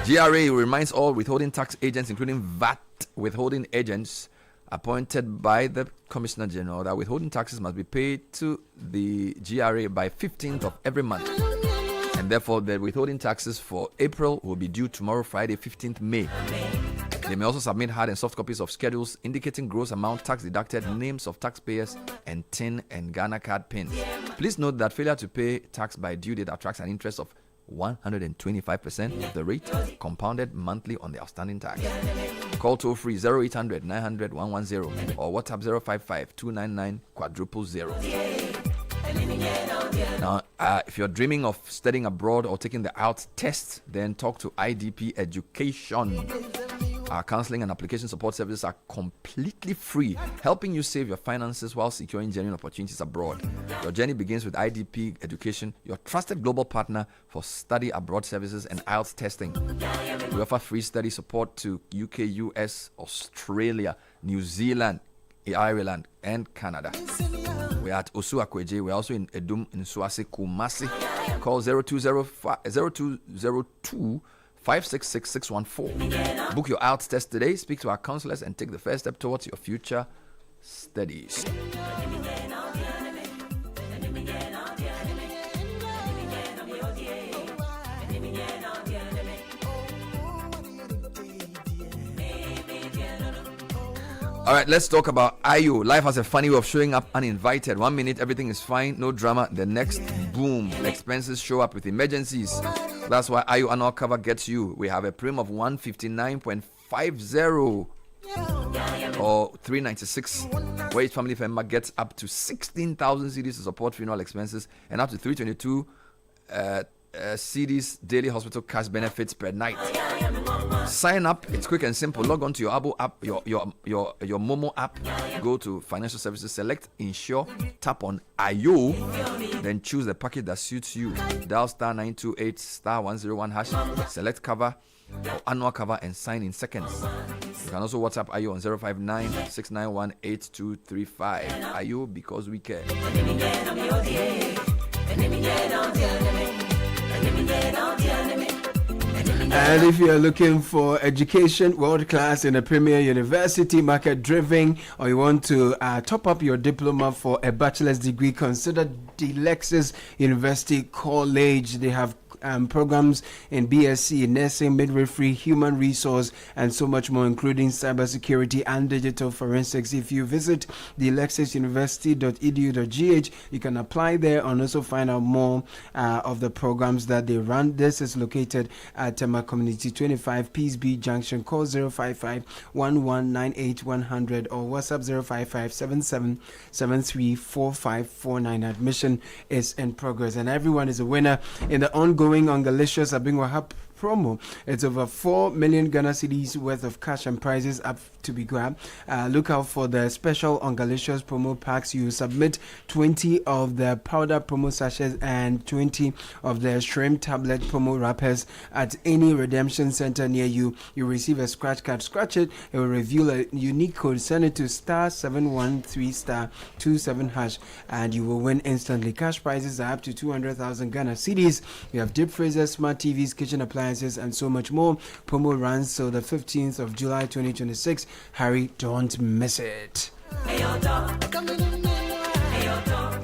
GRA reminds all withholding tax agents, including VAT withholding agents appointed by the Commissioner General, that withholding taxes must be paid to the GRA by 15th of every month. And therefore, the withholding taxes for April will be due tomorrow, Friday, 15th May. They may also submit hard and soft copies of schedules indicating gross amount tax deducted, names of taxpayers, and TIN and Ghana card pin. Please note that failure to pay tax by due date attracts an interest of 125% of the rate, compounded monthly on the outstanding tax. Call toll free 0800 900 110 or WhatsApp 055 299 000. Now, if you're dreaming of studying abroad or taking the IELTS test, then talk to IDP Education. Our counseling and application support services are completely free, helping you save your finances while securing genuine opportunities abroad. Your journey begins with IDP Education, your trusted global partner for study abroad services and IELTS testing. We offer free study support to UK, US, Australia, New Zealand, Ireland, and Canada. We are at Osu Akweje. We are also in Edum, in Suase, Kumasi. Call 0202 566 614. Book your IELTS test today. Speak to our counselors and take the first step towards your future studies. All right, let's talk about IU. Life has a funny way of showing up uninvited. 1 minute, everything is fine, no drama. The next, boom, expenses show up with emergencies. That's why IU annual cover gets you. We have a premium of 159.50 or 396, where each family member gets up to 16,000 cedis to support funeral expenses and up to 322 cedis daily hospital cash benefits per night. Sign up, it's quick and simple. Log on to your Abo app, your Momo app. Go to financial services, select insure, tap on IO, then choose the package that suits you. Dial star 928 star 101 hash, select cover or annual cover and sign in seconds. You can also WhatsApp IO on 059 691 8235. IO, because we care. And if you're looking for education world class in a premier university, market driven, or you want to top up your diploma for a bachelor's degree, consider Delexis University College. They have programs in BSc, nursing, midwifery, human resource, and so much more, including cybersecurity and digital forensics. If you visit delexisuniversity.edu.gh, you can apply there and also find out more of the programs that they run. This is located at Tema Community 25, Peace B Junction. Call 055 1198 100 or WhatsApp 055 7773 4549. Admission is in progress, and everyone is a winner in the ongoing Angalicious Abingwa Hub promo. It's over 4 million Ghana cedis worth of cash and prizes up to be grabbed. Look out for the special Ungalicious promo packs. You submit 20 of the powder promo sachets and 20 of the shrimp tablet promo wrappers at any redemption center near you. You receive a scratch card. Scratch it. It will reveal a unique code. Send it to *713*27# and you will win instantly. Cash prizes are up to 200,000 Ghana cedis. We have deep freezers, smart TVs, kitchen appliances, and so much more. Promo runs till the 15th of July 2026. Hurry, don't miss it.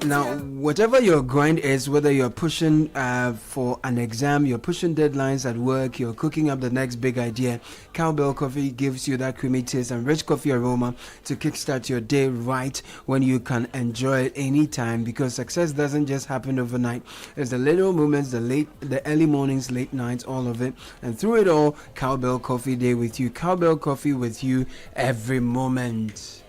Now, whatever your grind is, whether you're pushing for an exam, you're pushing deadlines at work, you're cooking up the next big idea, Cowbell Coffee gives you that creamy taste and rich coffee aroma to kickstart your day right when you can enjoy it anytime, because success doesn't just happen overnight. It's the little moments, the early mornings, late nights, all of it. And through it all, Cowbell Coffee Day with you. Cowbell Coffee with you every moment.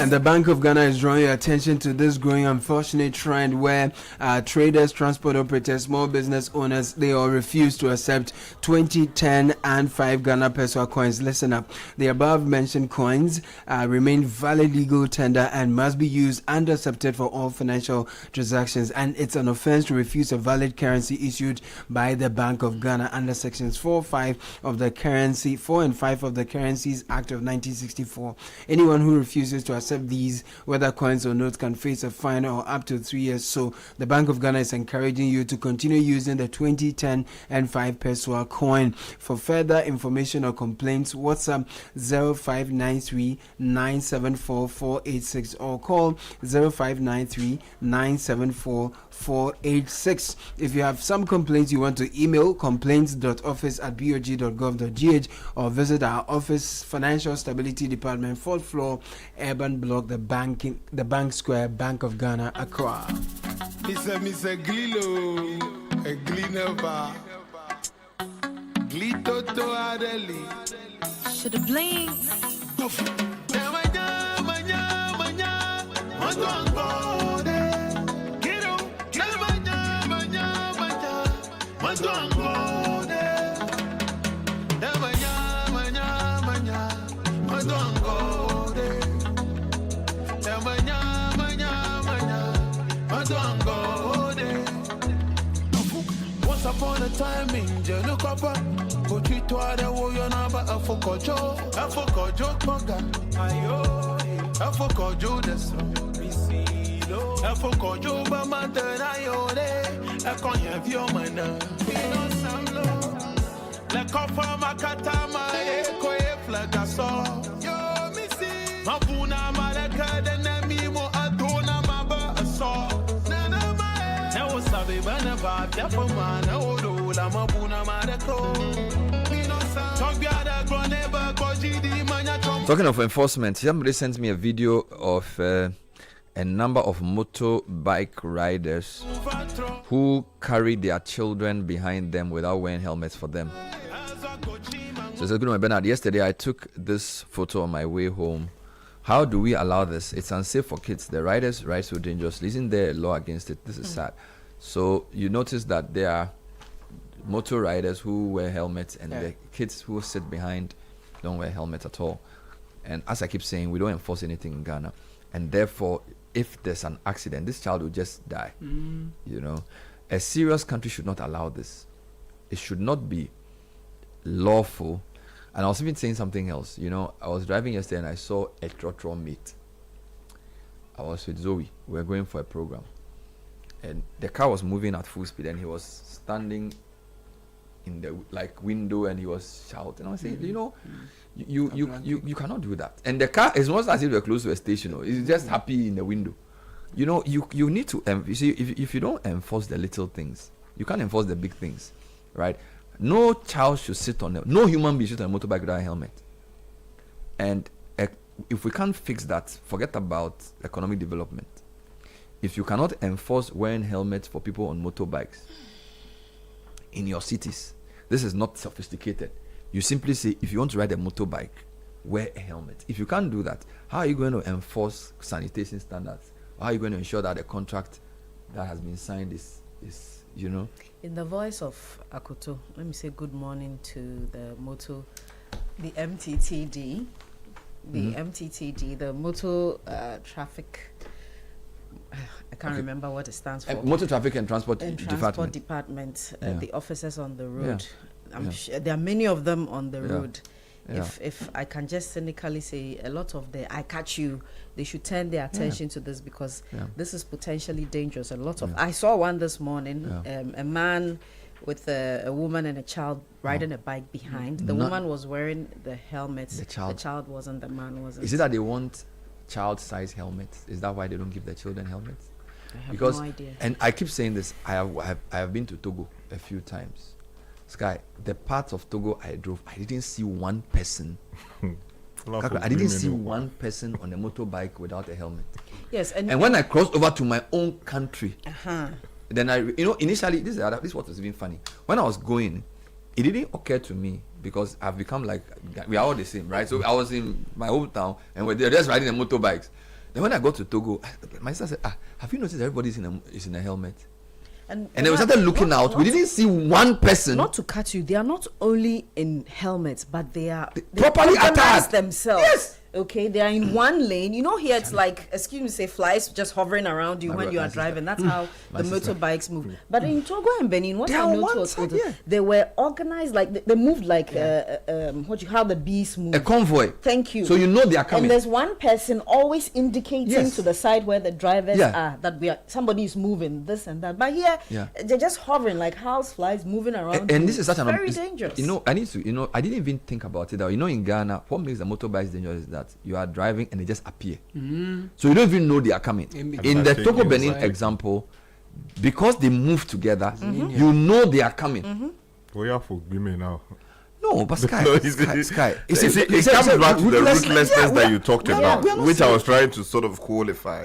And the Bank of Ghana is drawing your attention to this growing unfortunate trend where traders, transport operators, small business owners, they all refuse to accept 20, 10 and 5 Ghana peso coins. Listen up. The above mentioned coins remain valid legal tender and must be used and accepted for all financial transactions. And it's an offense to refuse a valid currency issued by the Bank of Ghana under sections 4 and 5 of the Currencies Act of 1964. Anyone who refuses to accept these, whether coins or notes, can face a fine or up to 3 years. So the Bank of Ghana is encouraging you to continue using the 20, 10 and 5 peso coin. For further information or complaints, WhatsApp 0593 974 486 or call 0593 974 486. If you have some complaints, you want to email complaints.office@bog.gov.gh or visit our office, Financial Stability Department, 4th floor, Urban Block, the Bank Square, Bank of Ghana, Accra. Mr. Glilo, a Glinova, Glito to Adeli. Should have blinked. Once upon a time in Janukapa, but you told the warrior number of Fokojo, Poga, Ayo, Afokojo, the song, Afokojo, Bamanta, Ayode, a conya view mana, Pino Samlo, La Copa Macatama, Eco, Flagaso, Yo, Missy, Mapuna, Malaka, the Namimo, Adona, Maba, a saw. Talking of enforcement, somebody sent me a video of a number of motorbike riders who carry their children behind them without wearing helmets for them. So it's a good one, Bernard. Yesterday I took this photo on my way home. How do we allow this? It's unsafe for kids. The riders ride so dangerously. Isn't there a law against it? This is sad. So you notice that there are motor riders who wear helmets and the kids who sit behind don't wear helmets at all. And as I keep saying, we don't enforce anything in Ghana. And therefore, if there's an accident, this child will just die. You know, a serious country should not allow this. It should not be lawful. And I was even saying something else. You know, I was driving yesterday and I saw a trotro meet. I was with Zoe. We were going for a program. And the car was moving at full speed and he was standing in the window and he was shouting. I was saying, you know, you cannot do that. And the car is not as if we're close to a station. It's just happy in the window. You know, you need to, you see, if you don't enforce the little things, you can't enforce the big things, right? No child should sit on no human being should sit on a motorbike without a helmet. And if we can't fix that, forget about economic development. If you cannot enforce wearing helmets for people on motorbikes in your cities, this is not sophisticated. You simply say, if you want to ride a motorbike, wear a helmet. If you can't do that, how are you going to enforce sanitation standards? How are you going to ensure that the contract that has been signed is In the voice of Akoto, let me say good morning to the MTTD, the Motor Traffic. I can't remember what it stands for. Motor Traffic and Transport Department. The officers on the road. I'm sure there are many of them on the road. If I can just cynically say, a lot of I catch you, they should turn their attention to this, because this is potentially dangerous. I saw one this morning, a man with a woman and a child riding a bike behind. The woman was wearing the helmet. The child wasn't. The man wasn't. Is it that they want child-size helmets? Is that why they don't give their children helmets? I have no idea. And I keep saying this. I have been to Togo a few times. Sky, the parts of Togo I drove, I didn't see one person. Kakra, I didn't see one person on a motorbike without a helmet. Yes, and when I crossed over to my own country, then initially this is what was even funny. When I was going, it didn't occur to me, because I've become like, we are all the same, right? So I was in my hometown and we're just riding the motorbikes. Then when I got to Togo, my sister said, have you noticed everybody is in a helmet? And they started looking out. We didn't see one person. Not to cut you, they are not only in helmets, but they properly attached themselves. Yes. Okay, they are in one lane. Here it's like, excuse me, say flies just hovering around you when you are driving. That's how the motorbikes move. But in Togo and Benin, what I noticed was they were organized, like they moved like how the bees move. A convoy. Thank you. So they are coming. And there's one person always indicating to the side where the drivers are that somebody is moving this and that. But here they're just hovering like house flies moving around. And this is very dangerous. I didn't even think about it. In Ghana, what makes the motorbikes dangerous is that you are driving and they just appear. So you don't even know they are coming. In the Togo Benin example, because they move together, you know they are coming. We are for women now. No, but Sky. It comes back to the ruthlessness that you talked about, which I was trying to sort of qualify.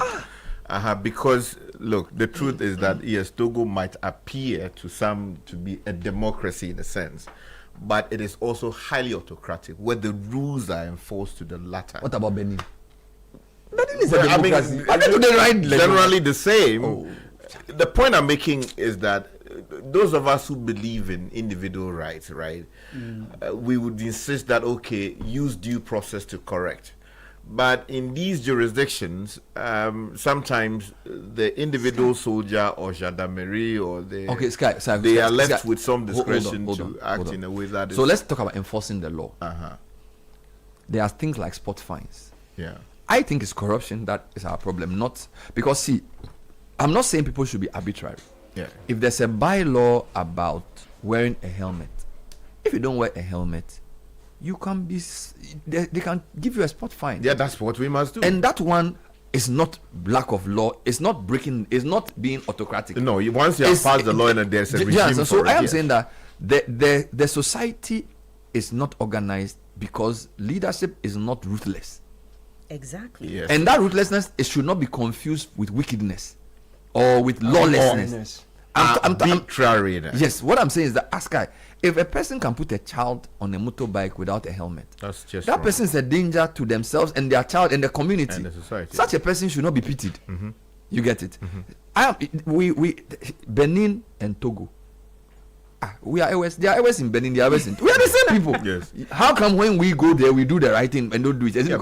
Because look, the truth is that yes, Togo might appear to some to be a democracy in a sense, but it is also highly autocratic, where the rules are enforced to the latter. What about Benin? Benin is a democracy. Generally the same. The point I'm making is that those of us who believe in individual rights, right, we would insist that, okay, use due process to correct. But in these jurisdictions, sometimes the individual soldier or gendarmerie or they are left with some discretion to act in a way that is... So let's talk about enforcing the law. There are things like spot fines. I think it's corruption that is our problem, not... Because, see, I'm not saying people should be arbitrary. If there's a bylaw about wearing a helmet, if you don't wear a helmet, you can be... They can give you a spot fine. Yeah, that's what we must do. And that one is not lack of law. It's not breaking... It's not being autocratic. No, once you have passed the law and there's a regime for so it, I am saying that the society is not organized because leadership is not ruthless. Exactly. Yes. And that ruthlessness, it should not be confused with wickedness or with lawlessness. Arbitrariness. Yes, what I'm saying is that, Askai, if a person can put a child on a motorbike without a helmet, that's just that person is a danger to themselves and their child and the community. And the society. Such a person should not be pitied. You get it? We Benin and Togo. We are always, they are always in Benin, they are always in... We are the same people. Yes. How come when we go there, we do the right thing and don't do it? Is it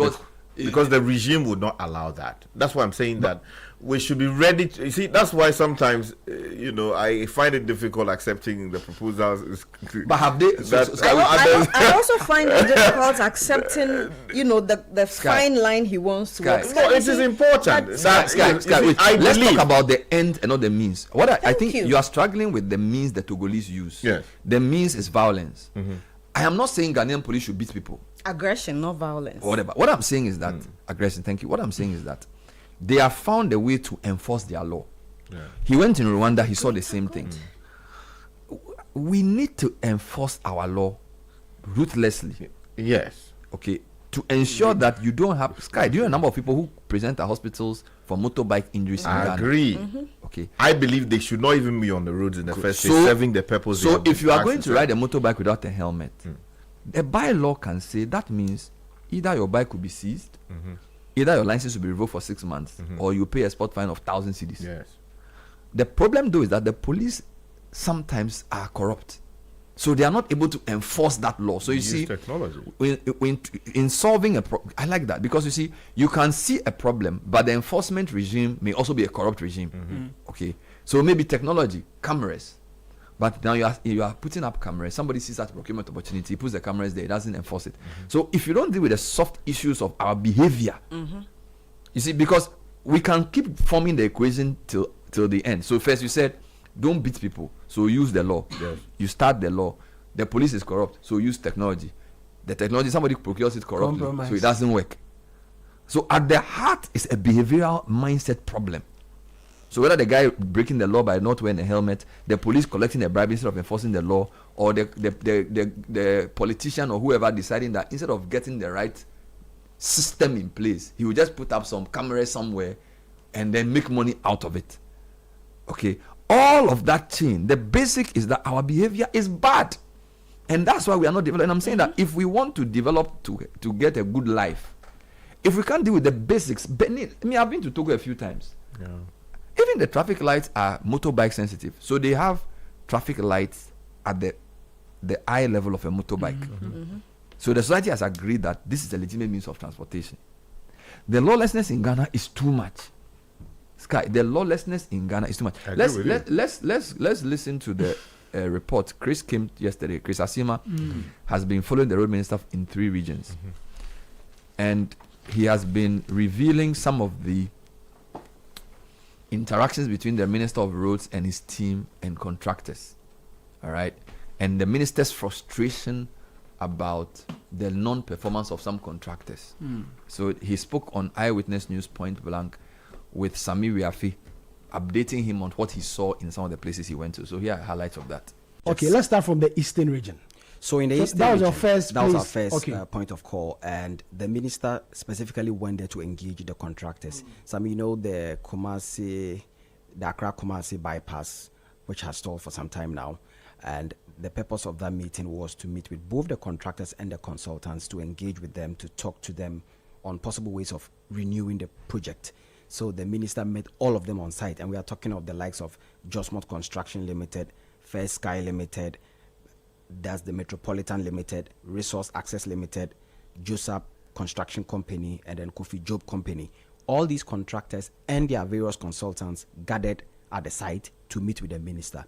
because the regime would not allow that. That's why I'm saying that we should be ready to... You see, that's why sometimes, I find it difficult accepting the proposals. But have they... I also find it difficult accepting, the fine line he wants to walk. No, it is important. Let's talk about the end and not the means. I think you are struggling with the means the Togolese use. Yes. The means is violence. I am not saying Ghanaian police should beat people. Aggression, not violence. Whatever. What I'm saying is that aggression. Thank you. What I'm saying is that they have found a way to enforce their law. He went in Rwanda. He saw the same thing. We need to enforce our law ruthlessly. Yes. Okay. To ensure that you don't have... Sky, do you know a number of people who present at hospitals for motorbike injuries in Ghana? I agree. Okay. I believe they should not even be on the roads in the first place, serving the purpose. So if you are going to ride a motorbike without a helmet, The bylaw can say that means either your bike could be seized, either your license will be revoked for 6 months, or you pay a spot fine of 1,000 cedis. Yes. The problem though is that the police sometimes are corrupt, so they are not able to enforce that law. So you see, technology. In solving a problem, I like that, because you see, you can see a problem, but the enforcement regime may also be a corrupt regime. Okay, so maybe technology, cameras, but now you are putting up cameras. Somebody sees that procurement opportunity, puts the cameras there, doesn't enforce it. So if you don't deal with the soft issues of our behavior, you see, because we can keep forming the equation till the end. So first you said, don't beat people, so use the law. Yes. You start the law. The police is corrupt, so use technology. The technology, somebody procures it corruptly, so it doesn't work. So at the heart is a behavioral mindset problem. So whether the guy breaking the law by not wearing a helmet, the police collecting a bribe instead of enforcing the law, or the politician or whoever deciding that instead of getting the right system in place, he will just put up some cameras somewhere and then make money out of it. Okay, all of that chain, the basic is that our behavior is bad, and that's why we are not developing. And I'm saying that if we want to develop to get a good life, if we can't deal with the basics, I've been to Togo a few times. Yeah. Even the traffic lights are motorbike sensitive, so they have traffic lights at the eye level of a motorbike. So the society has agreed that this is a legitimate means of transportation. The lawlessness in Ghana is too much. Sky, the lawlessness in Ghana is too much. Let's listen to the report. Chris came yesterday. Chris Asima has been following the road minister in 3 regions, and he has been revealing some of the interactions between the Minister of Roads and his team and contractors. All right, and the minister's frustration about the non-performance of some contractors. So he spoke on Eyewitness News point blank with Sami Wiafi, updating him on what he saw in some of the places he went to. So here are highlights of that. Okay, let's start from the Eastern region. So in the Eastern that was region, your first that was our place. first point of call, and the minister specifically went there to engage the contractors. Some, the Accra Kumasi bypass, which has stalled for some time now, and the purpose of that meeting was to meet with both the contractors and the consultants to engage with them, to talk to them on possible ways of renewing the project. So the minister met all of them on site, and we are talking of the likes of Josmot Construction Limited, First Sky Limited, that's the Metropolitan Limited, Resource Access Limited, Josap Construction Company, and then Kofi Job Company. All these contractors and their various consultants gathered at the site to meet with the minister.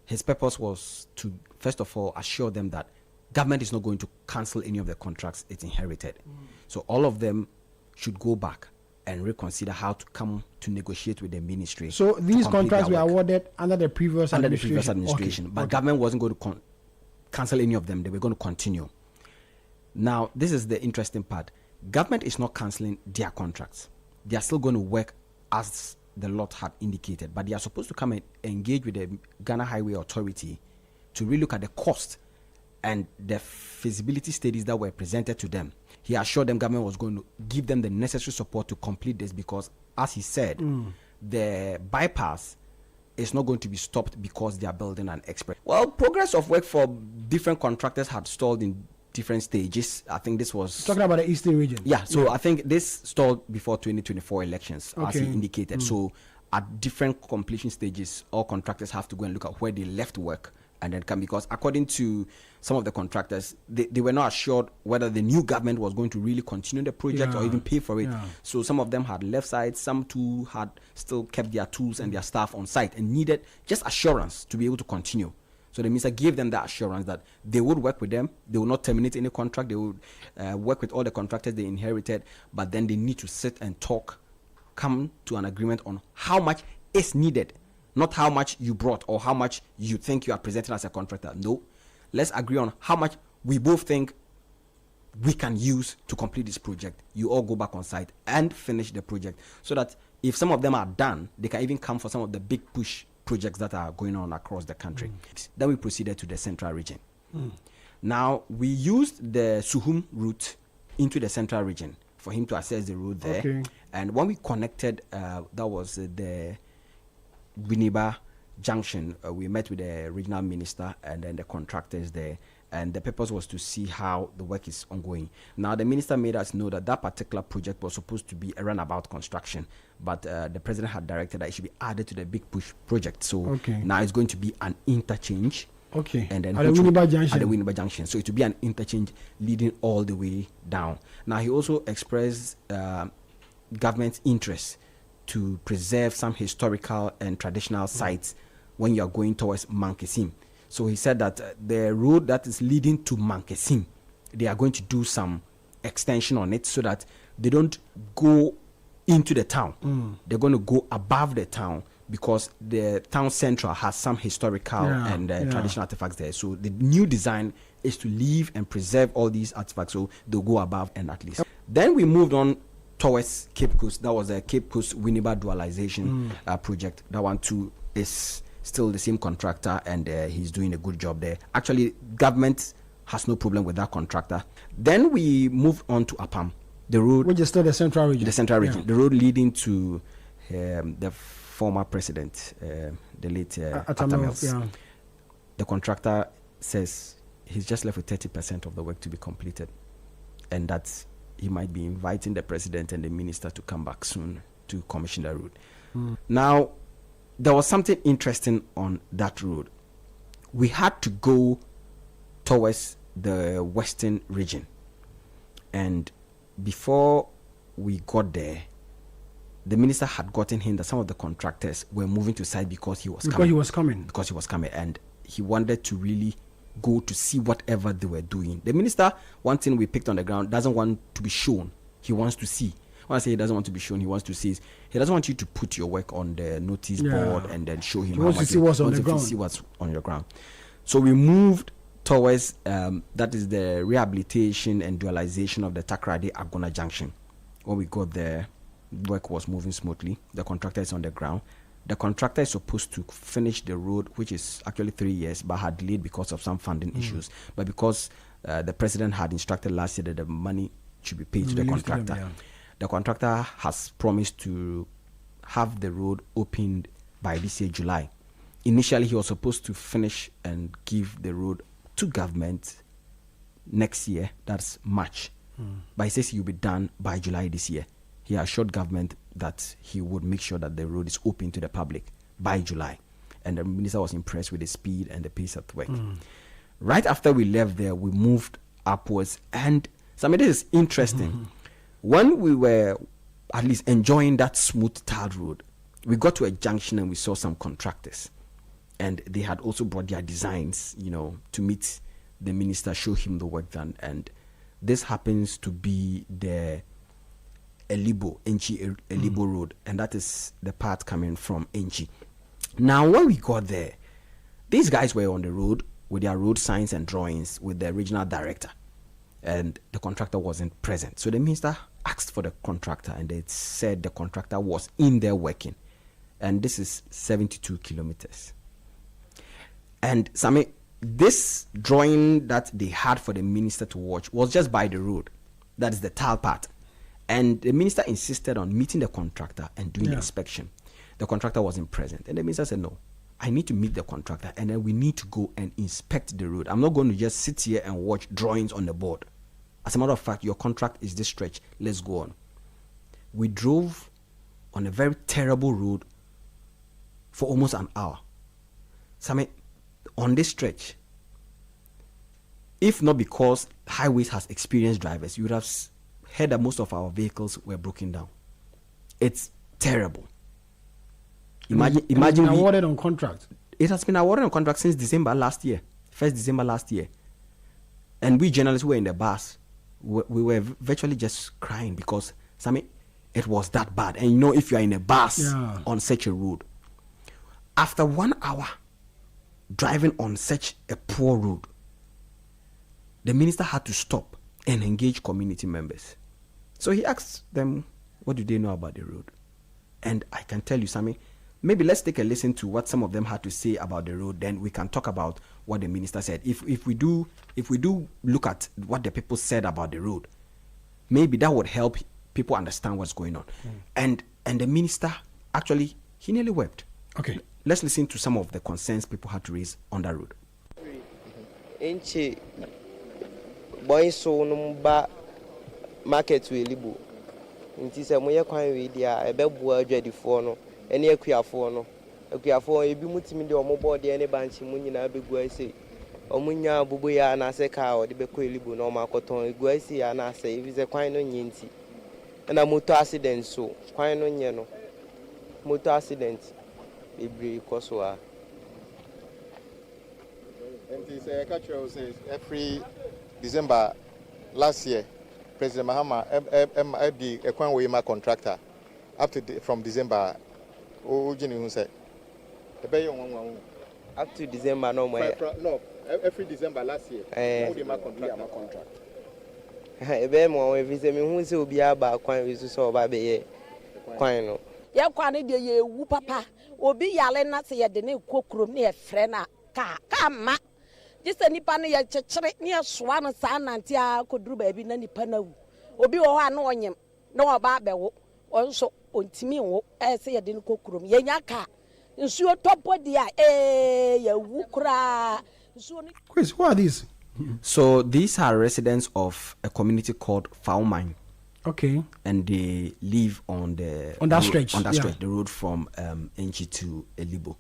His purpose was to, first of all, assure them that government is not going to cancel any of the contracts it inherited. So all of them should go back and reconsider how to come to negotiate with the ministry. So these contracts were awarded under the previous administration. But government wasn't going to cancel any of them. They were going to continue. Now, this is the interesting part. Government is not cancelling their contracts. They are still going to work as the lot had indicated, but they are supposed to come and engage with the Ghana Highway Authority to really look at the cost and the feasibility studies that were presented to them. He assured them government was going to give them the necessary support to complete this, because, as he said, the bypass is not going to be stopped because they are building an express. Well, progress of work for different contractors had stalled in different stages. I think this was talking about the Eastern region. Yeah, so I think this stalled before 2024 elections, as he indicated. So at different completion stages, all contractors have to go and look at where they left work and then come, because according to some of the contractors, they were not assured whether the new government was going to really continue the project or even pay for it. So some of them had left site, some too had still kept their tools and their staff on site and needed just assurance to be able to continue. So the minister gave them that assurance that they would work with them, they will not terminate any contract, they would work with all the contractors they inherited, but then they need to sit and talk, come to an agreement on how much is needed, not how much you brought or how much you think you are presenting as a contractor. No, let's agree on how much we both think we can use to complete this project. You all go back on site and finish the project, so that if some of them are done, they can even come for some of the big push projects that are going on across the country. Then we proceeded to the central region. Now, we used the Suhum route into the central region for him to assess the road there. And when we connected, that was the Winneba Junction, we met with the regional minister and then the contractors there. and the purpose was to see how the work is ongoing. Now, the minister made us know that that particular project was supposed to be a runabout construction, but the president had directed that it should be added to the big push project. So now it's going to be an interchange. Okay. And then at the Winneba Junction. At the Winneba Junction. So it will be an interchange leading all the way down. Now, he also expressed government's interest to preserve some historical and traditional sites when you are going towards Mankesim. So he said that the road that is leading to Mankesim, they are going to do some extension on it so that they don't go into the town. They're going to go above the town because the town central has some historical and traditional artifacts there. So the new design is to leave and preserve all these artifacts so they'll go above and at least. Then we moved on towards Cape Coast. That was a Cape Coast Winneba dualization project. That one too is still the same contractor, and he's doing a good job there. Actually, government has no problem with that contractor. Then we moved on to Apam, the road, which is still the central region. The central region, the road leading to the former president, the late Attah-Mensah. The contractor says he's just left with 30% of the work to be completed, and that he might be inviting the president and the minister to come back soon to commission the road. Now, there was something interesting on that road. We had to go towards the western region, and before we got there, the minister had gotten him that some of the contractors were moving to site because he was coming, and he wanted to really go to see whatever they were doing. The minister, one thing we picked on the ground, doesn't want to be shown. He wants to see. When I say he doesn't want to be shown, he wants to see. He doesn't want you to put your work on the notice board and then show him. He wants to see what's on the ground. See what's on your ground. So we moved towards that is the rehabilitation and dualization of the Takrady Agona Junction. When we got there, work was moving smoothly. The contractor is on the ground. The contractor is supposed to finish the road, which is actually 3 years, but had delayed because of some funding issues. But because the president had instructed last year that the money should be paid to the contractor. The contractor has promised to have the road opened by this year, July. Initially, he was supposed to finish and give the road to government next year, that's March. But he says he will be done by July this year. He assured government that he would make sure that the road is open to the public by July. And the minister was impressed with the speed and the pace of work. Right after we left there, we moved upwards. And this is interesting. When we were at least enjoying that smooth tarred road, we got to a junction and we saw some contractors. And they had also brought their designs, to meet the minister, show him the work done. And this happens to be the Enchi Road, and that is the part coming from Enchi. Now, when we got there, these guys were on the road with their road signs and drawings with the regional director, and the contractor wasn't present. So the minister asked for the contractor, and they said the contractor was in there working, and this is 72 kilometers. And this drawing that they had for the minister to watch was just by the road. That is the tile part. And the minister insisted on meeting the contractor and doing the inspection. The contractor wasn't present. And the minister said, no, I need to meet the contractor and then we need to go and inspect the road. I'm not going to just sit here and watch drawings on the board. As a matter of fact, your contract is this stretch. Let's go on. We drove on a very terrible road for almost an hour. On this stretch, if not because highways has experienced drivers, you would have heard that most of our vehicles were broken down. It's terrible. Imagine it has been awarded on contract. It has been awarded on contract since December last year, 1st December last year. And we journalists were in the bus. We were virtually just crying because it was that bad. And if you are in a bus on such a road, after 1 hour driving on such a poor road, the minister had to stop and engage community members. So he asked them, what do they know about the road? And I can tell you, maybe let's take a listen to what some of them had to say about the road. Then we can talk about what the minister said. If we do look at what the people said about the road, maybe that would help people understand what's going on. And the minister, actually, he nearly wept. Okay. Let's listen to some of the concerns people had to raise on that road. Enche boy so no ba market we libu. Nti se moye kwan we dia e bebu adwadifo no ene akuafo no akuafo ebi mutimi de omo board ene banchi mu nyina begu ase omunya bubu ya na se ka o de beko libu no ma koton egu ase ya na se ebi se kwan no nyenti na motor accident so kwan no nye no motor accident ebri koso a. And this Kakra says every December last year, President Mahama MD Ekwanwe contractor up to from December. Oh, Jenny who said up to December no more. No, every December last year. Contract. Ebe mo we vise me hu se obi aba kwan we so oba be ye kwan no. Ye kwan de ye wu papa. Obi yale na se ye de ne kokrom ne ye frɛ na ka ma. Just nipa no ye kyekere ne soa no sa nante a koduru ba bi na nipa na wu. Obi wo ho ana onyem na oba abewo. Onso ontimi wo se ye de ne kokrom ye nya ka. Nsuo topo dia ye wu kra. Chris, who are these? So these are residents of a community called Faumine. Okay. And they live on the stretch. On that stretch, the road from Enchi to Elibo.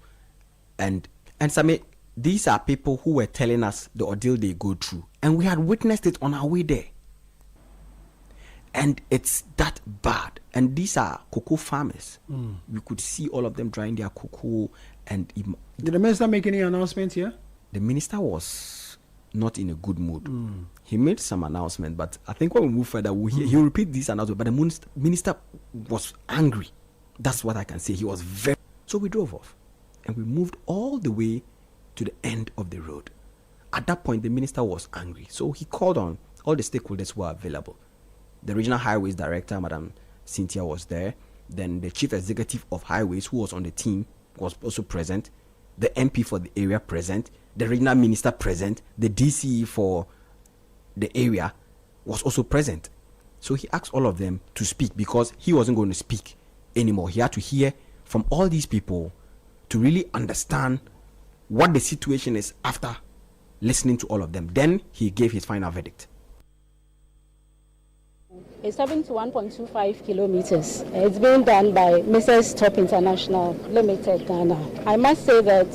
And Sami, these are people who were telling us the ordeal they go through. And we had witnessed it on our way there. And it's that bad. And these are cocoa farmers. We could see all of them drying their cocoa. And did the minister make any announcements here? The minister was not in a good mood. He made some announcement, but I think when we move further, he'll repeat this announcement. But the minister was angry. That's what I can say. He was very... So we drove off. And we moved all the way to the end of the road. At that point, the minister was angry. So he called on all the stakeholders who are available. The regional highways director, Madam Cynthia, was there. Then the chief executive of highways, who was on the team, was also present. The MP for the area present. The regional minister present. The DCE for the area was also present. So he asked all of them to speak because he wasn't going to speak anymore. He had to hear from all these people to really understand what the situation is after listening to all of them. Then he gave his final verdict. It's 71.25 kilometers. It's being done by Mrs. Top International Limited, Ghana. I must say that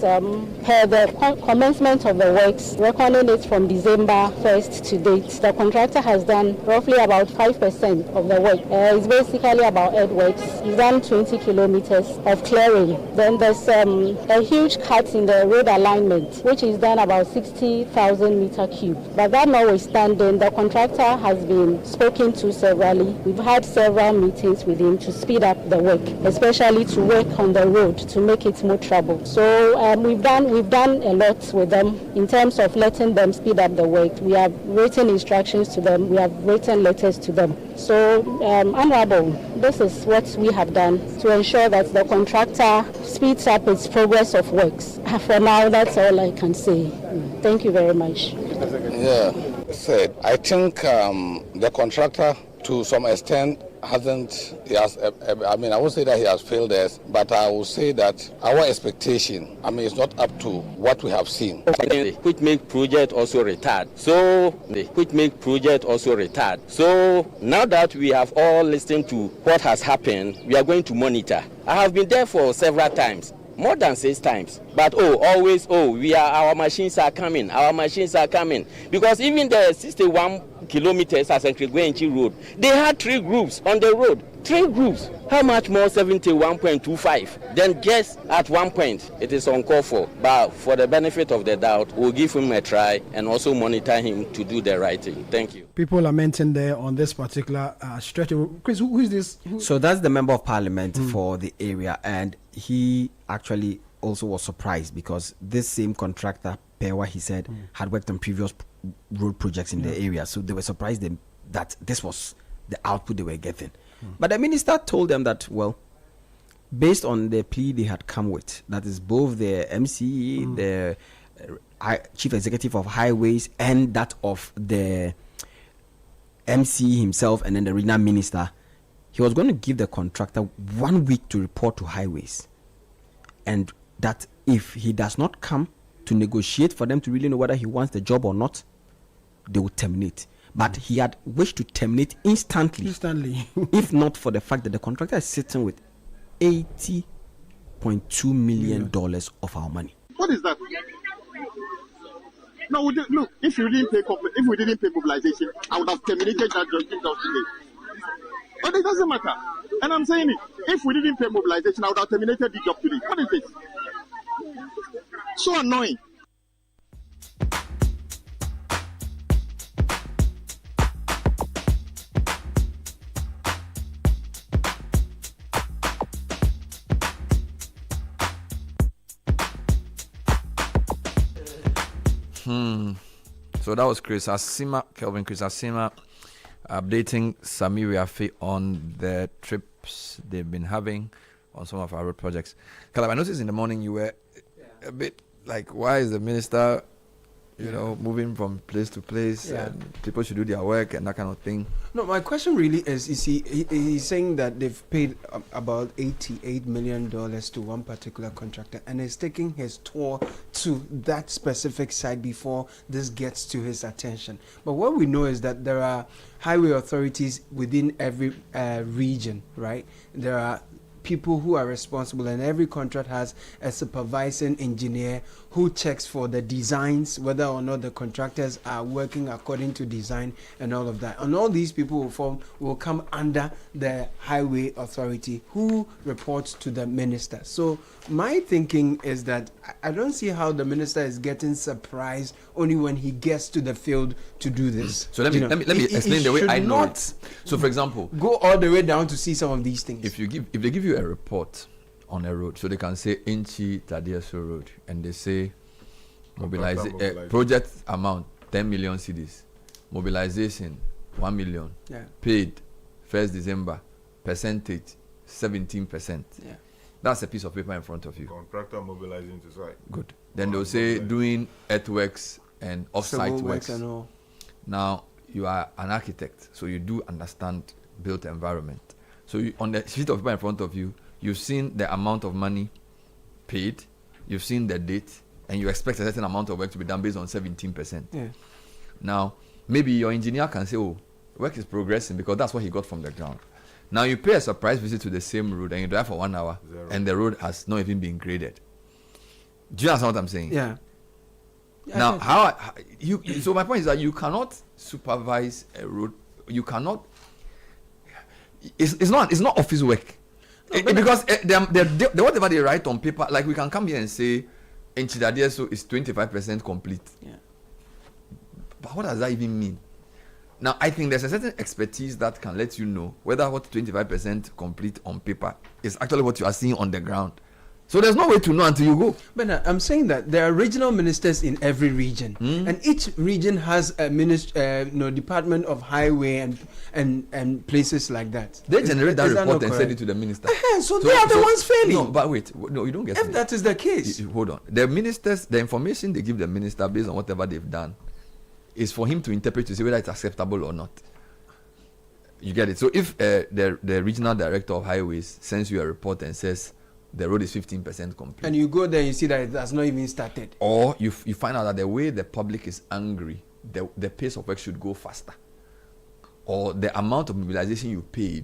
per the commencement of the works, reckoning it from December 1st to date, the contractor has done roughly about 5% of the work. It's basically about earthworks. He's done 20 kilometers of clearing. Then there's a huge cut in the road alignment, which is done about 60,000 meter cube. But that notwithstanding, the contractor has been spoken to severally. We've had several meetings with him to speed up the work, especially to work on the road to make it more trouble. So we've done a lot with them in terms of letting them speed up the work. We have written instructions to them. We have written letters to them. So, Honorable, this is what we have done to ensure that the contractor speeds up its progress of works. For now, that's all I can say. Thank you very much. Yeah, said I think the contractor, to some extent, I won't say that he has failed us, but I will say that our expectation, is not up to what we have seen. Which make project also retard. So now that we have all listened to what has happened, we are going to monitor. I have been there for several times. More than 6 times. But our machines are coming. Because even the 61 kilometers as a Ghanaian road, they had 3 groups on the road. 3 groups. How much more 71.25? Then just at one point, it is uncalled for. But for the benefit of the doubt, we'll give him a try and also monitor him to do the right thing. Thank you. People lamenting there on this particular stretch. Chris, who is this? So that's the member of parliament for the area, and he actually also was surprised because this same contractor, Pewa, he said, had worked on previous road projects in the area. So they were surprised that this was the output they were getting. But the minister told them that, well, based on the plea they had come with, that is both the MCE, the chief executive of highways, and that of the MC himself, and then the regional minister, he was going to give the contractor 1 week to report to highways. And that if he does not come to negotiate for them to really know whether he wants the job or not, they will terminate. But he had wished to terminate instantly. If not for the fact that the contractor is sitting with $80.2 million of our money. What is that? No, look, if we didn't pay mobilization, I would have terminated that job today. But it doesn't matter. And I'm saying it. If we didn't pay mobilization, I would have terminated the job today. What is this? So annoying. So that was Chris Asima, updating Samir Yafi on the trips they've been having on some of our road projects. Caleb, I noticed in the morning you were a bit like, why is the minister, moving from place to place, and people should do their work and that kind of thing? No, my question really is he's saying that they've paid about $88 million to one particular contractor, and he's taking his tour to that specific site before this gets to his attention. But what we know is that there are highway authorities within every region, right? There are people who are responsible, and every contract has a supervising engineer who checks for the designs, whether or not the contractors are working according to design and all of that. And all these people will come under the highway authority who reports to the minister. So my thinking is that I don't see how the minister is getting surprised only when he gets to the field to do this. So let me explain the way I know it. So for example, go all the way down to see some of these things. If they give you a report on a road, so they can say Inchi Tadieso Road, and they say project amount 10 million cedis, mobilization 1 million, paid 1st December, percentage 17%. That's a piece of paper in front of you. Contractor mobilizing to site. Good. Then they'll say doing earthworks and off-site works. And all. Now you are an architect, so you do understand built environment. So on the sheet of paper in front of you, you've seen the amount of money paid, you've seen the date, and you expect a certain amount of work to be done based on 17%. Yeah. Now, maybe your engineer can say, work is progressing because that's what he got from the ground. Now, you pay a surprise visit to the same road and you drive for 1 hour, and the road has not even been graded. Do you understand what I'm saying? Yeah. Now, so my point is that you cannot supervise a road. You cannot. It's not office work. Because whatever they write on paper, like we can come here and say Enchidadieso is 25% complete. Yeah. But what does that even mean? Now, I think there's a certain expertise that can let you know whether what 25% complete on paper is actually what you are seeing on the ground. So there's no way to know until you go. But I'm saying that there are regional ministers in every region, and each region has a department of highway and places like that. They generate that report and send it to the minister. So they are the ones failing. No, but wait, no, you don't get it. If that is the case, hold on. The ministers, the information they give the minister based on whatever they've done, is for him to interpret to see whether it's acceptable or not. You get it? So if the regional director of highways sends you a report and says the road is 15% complete, and you go there, you see that it has not even started, or you find out that the way the public is angry, the pace of work should go faster, or the amount of mobilization you paid,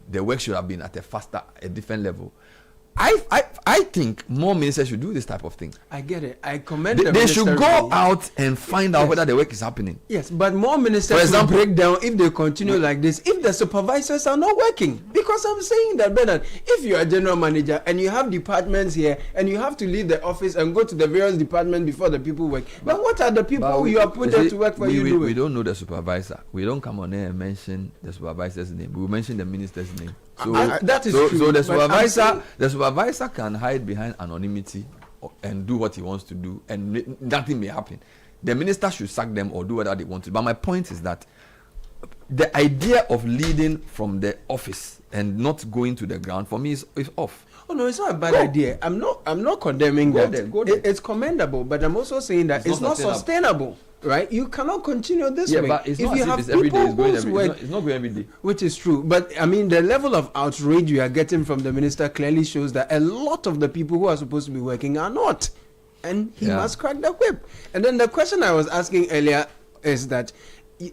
the work should have been at a different level. I think more ministers should do this type of thing. I get it. I commend they should go out and find out whether the work is happening. Yes, but more ministers, for example, break down if they continue like this, if the supervisors are not working. Because I'm saying that, Bernard, if you are a general manager and you have departments here and you have to leave the office and go to the various departments before the people work, then what are the people you are put there to work for you doing? We don't know the supervisor. We don't come on there and mention the supervisor's name. We will mention the minister's name. So that is true. So the supervisor can hide behind anonymity and do what he wants to do, and nothing may happen. The minister should sack them or do whatever they want to. But my point is that the idea of leading from the office and not going to the ground, for me, is off. Oh no, it's not a bad idea. I'm not condemning that. It's commendable, but I'm also saying that it's not sustainable. Right? You cannot continue this way. But it's not as if it's every day. It's not going every day. Which is true. But I mean, the level of outrage you are getting from the minister clearly shows that a lot of the people who are supposed to be working are not. and he must crack the whip. And then the question I was asking earlier is that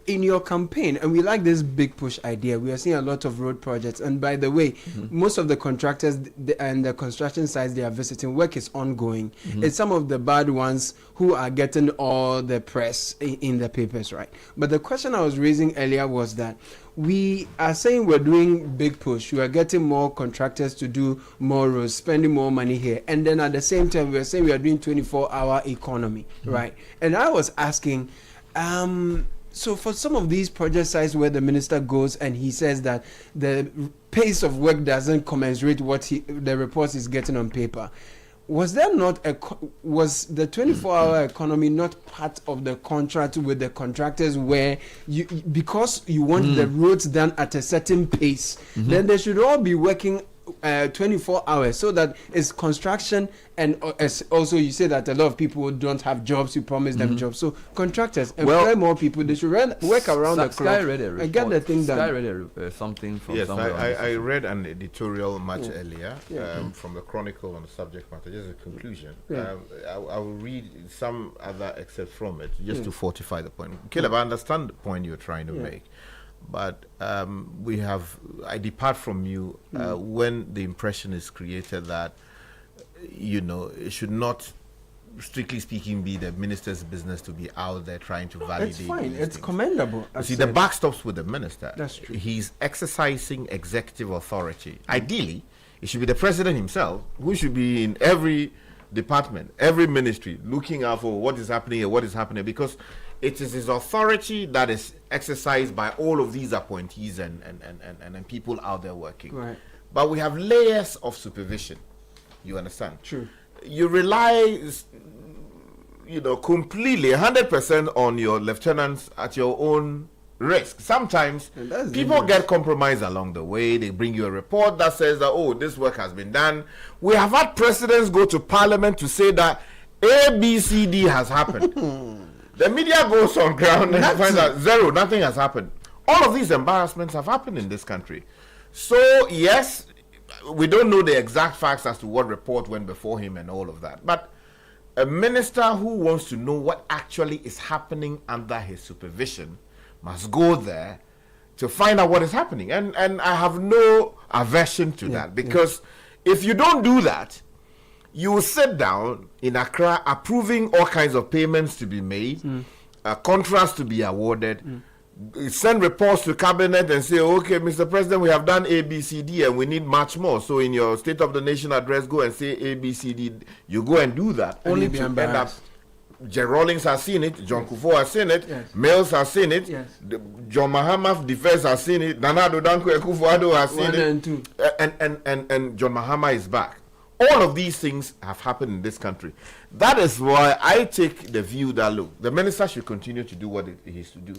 in your campaign, and we like this big push idea, we are seeing a lot of road projects. And by the way, most of the contractors and the construction sites they are visiting, work is ongoing. It's some of the bad ones who are getting all the press in the papers, right? But the question I was raising earlier was that we are saying we're doing big push, we are getting more contractors to do more roads, spending more money here, and then at the same time we are saying we are doing 24-hour economy, right? And I was asking, so for some of these project sites where the minister goes and he says that the pace of work doesn't commensurate what the reports is getting on paper, was there not was the 24-hour economy not part of the contract with the contractors where because you want the roads done at a certain pace, then they should all be working 24 hours so that it's construction, and also you say that a lot of people don't have jobs, you promise them jobs, so contractors employ more people, they should work around the clock and get the thing done. Sky read something from somewhere. I read an editorial much earlier from the Chronicle on the subject matter, just a conclusion. I will read some other excerpts from it just to fortify the point. Caleb, I understand the point you're trying to make, but I depart from you when the impression is created that it should not, strictly speaking, be the minister's business to be out there trying to validate. It's fine, it's commendable. See, the buck stops with the minister. That's true. He's exercising executive authority. Ideally, it should be the president himself who should be in every department, every ministry, looking out for what is happening here, what is happening, because it is his authority that is exercised by all of these appointees and people out there working. Right. But we have layers of supervision. You understand? True. You rely, completely 100% on your lieutenants at your own risk. Sometimes people get compromised along the way. They bring you a report that says that, this work has been done. We have had presidents go to parliament to say that ABCD has happened. The media goes on ground and finds out nothing has happened. All of these embarrassments have happened in this country. So, yes, we don't know the exact facts as to what report went before him and all of that. But a minister who wants to know what actually is happening under his supervision must go there to find out what is happening. And I have no aversion to that, because if you don't do that, you will sit down in Accra approving all kinds of payments to be made, contracts to be awarded, send reports to cabinet and say, okay, Mr. President, we have done A, B, C, D, and we need much more. So in your State of the Nation address, go and say A, B, C, D. You go and do that, only to end up. Jer Rawlings has seen it, John Kufuor has seen it, Mills has seen it, John Mahama Defense has seen it, Nana Addo Dankwa Akufo-Addo has seen it, and John Mahama is back. All of these things have happened in this country. That is why I take the view that, look, the minister should continue to do what he has to do.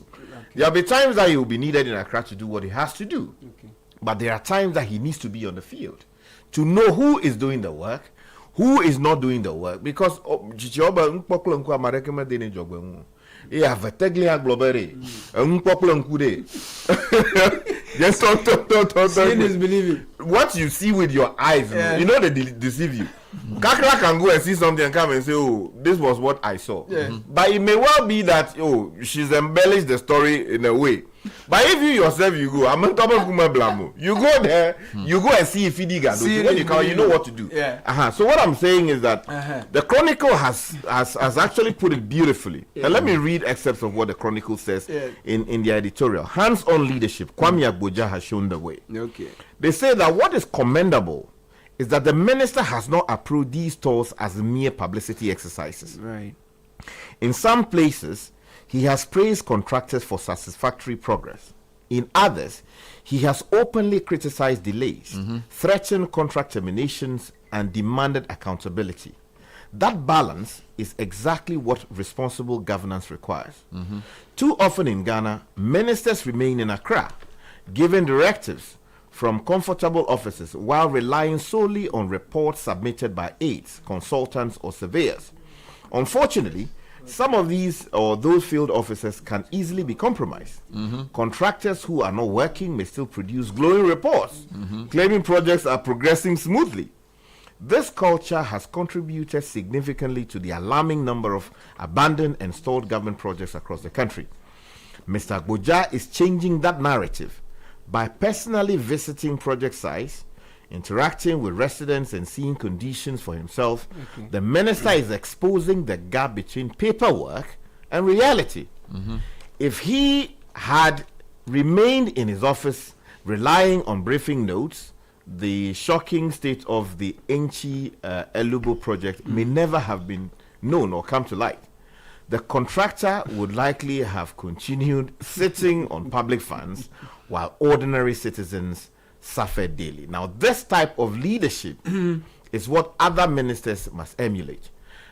There will be times that he will be needed in Accra to do what he has to do. But there are times that he needs to be on the field to know who is doing the work, who is not doing the work. Because seeing is believing. What you see with your eyes, they deceive you. Kakra can go and see something and come and say, this was what I saw. But it may well be that, she's embellished the story in a way. But if you yourself, you go, you go there, you go and see if when you come, you know what to do. So what I'm saying is that the Chronicle has actually put it beautifully. And let me read excerpts of what the Chronicle says in the editorial. Hands-on leadership, Kwame Agboja has shown the way. They say that what is commendable is that the minister has not approved these tours as mere publicity exercises. In some places, he has praised contractors for satisfactory progress. In others, he has openly criticized delays, threatened contract terminations, and demanded accountability. That balance is exactly what responsible governance requires. Too often in Ghana, ministers remain in Accra, giving directives from comfortable offices while relying solely on reports submitted by aides, consultants, or surveyors. Unfortunately, some of these or those field officers can easily be compromised. Contractors who are not working may still produce glowing reports, claiming projects are progressing smoothly. This culture has contributed significantly to the alarming number of abandoned and stalled government projects across the country. Mr. Agboja is changing that narrative by personally visiting project sites, interacting with residents and seeing conditions for himself. Okay. The minister is exposing the gap between paperwork and reality. If he had remained in his office relying on briefing notes, the shocking state of the Enchi Elubo project may never have been known or come to light. The contractor would likely have continued sitting on public funds while ordinary citizens suffered daily. Now, this type of leadership is what other ministers must emulate.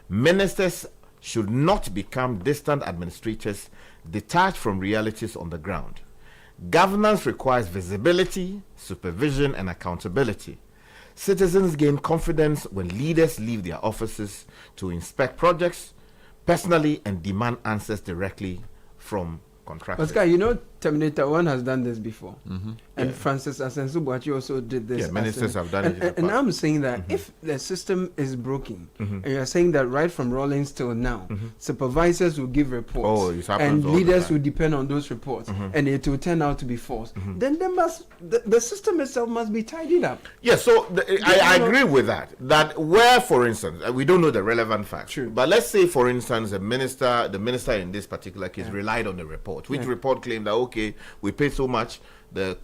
Ministers should not become distant administrators detached from realities on the ground. Governance requires visibility, supervision, and accountability. Citizens gain confidence when leaders leave their offices to inspect projects personally and demand answers directly from contractors. Oscar, you know, Terminator 1 has done this before. And Francisca also did this. Yeah, ministers have done it. And I'm saying that if the system is broken, and you're saying that right from Rawlings till now, supervisors will give reports, and leaders will depend on those reports, and it will turn out to be false, then the system itself must be tidied up. Yes, so I agree with that. That where, for instance, we don't know the relevant facts, but let's say, for instance, the minister in this particular case relied on the report, which report claimed that, okay, we paid so much, the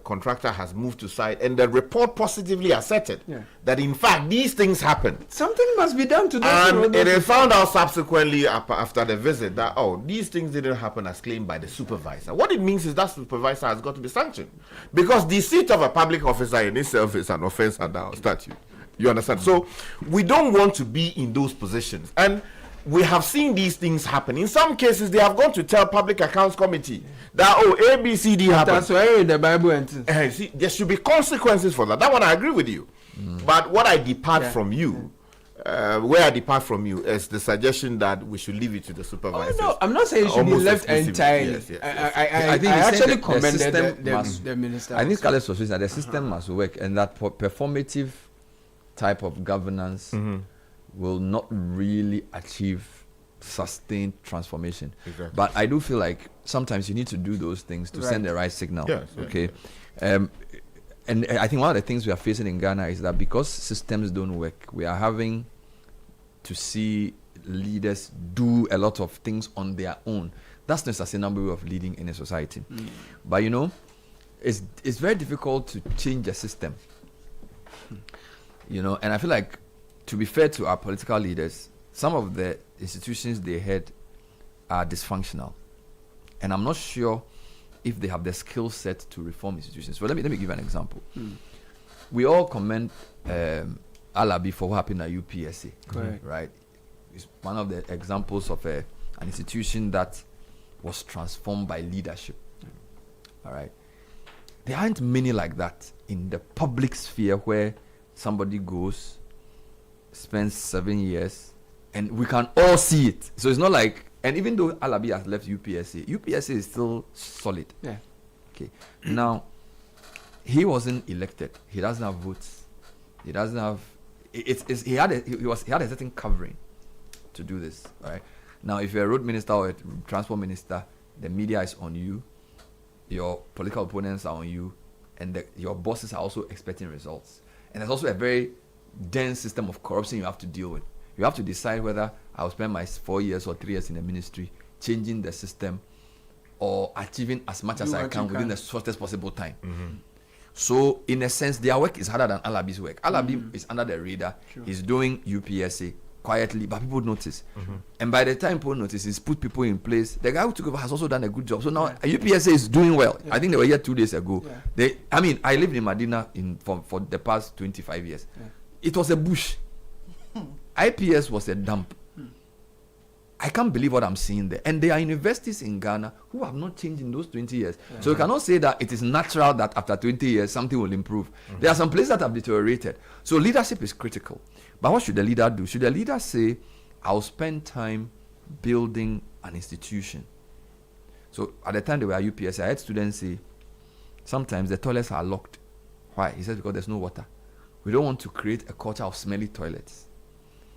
contractor has moved to site, and the report positively asserted that in fact these things happened. Something must be done to that. And it is found out subsequently after the visit that, oh, these things didn't happen as claimed by the supervisor. What it means is that supervisor has got to be sanctioned, because deceit of a public officer in itself is an offense under our statute. You understand? So we don't want to be in those positions. And we have seen these things happen. In some cases, they have gone to tell Public Accounts Committee that, oh, ABCD happened. That's why in the Bible. See, there should be consequences for that. That one I agree with you. But what I depart from you, where I depart from you, is the suggestion that we should leave it to the supervisors. Oh, no, I'm not saying it should be left entirely. I think I actually commended the minister. I think Caleb's was that the system must work, and that performative type of governance will not really achieve sustained transformation. Exactly. But I do feel like sometimes you need to do those things to send the right signal. Yes, okay. And I think one of the things we are facing in Ghana is that because systems don't work, we are having to see leaders do a lot of things on their own. That's not a sustainable way of leading in a society. But you know, it's very difficult to change a system. You know, and I feel like, to be fair to our political leaders, some of the institutions they head are dysfunctional, and I'm not sure if they have the skill set to reform institutions. So let me give an example. We all commend Alabi for what happened at UPSA. Correct. Right? It's one of the examples of an institution that was transformed by leadership. All right. There aren't many like that in the public sphere where somebody goes, spends 7 years, and we can all see it. So it's not like, and even though Alabi has left UPSA is still solid. Yeah. Okay. Now, he wasn't elected. He doesn't have votes. He doesn't have. He had a certain covering to do this. Right. Now, if you're a road minister or a transport minister, the media is on you. Your political opponents are on you, and your bosses are also expecting results. And there's also a very dense system of corruption you have to deal with. You have to decide whether I'll spend my 4 years or 3 years in the ministry changing the system or achieving as much as I can within the shortest possible time. So in a sense, their work is harder than Alabi's work. Alabi is under the radar. He's doing UPSA quietly, but people notice. And by the time people notice, he's put people in place. The guy who took over has also done a good job. So now UPSA is doing well. I think they were here 2 days ago. I lived in Medina for the past 25 years. It was a bush. IPS was a dump. I can't believe what I'm seeing there. And there are universities in Ghana who have not changed in those 20 years. So you cannot say that it is natural that after 20 years something will improve. There are some places that have deteriorated. So leadership is critical. But what should the leader do? Should the leader say, I'll spend time building an institution? So at the time they were at UPS, I had students say, sometimes the toilets are locked. Why? He said, because there's no water. we don't want to create a culture of smelly toilets.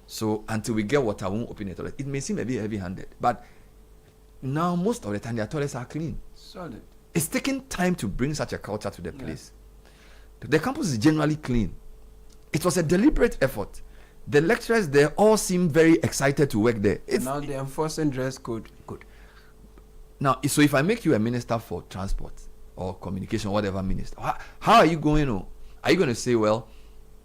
So until we get water, we won't open a toilet. It may seem a bit heavy-handed, but now most of the time their toilets are clean. Solid. It's taking time to bring such a culture to the place. The campus is generally clean. It was a deliberate effort. The lecturers there all seem very excited to work there. Now they're enforcing dress code. Good. Now, so if I make you a minister for transport or communication, whatever minister, how are you going to? Are you going to say, well,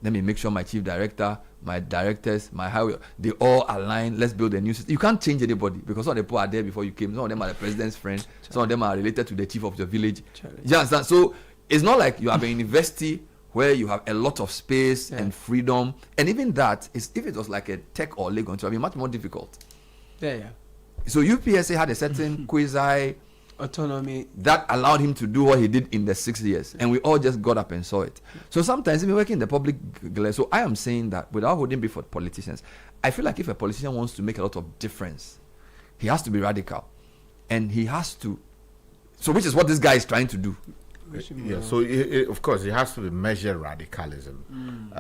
let me make sure my chief director, my directors, my highway, they all align, let's build a new system? You can't change anybody because some of the people are there before you came. Some of them are the president's friend. Some of them are related to the chief of the village. You understand? So it's not like you have a university where you have a lot of space and freedom. And even that, is if it was like a tech or Lagos, it would be much more difficult. So UPSA had a certain quasi autonomy that allowed him to do what he did in the 6 years, and we all just got up and saw it. So sometimes even working in the public glare. So I am saying that without holding beef for politicians, I feel like if a politician wants to make a lot of difference, he has to be radical, and he has to. So which is what this guy is trying to do. Yeah, so of course it has to be measured radicalism.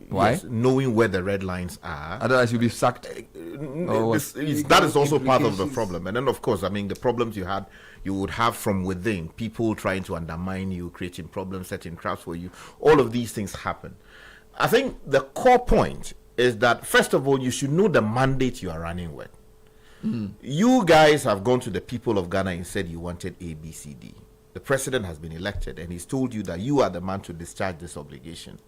Why? Yes, knowing where the red lines are. Otherwise you'll be sacked. That is also part of the problem. And then of course, I mean, the problems you would have from within, people trying to undermine you, creating problems, setting traps for you. All of these things happen. I think the core point is that, first of all, you should know the mandate you are running with. You guys have gone to the people of Ghana and said you wanted A, B, C, D. The president has been elected and he's told you that you are the man to discharge this obligation.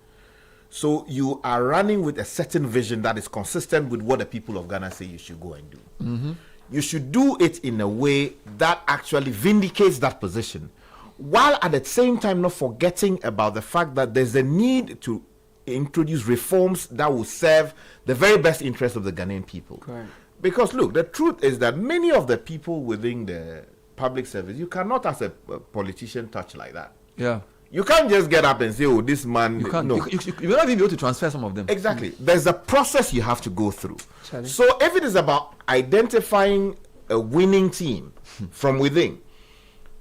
So you are running with a certain vision that is consistent with what the people of Ghana say you should go and do. You should do it in a way that actually vindicates that position, while at the same time not forgetting about the fact that there's a need to introduce reforms that will serve the very best interest of the Ghanaian people. Correct. Because look, the truth is that many of the people within the public service, you cannot as a politician touch like that. Yeah. You can't just get up and say, oh, this man... You can't. No. You will not even be able to transfer some of them. Exactly. There's a process you have to go through. So if it is about identifying a winning team from within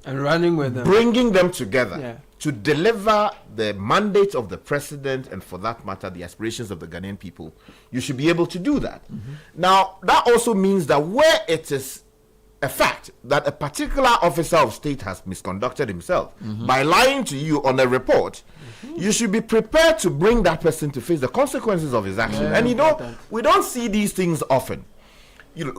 and running with them, bringing them together to deliver the mandate of the president and, for that matter, the aspirations of the Ghanaian people, you should be able to do that. Now, that also means that where it is a fact that a particular officer of state has misconducted himself by lying to you on a report, you should be prepared to bring that person to face the consequences of his action. And we don't see these things often.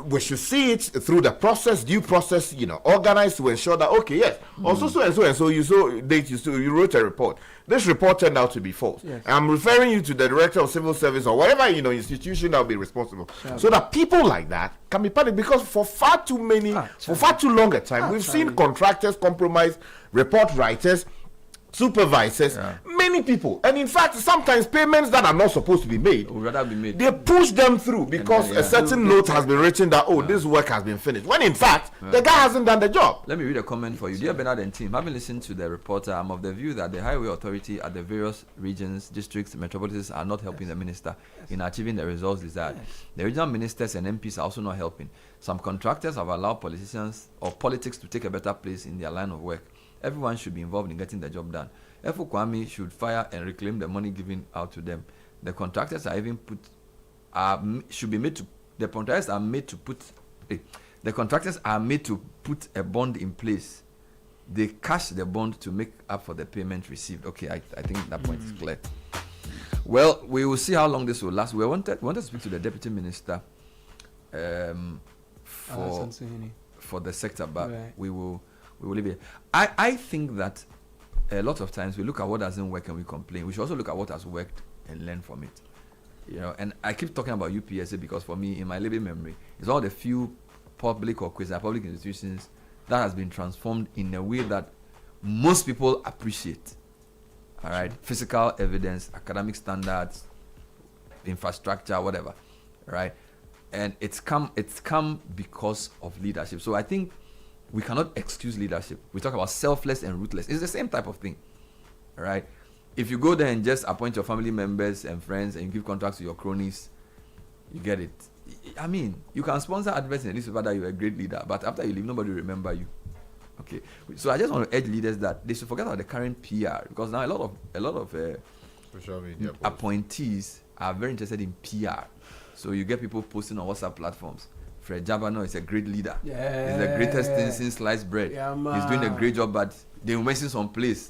We should see it through the process, due process, organized to ensure that, okay, yes, also so and so and so, you wrote a report. This report turned out to be false. Yes. I'm referring you to the director of civil service or whatever, institution that will be responsible. So that people like that can be punished, because for far too long a time, we've seen contractors compromise, report writers, supervisors, many people, and in fact sometimes payments that are not supposed to be made would rather be made. They push them through because a certain note has been written that this work has been finished, when in fact the guy hasn't done the job. Let me read a comment for you. Dear Bernard and team, having listened to the reporter, I'm of the view that the highway authority at the various regions, districts, metropolises are not helping the minister in achieving the results desired. The regional ministers and MPs are also not helping. Some contractors have allowed politicians or politics to take a better place in their line of work. Everyone should be involved in getting the job done. Efo Kwame should fire and reclaim the money given out to them. The contractors are even the contractors are made to put a bond in place. They cash the bond to make up for the payment received. Okay, I think that point is clear. Well, we will see how long this will last. We wanted to speak to the deputy minister for the sector, but we will leave it. I think that a lot of times we look at what doesn't work and we complain. We should also look at what has worked and learn from it. And I keep talking about UPSA because for me, in my living memory, it's one of the few public or quasi-public institutions that has been transformed in a way that most people appreciate. All right, physical evidence, academic standards, infrastructure, whatever. Right, and it's come because of leadership. So I think we cannot excuse leadership. We talk about selfless and ruthless. It's the same type of thing, right? If you go there and just appoint your family members and friends and you give contracts to your cronies, you get it. I mean, you can sponsor adverts in the newspaper that you're a great leader, but after you leave, nobody will remember you. Okay, so I just want to urge leaders that they should forget about the current PR, because now a lot of social media appointees are very interested in PR. So you get people posting on WhatsApp platforms. Fred Jabano is a great leader. Yeah. He's the greatest thing since sliced bread. Yeah, he's doing a great job, but they will mention some place.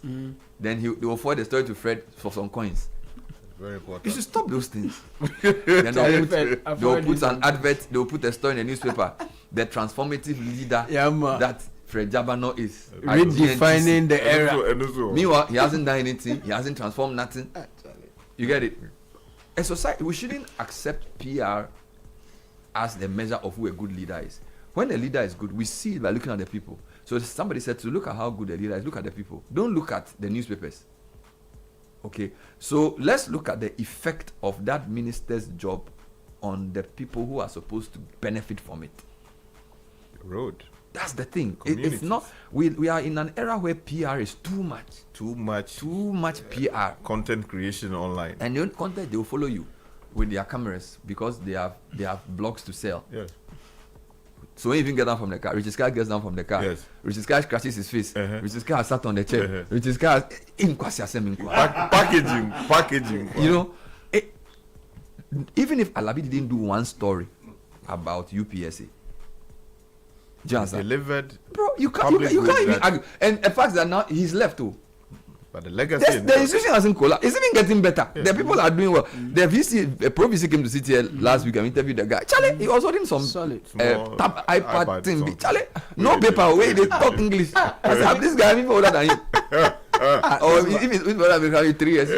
Then they will forward the story to Fred for some coins. Very important. You should stop those things. Then they'll put an advert, they'll put a story in the newspaper. The transformative leader that Fred Jabano is. Redefining the era. Meanwhile, he hasn't done anything. He hasn't transformed nothing. You get it? A society, we shouldn't accept PR as the measure of who a good leader is. When a leader is good, we see it by looking at the people. So somebody said to look at how good a leader is, look at the people. Don't look at the newspapers. Okay, so let's look at the effect of that minister's job on the people who are supposed to benefit from it. Road. That's the thing. It's not. We are in an era where PR is too much. Too much PR. Content creation online. And your content, they will follow you with their cameras because they have blogs to sell. Yes. So when you even get down from the car, Richard Sky gets down from the car. Yes. Richard Sky scratches his face. Richard Sky has sat on the chair. Richard Sky packaging. You know, even if Alabi didn't do one story about UPSA, delivered. Bro, you can't even argue. And the fact that now he's left too. But the legacy. The institution hasn't collapsed. It's even getting better. Yeah. The people are doing well. The VC, Pro VC came to Citi last week and interviewed the guy. Charlie, he was holding some iPad thing. Charlie, no paper. Wait, they talk English. I said, this guy even older than him. Or even older than 3 years.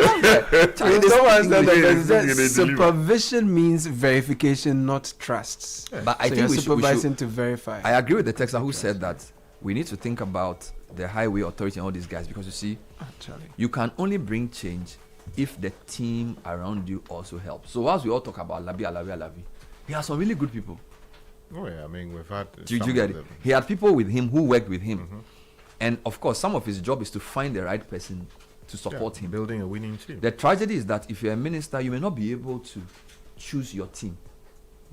Supervision means verification, not trusts. Yeah. But I think we supervising to verify. I agree with the texter who said that we need to think about the highway authority and all these guys, because you see, you can only bring change if the team around you also helps. So as we all talk about Alabi, he has some really good people. Oh yeah, I mean, we've had. You get it? He had people with him who worked with him, and of course, some of his job is to find the right person to support him. Building a winning team. The tragedy is that if you're a minister, you may not be able to choose your team.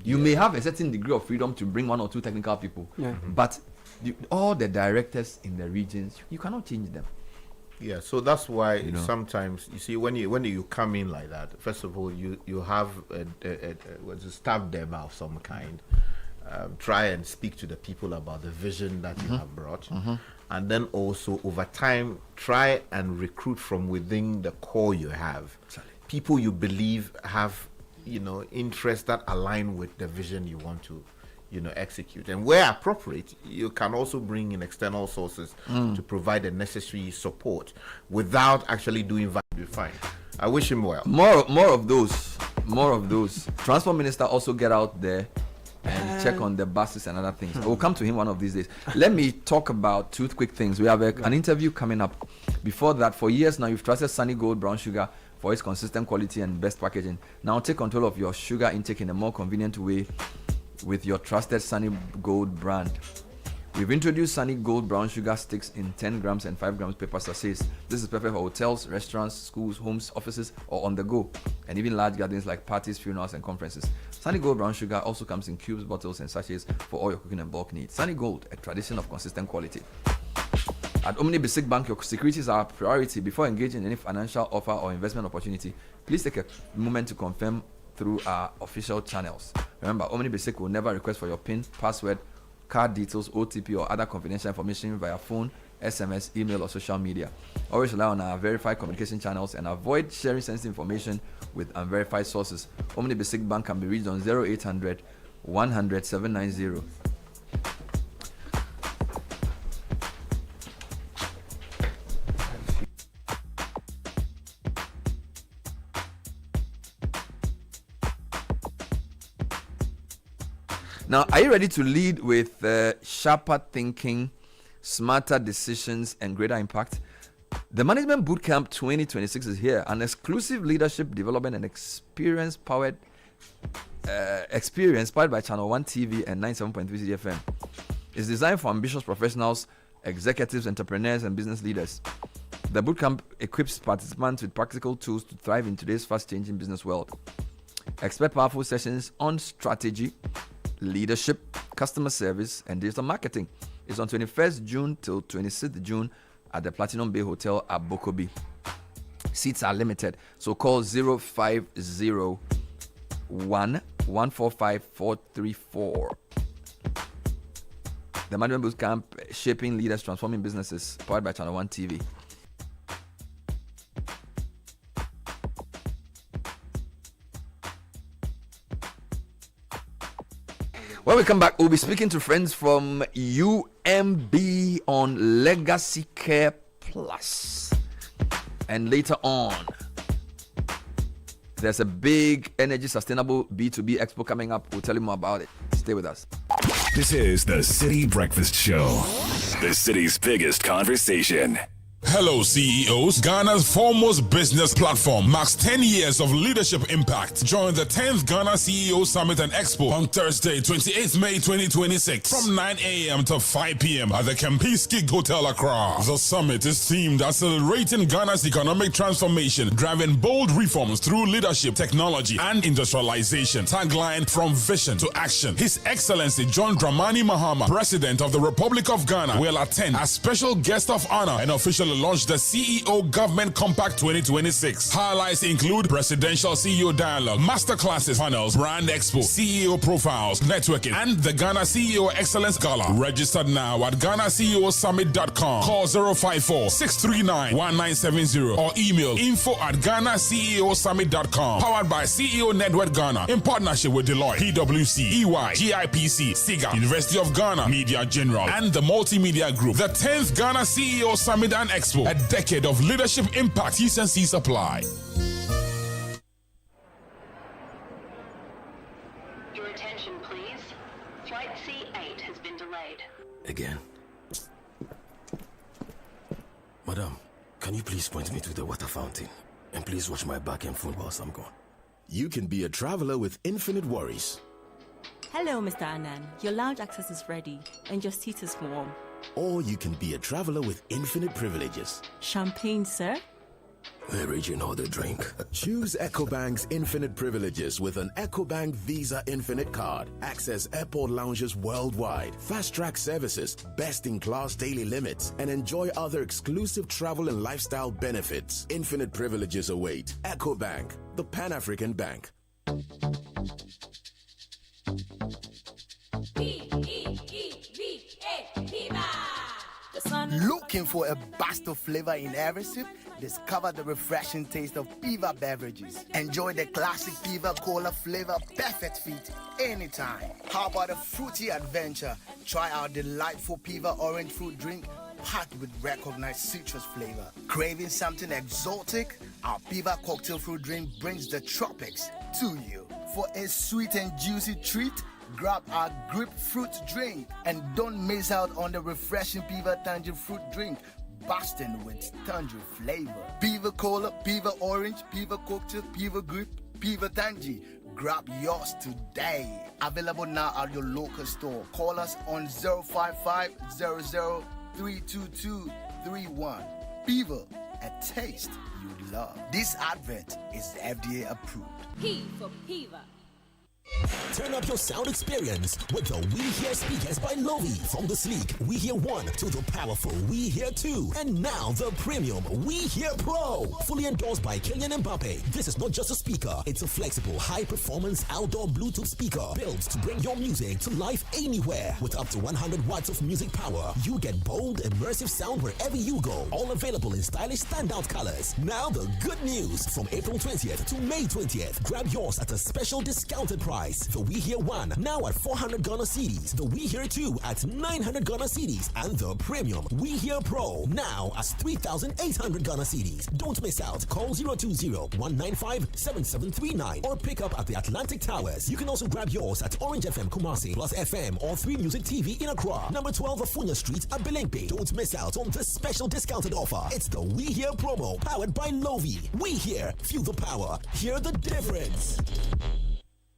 You may have a certain degree of freedom to bring 1 or 2 technical people, but all the directors in the regions, you cannot change them. Yeah, so that's why sometimes you see when you come in like that, first of all you have to stab them of some kind, try and speak to the people about the vision that you have brought, and then also over time try and recruit from within the core you have, people you believe have interests that align with the vision you want to execute. And where appropriate, you can also bring in external sources to provide the necessary support without actually doing value fine. I wish him well. More of those. Transport minister also get out there and check on the buses and other things. We'll come to him one of these days. Let me talk about 2 quick things. We have an interview coming up. Before that, for years now, you've trusted Sunny Gold Brown Sugar for its consistent quality and best packaging. Now take control of your sugar intake in a more convenient way with your trusted Sunny Gold brand. We've introduced Sunny Gold Brown Sugar sticks in 10 grams and 5 grams paper sachets. This is perfect for hotels, restaurants, schools, homes, offices, or on the go, and even large gatherings like parties, funerals, and conferences. Sunny Gold Brown Sugar also comes in cubes, bottles, and sachets for all your cooking and bulk needs. Sunny Gold, a tradition of consistent quality. At Omni Basic Bank, your securities are a priority. Before engaging in any financial offer or investment opportunity, please take a moment to confirm through our official channels. Remember, Omni Basic will never request for your PIN, password, card details, OTP, or other confidential information via phone, SMS, email, or social media. Always rely on our verified communication channels and avoid sharing sensitive information with unverified sources. Omni Basic Bank can be reached on 0800 100 790. Now, are you ready to lead with sharper thinking, smarter decisions, and greater impact? The Management Bootcamp 2026 is here, an exclusive leadership development and experience powered by Channel 1 TV and 97.3 Citi FM. It's designed for ambitious professionals, executives, entrepreneurs, and business leaders. The bootcamp equips participants with practical tools to thrive in today's fast-changing business world. Expect powerful sessions on strategy, leadership, customer service, and digital marketing. It's on 21st June till 26th June at the Platinum Bay Hotel at Bokobi. Seats are limited. So call 050 145 The Management Boot Camp, Shaping Leaders, Transforming Businesses, powered by Channel 1 TV. When we come back, we'll be speaking to friends from UMB on Legacy Care Plus. And later on, there's a big energy sustainable B2B expo coming up. We'll tell you more about it. Stay with us. This is the Citi Breakfast Show, the city's biggest conversation. Hello, CEOs. Ghana's foremost business platform marks 10 years of leadership impact. Join the 10th Ghana CEO Summit and Expo on Thursday, 28th May 2026 from 9 a.m. to 5 p.m. at the Kempinski Hotel, Accra. The summit is themed Accelerating Ghana's Economic Transformation, driving bold reforms through leadership, technology, and industrialization. Tagline, From Vision to Action. His Excellency John Dramani Mahama, President of the Republic of Ghana, will attend as special guest of honor and officially launch the CEO Government Compact 2026. Highlights include presidential CEO dialogue, masterclasses, panels, brand expo, CEO profiles, networking, and the Ghana CEO Excellence Gala. Registered now at GhanaCEOSummit.com. Call 054-639-1970 or email info@GhanaCEOSummit.com. Powered by CEO Network Ghana in partnership with Deloitte, PwC, EY, GIPC, SIGA, University of Ghana, Media General, and the Multimedia Group. The 10th Ghana CEO Summit and Expo. A decade of leadership impact. T&Cs apply. Your attention, please. Flight C8 has been delayed. Again. Madam, can you please point me to the water fountain? And please watch my back and phone whilst I'm gone. You can be a traveler with infinite worries. Hello, Mr. Anand. Your lounge access is ready and your seat is warm. Or you can be a traveler with infinite privileges. Champagne, sir? We're reaching all the drink. Choose EcoBank's infinite privileges with an EcoBank Visa Infinite card. Access airport lounges worldwide, fast-track services, best-in-class daily limits, and enjoy other exclusive travel and lifestyle benefits. Infinite privileges await. EcoBank, the Pan-African Bank. Looking for a burst of flavor in every sip? Discover the refreshing taste of Piva beverages. Enjoy the classic Piva Cola flavor, perfect fit anytime. How about a fruity adventure? Try our delightful Piva orange fruit drink packed with recognized citrus flavor. Craving something exotic? Our Piva cocktail fruit drink brings the tropics to you. For a sweet and juicy treat, grab our grapefruit drink and don't miss out on the refreshing Piva Tangerine fruit drink, bursting with tangerine flavor. Piva Cola, Piva Orange, Piva Cocktail, Piva Grape, Piva Tangy. Grab yours today. Available now at your local store. Call us on 055-00-32231. Piva, a taste you love. This advert is FDA approved. P for Piva. Turn up your sound experience with the We Hear speakers by Lovi. From the sleek We Hear 1 to the powerful We Hear 2. And now the premium We Hear Pro. Fully endorsed by Kylian Mbappe. This is not just a speaker. It's a flexible, high-performance outdoor Bluetooth speaker built to bring your music to life anywhere. With up to 100 watts of music power, you get bold, immersive sound wherever you go. All available in stylish standout colors. Now the good news. From April 20th to May 20th, grab yours at a special discounted price. The We Hear 1 now at 400 Ghana cedis. The We Hear 2 at 900 Ghana cedis. And the premium We Hear Pro now at 3,800 Ghana cedis. Don't miss out. Call 020-195-7739 or pick up at the Atlantic Towers. You can also grab yours at Orange FM Kumasi, Plus FM, or 3 Music TV in Accra. Number 12 Afunya Street at Belenpe. Don't miss out on this special discounted offer. It's the We Hear promo powered by Lovi. We Hear. Feel the power. Hear the difference.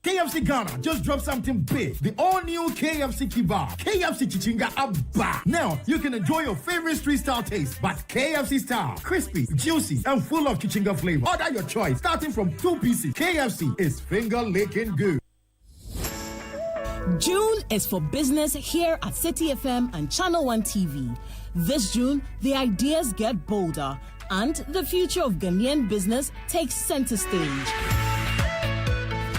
KFC Ghana just dropped something big. The all-new KFC Kebab. KFC Chichinga Abba. Now, you can enjoy your favorite street-style taste, but KFC style. Crispy, juicy, and full of Chichinga flavor. Order your choice, starting from 2 pieces. KFC is finger-licking good. June is for business here at Citi FM and Channel 1 TV. This June, the ideas get bolder and the future of Ghanaian business takes center stage.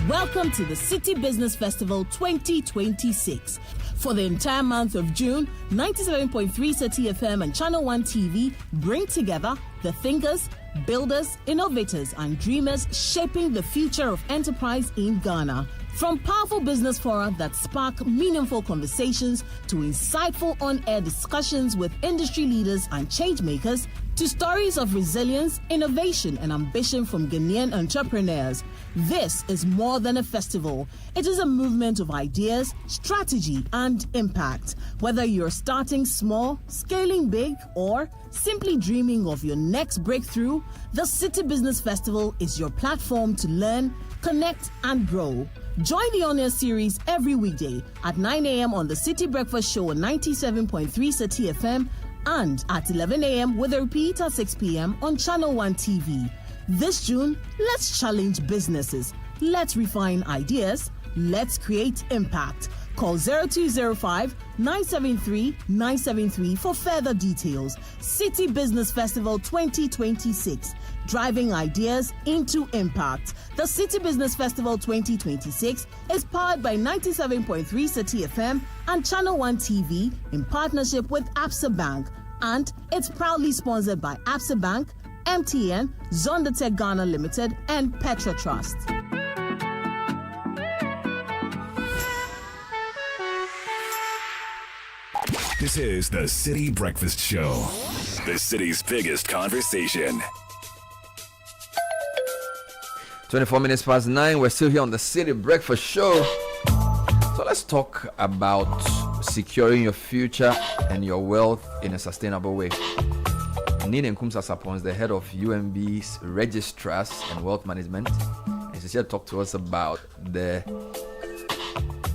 Welcome to the Citi Business Festival 2026. For the entire month of June, 97.3 Citi FM and Channel 1 TV bring together the thinkers, builders, innovators, and dreamers shaping the future of enterprise in Ghana. From powerful business fora that spark meaningful conversations to insightful on-air discussions with industry leaders and change makers, to stories of resilience, innovation, and ambition from Ghanaian entrepreneurs. This is more than a festival. It is a movement of ideas, strategy, and impact. Whether you're starting small, scaling big, or simply dreaming of your next breakthrough, the Citi Business Festival is your platform to learn, connect, and grow. Join the on-air series every weekday at 9 a.m. on the Citi Breakfast Show on 97.3 Citi FM and at 11 a.m. with a repeat at 6 p.m. on Channel 1 TV. This June, let's challenge businesses. Let's refine ideas. Let's create impact. Call 0205 973 973 for further details. Citi Business Festival 2026. Driving ideas into impact. The Citi Business Festival 2026 is powered by 97.3 Citi FM and Channel 1 TV in partnership with Absa Bank. And it's proudly sponsored by Absa Bank, MTN, Zondatech Ghana Limited, and Petra Trust. This is the Citi Breakfast Show, the city's biggest conversation. 24 minutes past 9. We're still here on the Citi Breakfast Show. So let's talk about securing your future and your wealth in a sustainable way. Nina Nkumsa Sapon is the head of UMB's Registrars and Wealth Management. And she's here to talk to us about the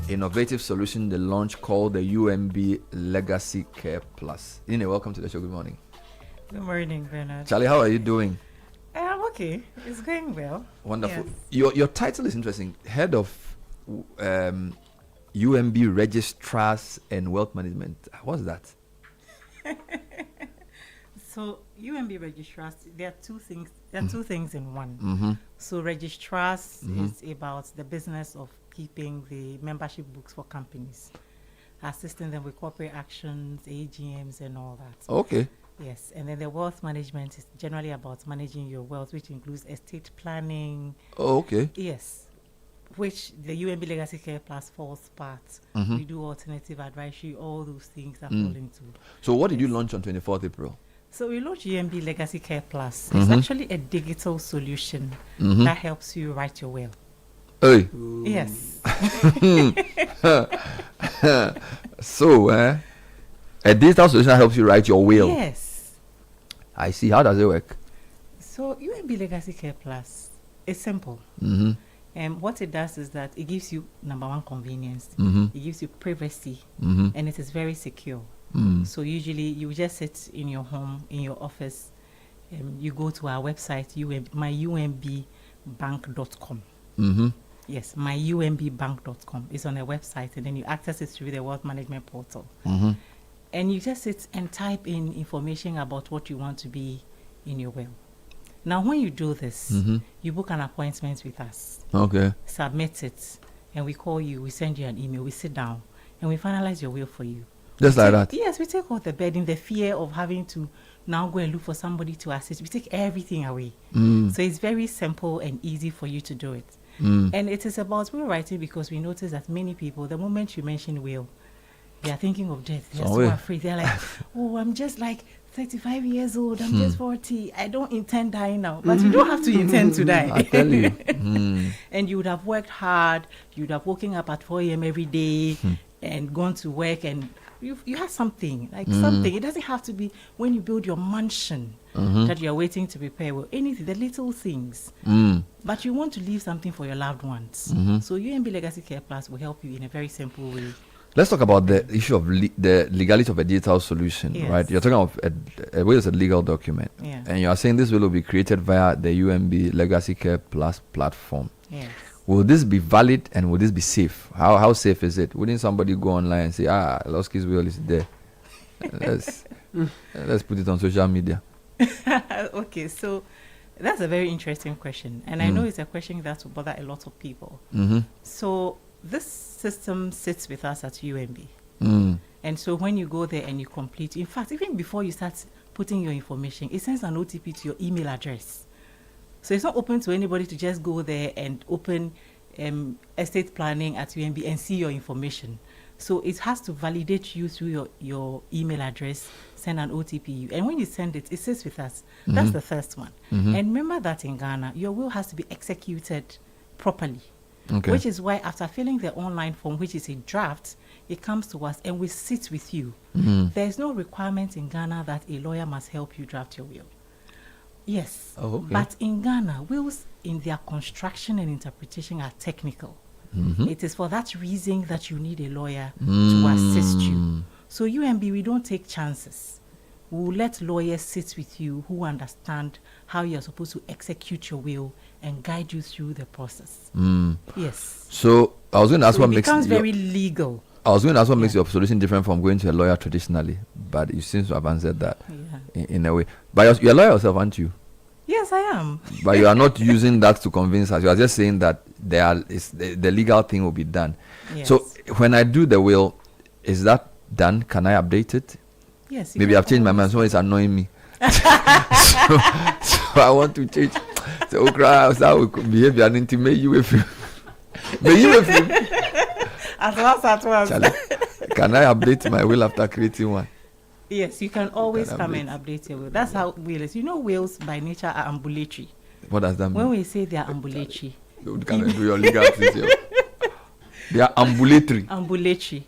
innovative solution they launched called the UMB Legacy Care Plus. Nina, welcome to the show. Good morning. Good morning, Bernard. Charlie, how are you doing? I'm okay. It's going well. Wonderful. Yes. Your title is interesting. Head of UMB Registrars and Wealth Management. What's that? So UMB Registrars, there are two things. There are two things in one. Mm-hmm. So Registrars is about the business of keeping the membership books for companies, assisting them with corporate actions, AGMs, and all that. Okay. Yes, and then the wealth management is generally about managing your wealth, which includes estate planning. Oh, okay. Yes, which the UMB Legacy Care Plus falls part. Mm-hmm. We do alternative advisory, all those things that fall into. So what did you launch on 24th April? So we launched UMB Legacy Care Plus. Mm-hmm. It's actually a digital solution that helps you write your will. Hey. Yes. So, a digital solution that helps you write your will. Yes. I see. How does it work? So UMB Legacy Care Plus is simple. Mm-hmm. And what it does is that it gives you, number one, convenience. Mm-hmm. It gives you privacy. Mm-hmm. And it is very secure. Mm. So usually you just sit in your home, in your office. You go to our website, myumbbank.com. Mm-hmm. Yes, myumbbank.com. It's on a website, and then you access it through the wealth management portal. Mm-hmm. And you just sit and type in information about what you want to be in your will. Now, when you do this, you book an appointment with us. Okay. Submit it, and we call you, we send you an email, we sit down, and we finalize your will for you. Just like that? Yes, we take out the burden, the fear of having to now go and look for somebody to assist. We take everything away. So it's very simple and easy for you to do it. And it is about will writing because we notice that many people, the moment you mention will, they are thinking of death. They're so afraid. They're like, oh, I'm just like 35 years old. I'm just 40. I don't intend dying now. But you don't have to intend to die. I tell you. And you would have worked hard. You would have woken up at 4 a.m. every day and gone to work, and you have something, like something. It doesn't have to be when you build your mansion that you're waiting to prepare. Well, anything, the little things. But you want to leave something for your loved ones. So UMB Legacy Care Plus will help you in a very simple way. Let's talk about the issue of the legality of a digital solution, right? You're talking of a will is a legal document. And you are saying this will be created via the UMB Legacy Care Plus platform. Yes. Will this be valid and will this be safe? How safe is it? Wouldn't somebody go online and say, Loski's will is there? Let's put it on social media. Okay, so that's a very interesting question. And I know it's a question that will bother a lot of people. So this system sits with us at UMB. And so when you go there and you complete, in fact, even before you start putting your information, it sends an OTP to your email address. So it's not open to anybody to just go there and open estate planning at UMB and see your information. So it has to validate you through your email address, send an OTP. And when you send it, it sits with us. That's the first one. And remember that in Ghana, your will has to be executed properly. Okay. Which is why after filling the online form, which is a draft, it comes to us and we sit with you. There's no requirement in Ghana that a lawyer must help you draft your will. Yes. Oh, okay. But in Ghana, wills in their construction and interpretation are technical. It is for that reason that you need a lawyer to assist you. So UMB, we don't take chances. We'll let lawyers sit with you who understand how you're supposed to execute your will and guide you through the process. Yes. So I was going to ask what makes it becomes very legal. I was going to ask what makes your solution different from going to a lawyer traditionally, but you seem to have answered that in a way. But you're a lawyer yourself, aren't you? Yes, I am. But you are not using that to convince us. You are just saying that the legal thing will be done. Yes. So when I do the will, is that done? Can I update it? Yes. Maybe I've changed my mind. So it's annoying me. so I want to change. So I will behave and intimate you with you. But you with you. At once. Can I update my will after creating one? Yes, you can always come and update your will. That's how will is. You know, wills by nature are ambulatory. What does that mean? When we say they are ambulatory, you can do your legal things here. They are ambulatory. Ambulatory.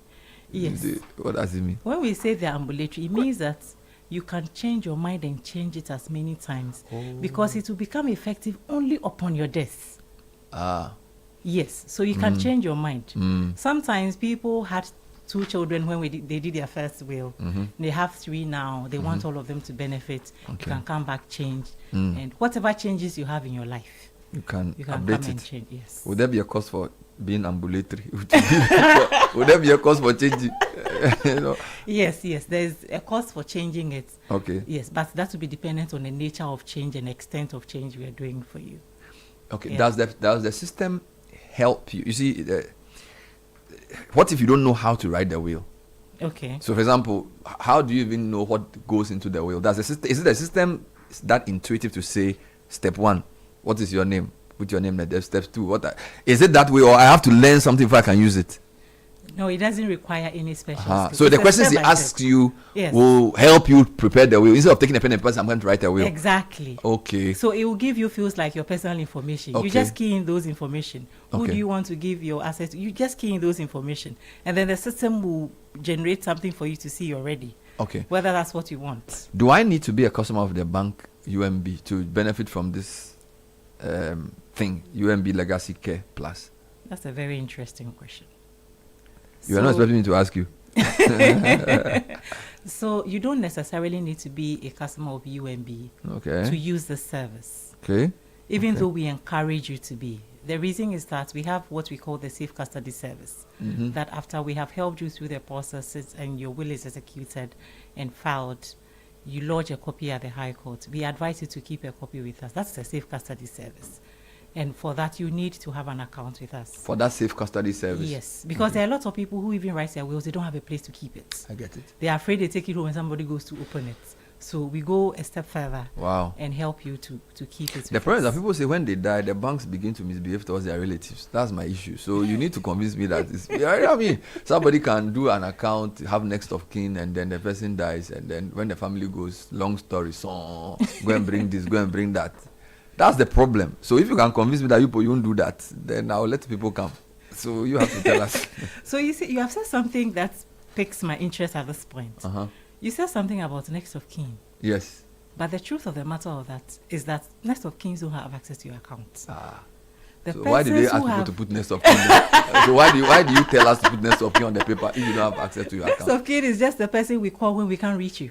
Yes. What does it mean? When we say they are ambulatory, it means that you can change your mind and change it as many times because it will become effective only upon your death. Yes, so you can change your mind. Sometimes people had 2 children when they did their first will. They have 3 now. They want all of them to benefit. You can come back, change, and whatever changes you have in your life, you can update come it. And change. Yes. Would there be a cost for being ambulatory? Would there be a cost for changing? Yes. There's a cost for changing it. Okay. Yes, but that will be dependent on the nature of change and extent of change we are doing for you. Okay. Yeah. Does the system help you? You see, what if you don't know how to write the will? Okay. So, for example, how do you even know what goes into the will? Is it the system that intuitive to say, step 1, what is your name? Put your name there. Step 2, is it that way, or I have to learn something before I can use it? No, it doesn't require any special skill. So the questions he asks you will help you prepare the will. Instead of taking a pen and paper, I'm going to write a will. Exactly. Okay. So it will give you feels like your personal information. Okay. You just key in those information. Who do you want to give your assets? You just key in those information. And then the system will generate something for you to see already. Okay. Whether that's what you want. Do I need to be a customer of the bank UMB to benefit from this thing, UMB Legacy Care Plus? That's a very interesting question. You are not expecting me to ask you. So you don't necessarily need to be a customer of UMB to use the service. Okay. Even though we encourage you to be. The reason is that we have what we call the safe custody service. That after we have helped you through the processes and your will is executed and filed, you lodge a copy at the High Court. We advise you to keep a copy with us. That's the safe custody service. And for that, you need to have an account with us. For that safe custody service? Yes, because there are a lot of people who even write their wills, they don't have a place to keep it. I get it. They are afraid they take it home when somebody goes to open it. So we go a step further and help you to keep it. The problem is that people say when they die, the banks begin to misbehave towards their relatives. That's my issue. So you need to convince me that it's... I mean, somebody can do an account, have next of kin, and then the person dies. And then when the family goes, long story, so go and bring this, go and bring that. That's the problem. So if you can convince me that you won't do that, then I'll let people come. So you have to tell us. So you see, you have said something that piques my interest at this point. You said something about next of kin. Yes. But the truth of the matter of that is that next of kin don't have access to your account. So why did they ask people to put next of kin? So why do you tell us to put next of kin on the paper if you don't have access to your account? Next of kin is just the person we call when we can't reach you.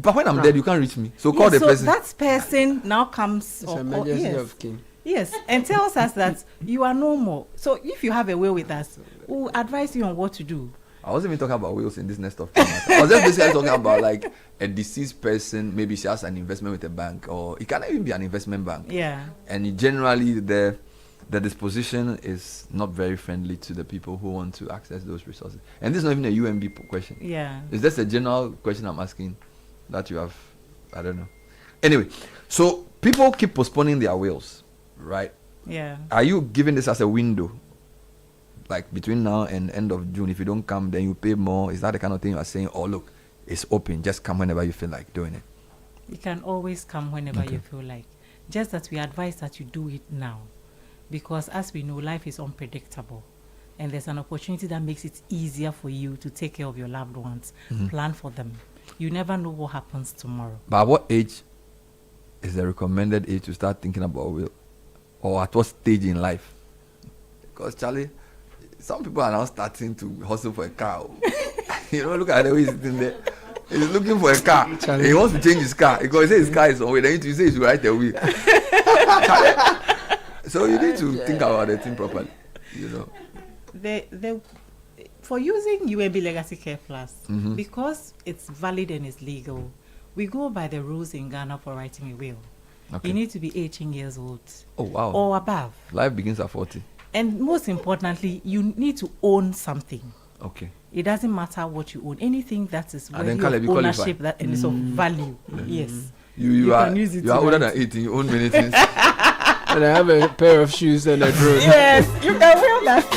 But when I'm dead, you can't reach me. So call the person. So that person now comes of kin. Yes, and tells us that you are no more. So if you have a will with us, we'll advise you on what to do. I wasn't even talking about wills in this next of kin matter. I was just basically talking about like a deceased person. Maybe she has an investment with a bank, or it can even be an investment bank. Yeah. And generally, the disposition is not very friendly to the people who want to access those resources. And this is not even a UMB question. Yeah. It's just a general question I'm asking that you have. I don't know. Anyway, so people keep postponing their wills, right? Yeah. Are you giving this as a window? Like between now and end of June, if you don't come, then you pay more. Is that the kind of thing you are saying? Oh, look, it's open. Just come whenever you feel like doing it. You can always come whenever you feel like. Just that we advise that you do it now. Because as we know, life is unpredictable. And there's an opportunity that makes it easier for you to take care of your loved ones. Plan for them. You never know what happens tomorrow. But at what age is the recommended age to start thinking about will? Or at what stage in life? Because, Charlie, some people are now starting to hustle for a car. You know, look at the way he's sitting there. He's looking for a car. Charlie. He wants to change his car. Because he says his car is on way. Then you say he should write the wheel. So you need to think about the thing properly. You know. For using UAB Legacy Care Plus, because it's valid and it's legal, we go by the rules in Ghana for writing a will. Okay. You need to be 18 years old. Oh, wow. Or above. Life begins at 40. And most importantly, you need to own something. Okay. It doesn't matter what you own. Anything that is worthy of ownership that and is of value. Yes. You are older than 18. You own many things. And I have a pair of shoes and a drone. Yes, you can wear that.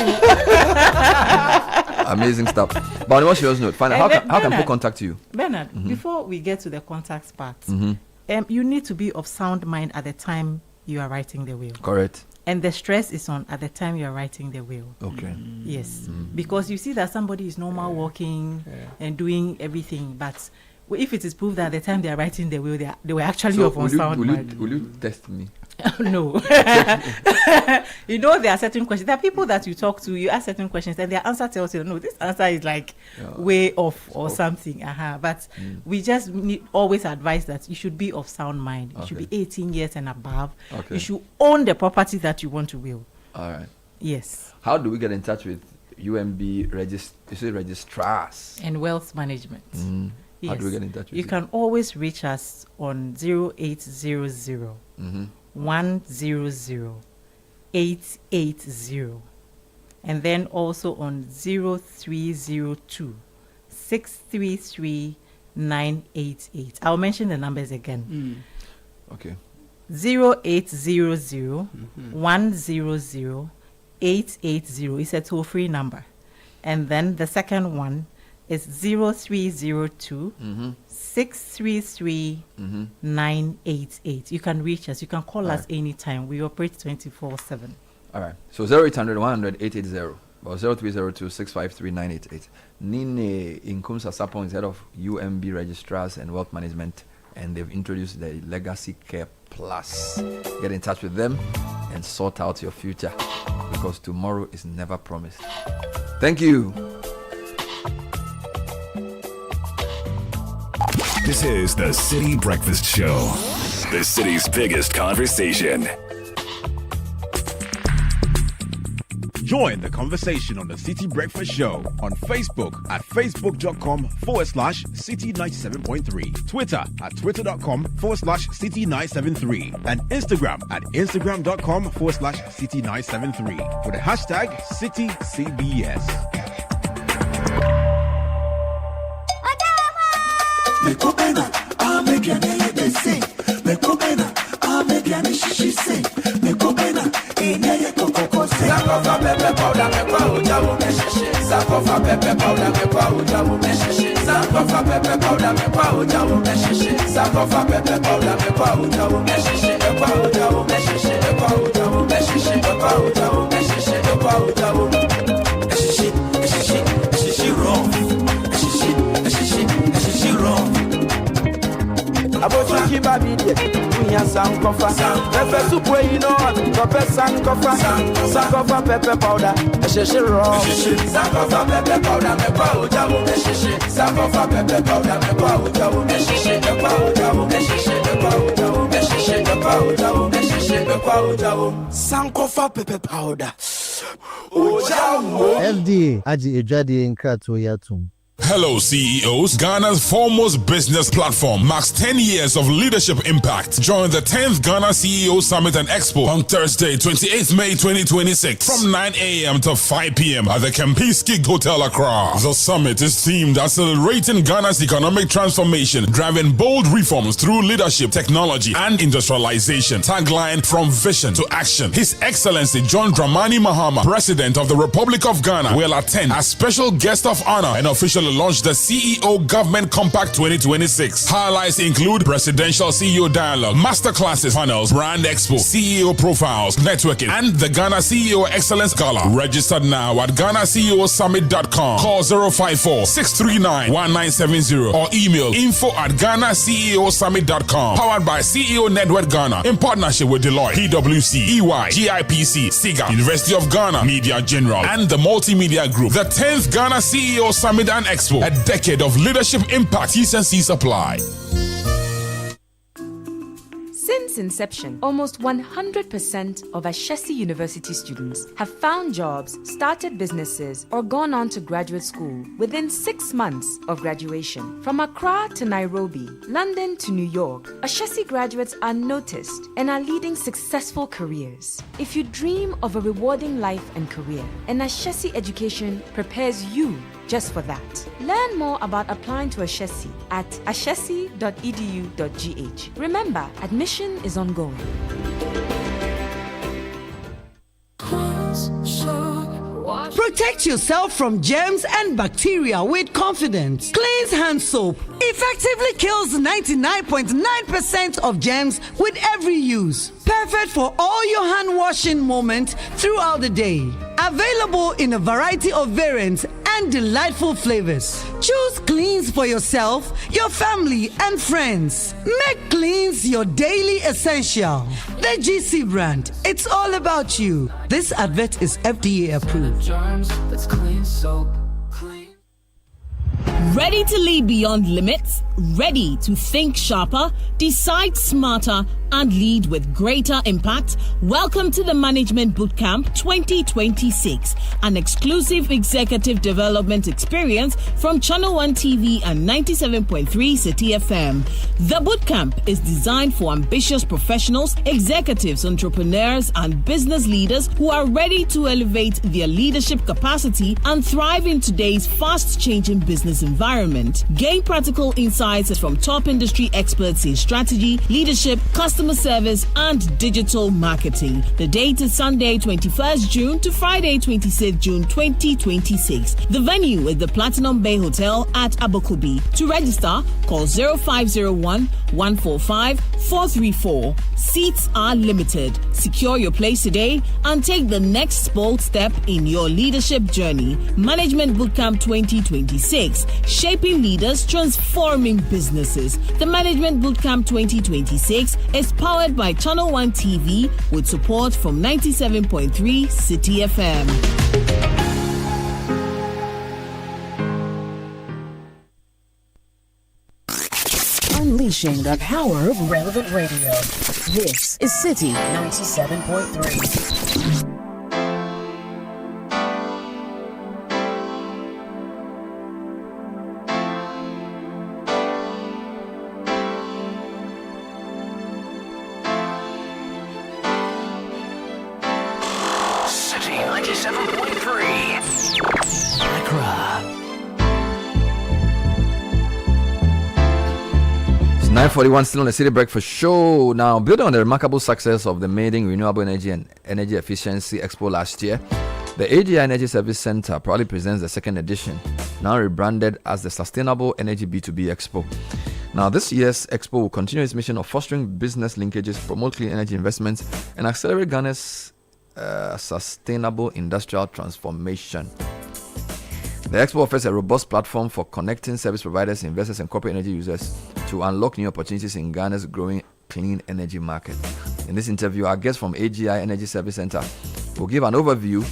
Amazing stuff. But on a more serious note, how can people contact you? Bernard, before we get to the contacts part, you need to be of sound mind at the time you are writing the will. Correct. And the stress is on at the time you are writing the will. Okay. Yes. Because you see that somebody is normal walking and doing everything, but if it is proved that at the time they are writing the will, they were actually of unsound mind. Will you test me? No. You know, there are certain questions. There are people that you talk to, you ask certain questions, and their answer tells you, no, this answer is like way off or something. But we just always advise that you should be of sound mind. You should be 18 years and above. You should own the property that you want to will. All right. Yes. How do we get in touch with UMB registrars? And wealth management. Yes. How do we get in touch with you? You can always reach us on 0800 100 880, and then also on 0302 633 988. I'll mention the numbers again. Okay. 0800 100 880 is a toll-free number, and then the second one is 0302 633 988. You can reach us. You can call us anytime. We operate 24/7. All right. So 0800 100 880 or 0302 653 988. Nine Inkumsa Sapon is head of UMB Registrars and Wealth Management, and they've introduced the Legacy Care Plus. Get in touch with them and sort out your future, because tomorrow is never promised. Thank you. This is the Citi Breakfast Show, the city's biggest conversation. Join the conversation on the Citi Breakfast Show on Facebook at facebook.com/Citi97.3, Twitter at twitter.com/Citi973, and Instagram at instagram.com/Citi973 with the hashtag CitiCBS. Sakofa pepe powder me kwa ujawu me shishi. Sakofa pepe powder me kwa ujawu me shishi. Sakofa pepe powder me kwa ujawu me shishi. Sakofa pepe powder me kwa ujawu me shishi. Me kwa ujawu me shishi. Me kwa ujawu me shishi. Me kwa ujawu me shishi. Me kwa ujawu me shishi. Shishi wrong. Shishi wrong. Abosu kiba bidye, unya sankofa. Pepe soup where you know, pepe sankofa. Sankofa pepe powder, shishi raw. Sankofa pepe powder, me kwa ujawu me shishi. Sankofa pepe powder, me kwa ujawu me shishi. Me kwa ujawu me shishi. Me kwa ujawu me shishi. Me kwa ujawu me shishi. Me kwa ujawu. Sankofa pepe powder. FDA Aji Ejadi Nkrato Yatum. Hello, CEOs. Ghana's foremost business platform marks 10 years of leadership impact. Join the 10th Ghana CEO Summit and Expo on Thursday, 28th May 2026 from 9 a.m. to 5 p.m. at the Kempinski Hotel Accra. The summit is themed Accelerating Ghana's Economic Transformation, Driving Bold Reforms Through Leadership, Technology and Industrialization. Tagline, From Vision to Action. His Excellency John Dramani Mahama, President of the Republic of Ghana, will attend as special guest of honor and officially launch the CEO Government Compact 2026. Highlights include presidential CEO dialogue, masterclasses, panels, brand expo, CEO profiles, networking, and the Ghana CEO Excellence Gala. Registered now at GhanaCEOSummit.com. Call 054-639-1970 or email info@GhanaCEOSummit.com. Powered by CEO Network Ghana in partnership with Deloitte, PwC, EY, GIPC, SIGA, University of Ghana, Media General, and the Multimedia Group. The 10th Ghana CEO Summit and Expo, a decade of leadership impact. T&Cs apply. Since inception, almost 100% of Ashesi University students have found jobs, started businesses, or gone on to graduate school within 6 months of graduation. From Accra to Nairobi, London to New York, Ashesi graduates are noticed and are leading successful careers. If you dream of a rewarding life and career, an Ashesi education prepares you just for that. Learn more about applying to Ashesi at ashesi.edu.gh. Remember, admission is ongoing. Protect yourself from germs and bacteria with confidence. Cleanse hand soap effectively kills 99.9% of germs with every use. Perfect for all your hand washing moments throughout the day. Available in a variety of variants and delightful flavors. Choose Cleanse for yourself, your family, and friends. Make Cleanse your daily essential. The GC brand. It's all about you. This advert is FDA approved. Ready to lead beyond limits? Ready to think sharper, decide smarter, and lead with greater impact? Welcome to the Management Bootcamp 2026, an exclusive executive development experience from Channel 1 TV and 97.3 Citi FM. The bootcamp is designed for ambitious professionals, executives, entrepreneurs, and business leaders who are ready to elevate their leadership capacity and thrive in today's fast-changing business environment. Gain practical insights from top industry experts in strategy, leadership, customer service, and digital marketing. The date is Sunday, 21st June to Friday, 26th June 2026. The venue is the Platinum Bay Hotel at Abokobi. To register, call 0501 145 434. Seats are limited. Secure your place today and take the next bold step in your leadership journey. Management Bootcamp 2026, shaping leaders, transforming businesses. The Management Bootcamp 2026 is powered by Channel 1 TV with support from 97.3 Citi FM. Unleashing the power of relevant radio. This is Citi 97.3. Kakra. 9:41, still on the Citi Breakfast Show. Now, building on the remarkable success of the Making Renewable Energy and Energy Efficiency Expo last year, the AGI Energy Service Center proudly presents the second edition, now rebranded as the Sustainable Energy B2B Expo. Now, this year's Expo will continue its mission of fostering business linkages, promote clean energy investments, and accelerate Ghana's sustainable industrial transformation. The Expo offers a robust platform for connecting service providers, investors, and corporate energy users to unlock new opportunities in Ghana's growing clean energy market. In this interview, our guest from AGI Energy Service Center will give an overview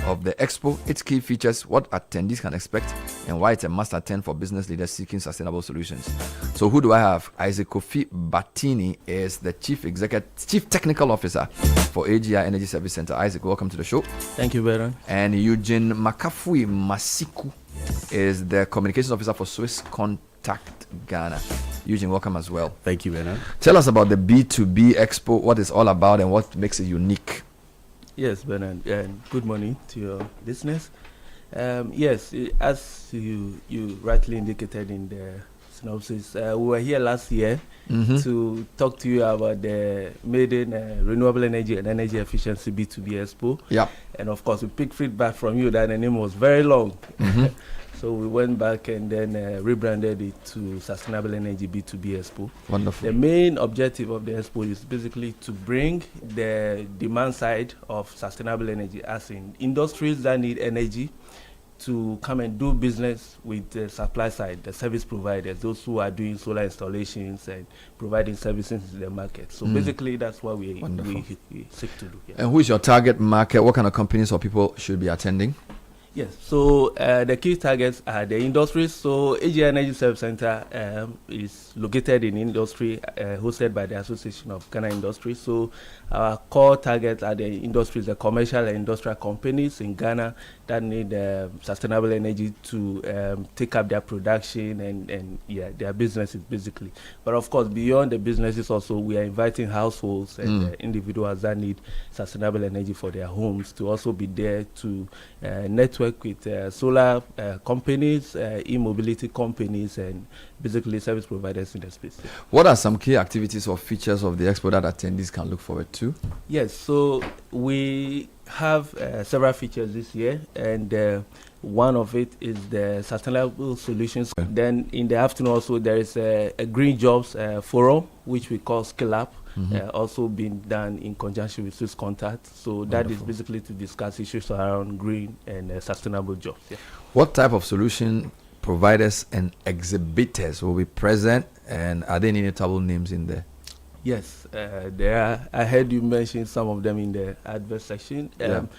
of the expo, its key features, what attendees can expect, and why it's a must attend for business leaders seeking sustainable solutions. So who do I have? Isaac Kofi Batini is the Chief Technical Officer for AGI Energy Service Center. Isaac, welcome to the show. Thank you, Bernard. And Eugene Makafui Masiku is the Communications Officer for Swiss Contact Ghana. Eugene, welcome as well. Thank you, Bernard. Tell us about the B2B Expo, what it's all about and what makes it unique. Yes, Bernard, and good morning to your listeners. Yes, as you rightly indicated in the synopsis, we were here last year to talk to you about the Maiden Renewable Energy and Energy Efficiency B2B Expo. Yeah. And of course, we picked feedback from you that the name was very long. So we went back and then rebranded it to Sustainable Energy B2B Expo. Wonderful. The main objective of the Expo is basically to bring the demand side of sustainable energy, as in industries that need energy, to come and do business with the supply side, the service providers, those who are doing solar installations and providing services in the market. So basically, that's what we seek to do. Yeah. And who is your target market? What kind of companies or people should be attending? Yes, so the key targets are the industries. So AGI Energy Service Center is located in industry, hosted by the Association of Ghana Industry. So our core targets are the industries, the commercial and industrial companies in Ghana that need sustainable energy to take up their production and their businesses basically. But of course, beyond the businesses also, we are inviting households and individuals that need sustainable energy for their homes to also be there to network with solar companies, e-mobility companies, and basically service providers in the space. Yeah. What are some key activities or features of the expo that attendees can look forward to? Yes, so we have several features this year, and one of it is the sustainable solutions. Then in the afternoon also there is a green jobs forum, which we call Skill Up. Also being done in conjunction with Swiss Contact. So that is basically to discuss issues around green and sustainable jobs. Yeah. What type of solution providers and exhibitors will be present, and are there any notable names in there? Yes, there are. I heard you mention some of them in the advert section.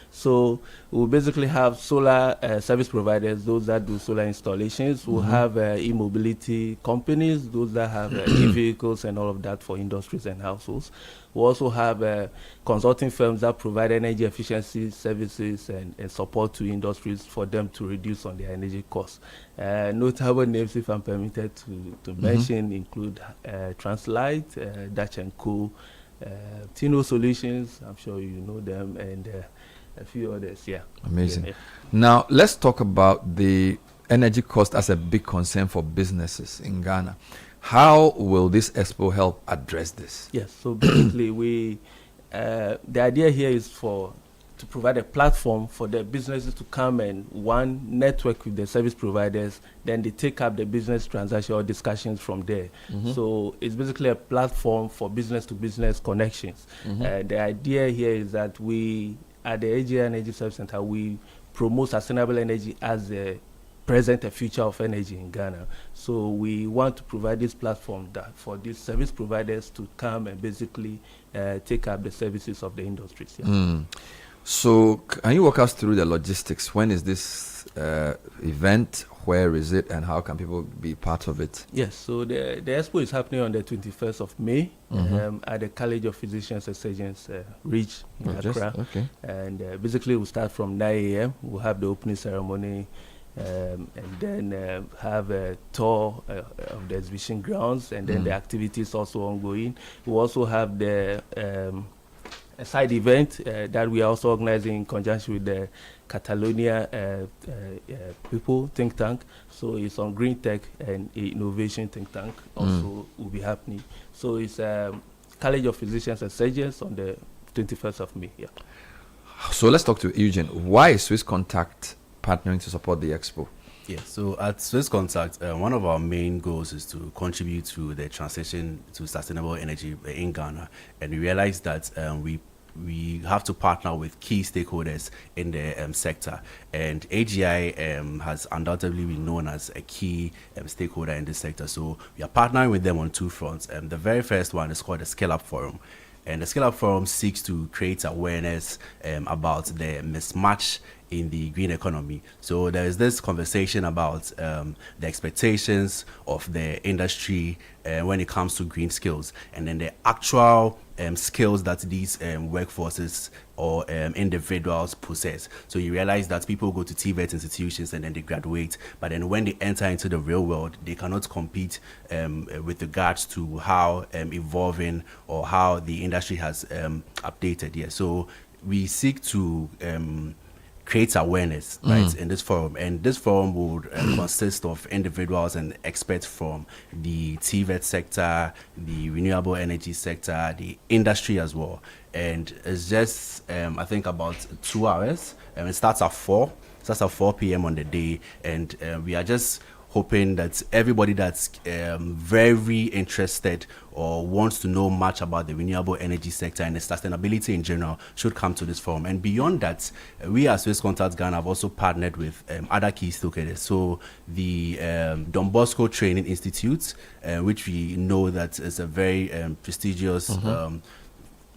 So we'll basically have solar service providers, those that do solar installations. We'll have e-mobility companies, those that have e-vehicles and all of that for industries and households. We also have consulting firms that provide energy efficiency services and support to industries for them to reduce on their energy costs. Notable names, if I'm permitted to mention, include Translight, Dutch & Co, Tino Solutions, I'm sure you know them, and a few others. Yeah. Amazing. Yeah. Now, let's talk about the energy cost as a big concern for businesses in Ghana. How will this expo help address this? Yes, so basically the idea here is to provide a platform for the businesses to come and network with the service providers, then they take up the business transaction or discussions from there. So it's basically a platform for business to business connections. The idea here is that we at the AGI Energy Service Center, we promote sustainable energy as a present and future of energy in Ghana. So we want to provide this platform for these service providers to come and basically take up the services of the industries. Yeah. So can you walk us through the logistics? When is this event? Where is it? And how can people be part of it? Yes, so the expo is happening on the 21st of May at the College of Physicians and Surgeons, Reach in Kakra. Okay. And basically we'll start from 9 a.m. We'll have the opening ceremony and then have a tour of the exhibition grounds, and then the activities also ongoing. We'll also have the a side event that we are also organizing in conjunction with the Catalonia people think tank. So it's on green tech and innovation think tank also will be happening. So it's College of Physicians and Surgeons on the 21st of May. Yeah. So let's talk to Eugene. Why is Swiss Contact partnering to support the expo? Yeah, so at Swiss Contact, one of our main goals is to contribute to the transition to sustainable energy in Ghana, and we realize that we have to partner with key stakeholders in the sector, and AGI has undoubtedly been known as a key stakeholder in this sector. So we are partnering with them on two fronts. The very first one is called the Scale Up Forum. And the Scale Up Forum seeks to create awareness about the mismatch in the green economy. So there is this conversation about the expectations of the industry when it comes to green skills, and then the actual skills that these workforces or individuals possess. So you realize that people go to TVET institutions and then they graduate, but then when they enter into the real world, they cannot compete with regards to how evolving or how the industry has updated. Yeah, so we seek to create awareness, right, in this forum, and this forum would consist of individuals and experts from the TVET sector, the renewable energy sector, the industry as well. And it's just I think about 2 hours, and it starts at 4 p.m. on the day, and we are just hoping that everybody that's very interested or wants to know much about the renewable energy sector and the sustainability in general should come to this forum. And beyond that, we as Swiss Contact Ghana have also partnered with other key stakeholders. So the Don Bosco Training Institute, which we know that is a very prestigious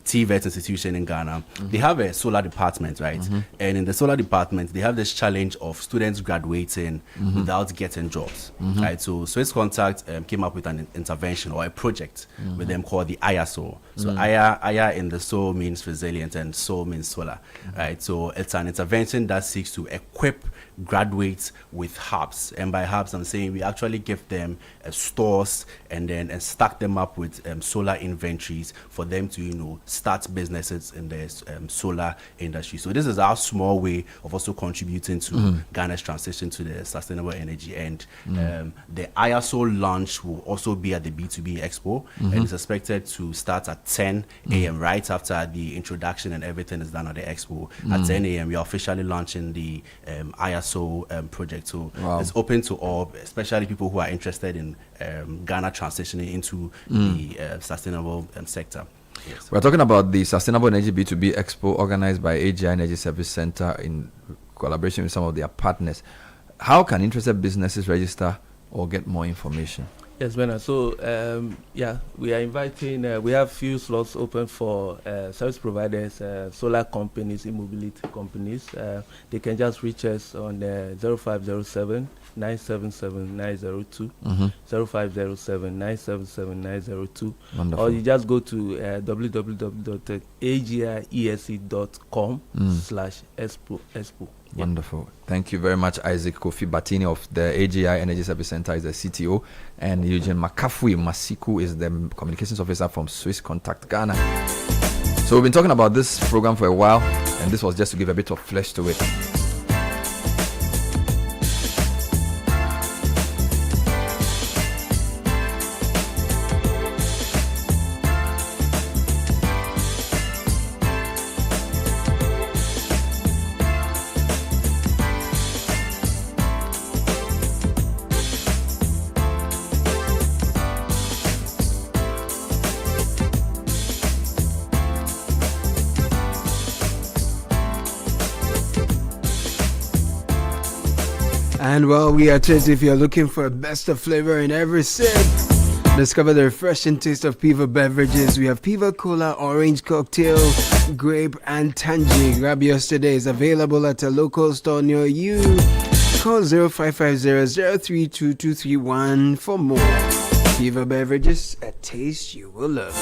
TVET institution in Ghana, they have a solar department, right? And in the solar department, they have this challenge of students graduating without getting jobs, right? So Swiss Contact came up with an intervention or a project with them called the ISO. So Aya in the soul means resilient and soul means solar, right? So it's an intervention that seeks to equip graduates with hubs, and by hubs I'm saying we actually give them stores and then stack them up with solar inventories for them to start businesses in the solar industry. So this is our small way of also contributing to Ghana's transition to the sustainable energy. And the ISO launch will also be at the B2B Expo, and it's expected to start at 10 a.m. right after the introduction and everything is done at the expo. At 10 a.m. we are officially launching the ISO project. So it's open to all, especially people who are interested in Ghana transitioning into the sustainable sector. Yes. We're talking about the Sustainable Energy B2B Expo organized by AGI Energy Service Center in collaboration with some of their partners. How can interested businesses register or get more information? Yes, Bernard. So, we are inviting, we have few slots open for service providers, solar companies, e-mobility companies. They can just reach us on 0507 977 902, 0507 977 902. Or you just go to www.agiese.com/expo. Wonderful. Thank you very much, Isaac Kofi Batini of the AGI Energy Service Center is the CTO, and Eugene Makafui Masiku is the Communications Officer from Swiss Contact Ghana. So we've been talking about this program for a while, and this was just to give a bit of flesh to it. And well, we are told if you're looking for a best of flavor in every sip, discover the refreshing taste of Piva beverages. We have Piva Cola, Orange Cocktail, Grape, and Tangy. Grab yours today. It's available at a local store near you. Call 0550-032-231 for more. Piva beverages, a taste you will love.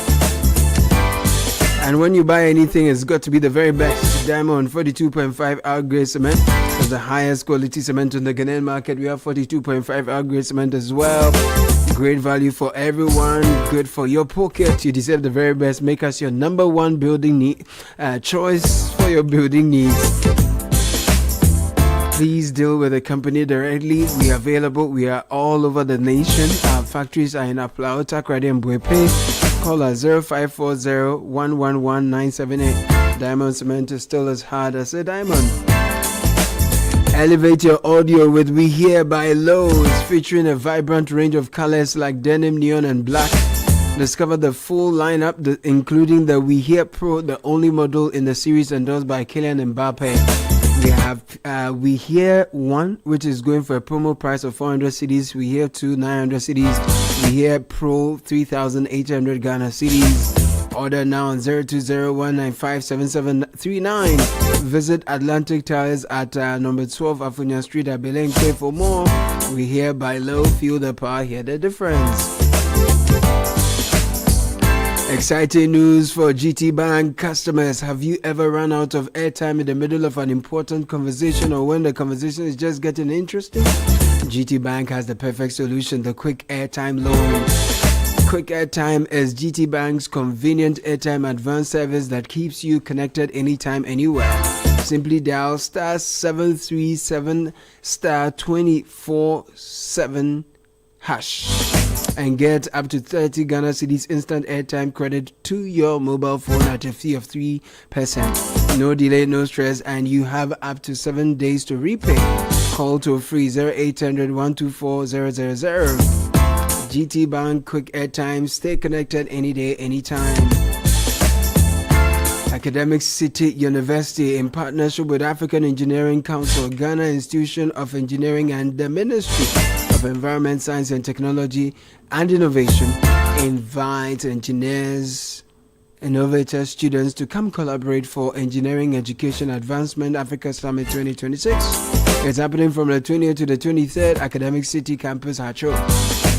And when you buy anything, it's got to be the very best. Diamond 42.5 hour grade cement is the highest quality cement on the Ghanaian market. We have 42.5 hour grade cement as well. Great value for everyone. Good for your pocket. You deserve the very best. Make us your number one building choice for your building needs. Please deal with the company directly. We are available. We are all over the nation. Our factories are in Aplao, Takrady, and Bwepe. Call us 0540-111-978. Diamond cement is still as hard as a diamond. Elevate your audio with We Hear by Lowe's, featuring a vibrant range of colors like denim, neon, and black. Discover the full lineup, including the We Hear Pro, the only model in the series endorsed by Kylian Mbappe. We have We Hear 1, which is going for a promo price of 400 cedis. We Hear 2, 900 cedis. We Hear Pro, 3,800 Ghana cedis. Order now on 020-195-7739. Visit Atlantic Tires at number 12 Afunya Street at Belenke for more. We here by low, feel the power, hear the difference. Exciting news for GT Bank customers. Have you ever run out of airtime in the middle of an important conversation or when the conversation is just getting interesting? GT Bank has the perfect solution, the Quick Airtime Loan. Quick Airtime is GT Bank's convenient airtime advance service that keeps you connected anytime, anywhere. Simply dial star 737 star 24/7 hash and get up to 30 Ghana cedis instant airtime credit to your mobile phone at a fee of 3%. No delay, no stress, and you have up to 7 days to repay. Call toll free 0800 124 000. GT Bank Quick Airtime. Stay connected any day, anytime. Academic Citi University, in partnership with African Engineering Council, Ghana Institution of Engineering, and the Ministry of Environment, Science and Technology and Innovation, invite engineers, innovators, students to come collaborate for Engineering Education Advancement Africa Summit 2026. It's happening from the 20th to the 23rd, Academic City Campus, Hacho.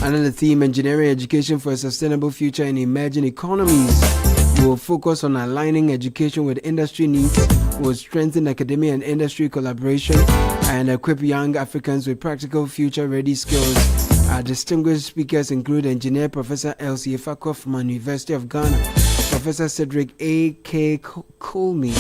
Under the theme Engineering Education for a Sustainable Future in Emerging Economies, we will focus on aligning education with industry needs, will strengthen academia and industry collaboration, and equip young Africans with practical future-ready skills. Our distinguished speakers include Engineer Professor Elsie Efako from University of Ghana, Professor Cedric A.K. Colmy,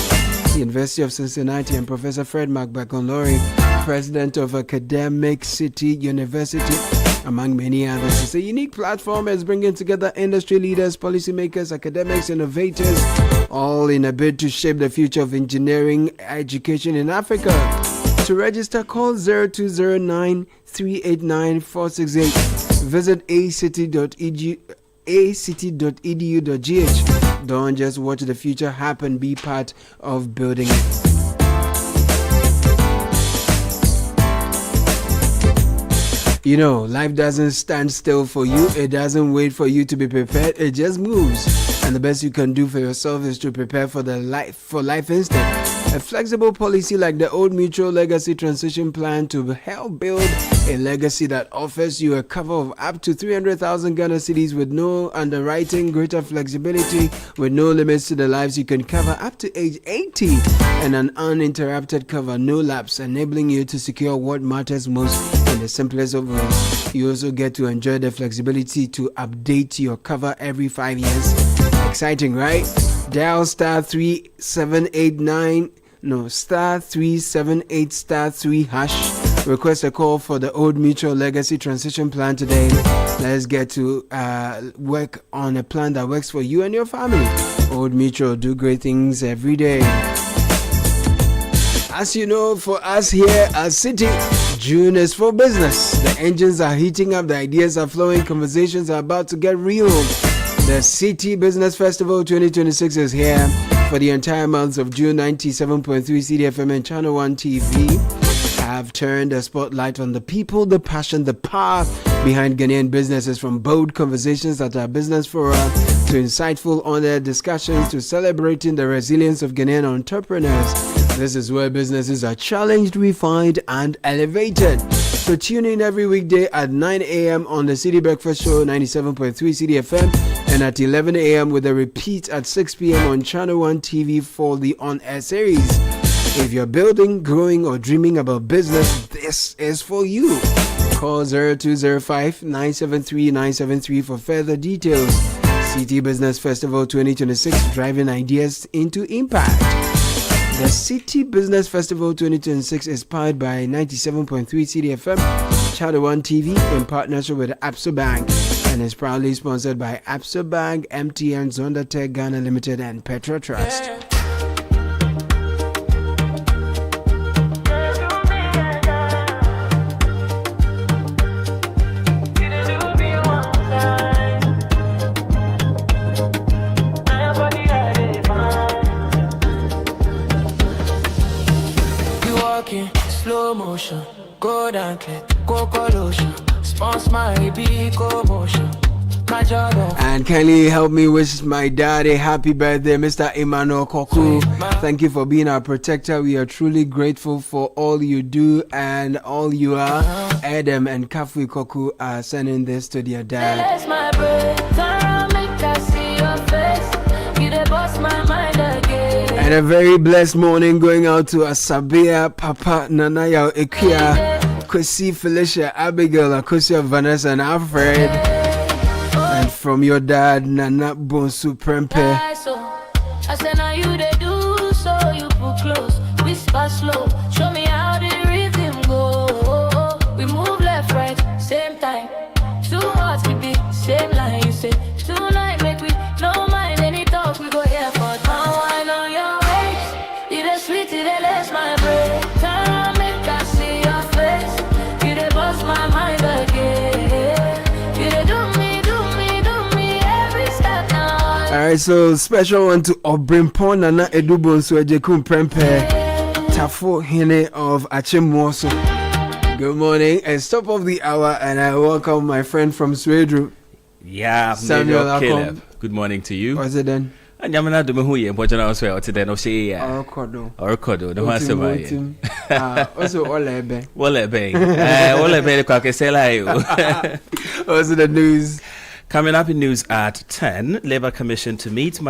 University of Cincinnati, and Professor Fred Magbagonlori, President of Academic City University, among many others. It's a unique platform as bringing together industry leaders, policymakers, academics, innovators, all in a bid to shape the future of engineering education in Africa. To register, call 0209 389 468. Visit acity.edu.gh. Don't just watch the future happen, be part of building it. You know, life doesn't stand still for you. It doesn't wait for you to be prepared. It just moves. And the best you can do for yourself is to prepare for life instead. A flexible policy like the Old Mutual Legacy Transition Plan to help build a legacy that offers you a cover of up to 300,000 Ghana cedis with no underwriting, greater flexibility, with no limits to the lives you can cover up to age 80, and an uninterrupted cover, no lapse, enabling you to secure what matters most in the simplest of ways. You also get to enjoy the flexibility to update your cover every 5 years. Exciting, right? Dial star 378 star 3 hash. Request a call for the Old Mutual Legacy Transition Plan today. Let's get to work on a plan that works for you and your family. Old Mutual, do great things every day. As you know, for us here at Citi, June is for business. The engines are heating up, the ideas are flowing, conversations are about to get real. The Citi Business Festival 2026 is here for the entire month of June. 97.3 Citi FM and Channel 1 TV have turned the spotlight on the people, the passion, the power behind Ghanaian businesses, from bold conversations at our business forum to insightful on-air discussions to celebrating the resilience of Ghanaian entrepreneurs. This is where businesses are challenged, refined, and elevated. So tune in every weekday at 9 a.m. on the Citi Breakfast Show, 97.3 Citi FM, and at 11 a.m. with a repeat at 6 p.m. on Channel 1 TV for the on-air series. If you're building, growing, or dreaming about business, this is for you. Call 0205-973-973 for further details. Citi Business Festival 2026, driving ideas into impact. The Citi Business Festival 2026 is powered by 97.3 Citi FM, Channel 1 TV, in partnership with Absa Bank, and is proudly sponsored by Absa Bank, MTN, Zondatech Ghana Limited, and Petra Trust. Slow motion, go down, click, go lotion, sponsor my big motion. my job. And kindly help me wish my dad a happy birthday, Mr. Emmanuel Koku. Thank you for being our protector. We are truly grateful for all you do and all you are. Adam and Kafui Koku are sending this to their dad. That's my birthday. Make I see your face. You dey bust my mind again. And a very blessed morning going out to Asabia, Papa, Nanaya, Ekia, Kwesi, Felicia, Abigail, Akosia, Vanessa, and Alfred. And from your dad, Nana Bonsu Prempe. I said, now you they do, so you put close, whisper slow, show me how the rhythm go. We move left, right, same time. 2 hearts, we beat, same line. You say, tonight make we no mind any talk, we go here for now. I know your ways, you the sweet, you the less my brain. Turn around, make I see your face. You the bust my mind again. You the do me every step now. Alright, so special one to Obrimpon Nana Edubon Suejekum Prempe Tafo Hine of Achimwoso. Good morning and top of the hour, and I welcome my friend from Swedru. Yeah, Samuel Caleb. Good morning to you. What's it then? Anyamana do me who ye mbojana also out today no say ya. Orokodo no hase ba ye. Also Olebe. Olebe. Olebe kwa kesela yo. What's the news? Coming up in news at 10, Labour Commission to meet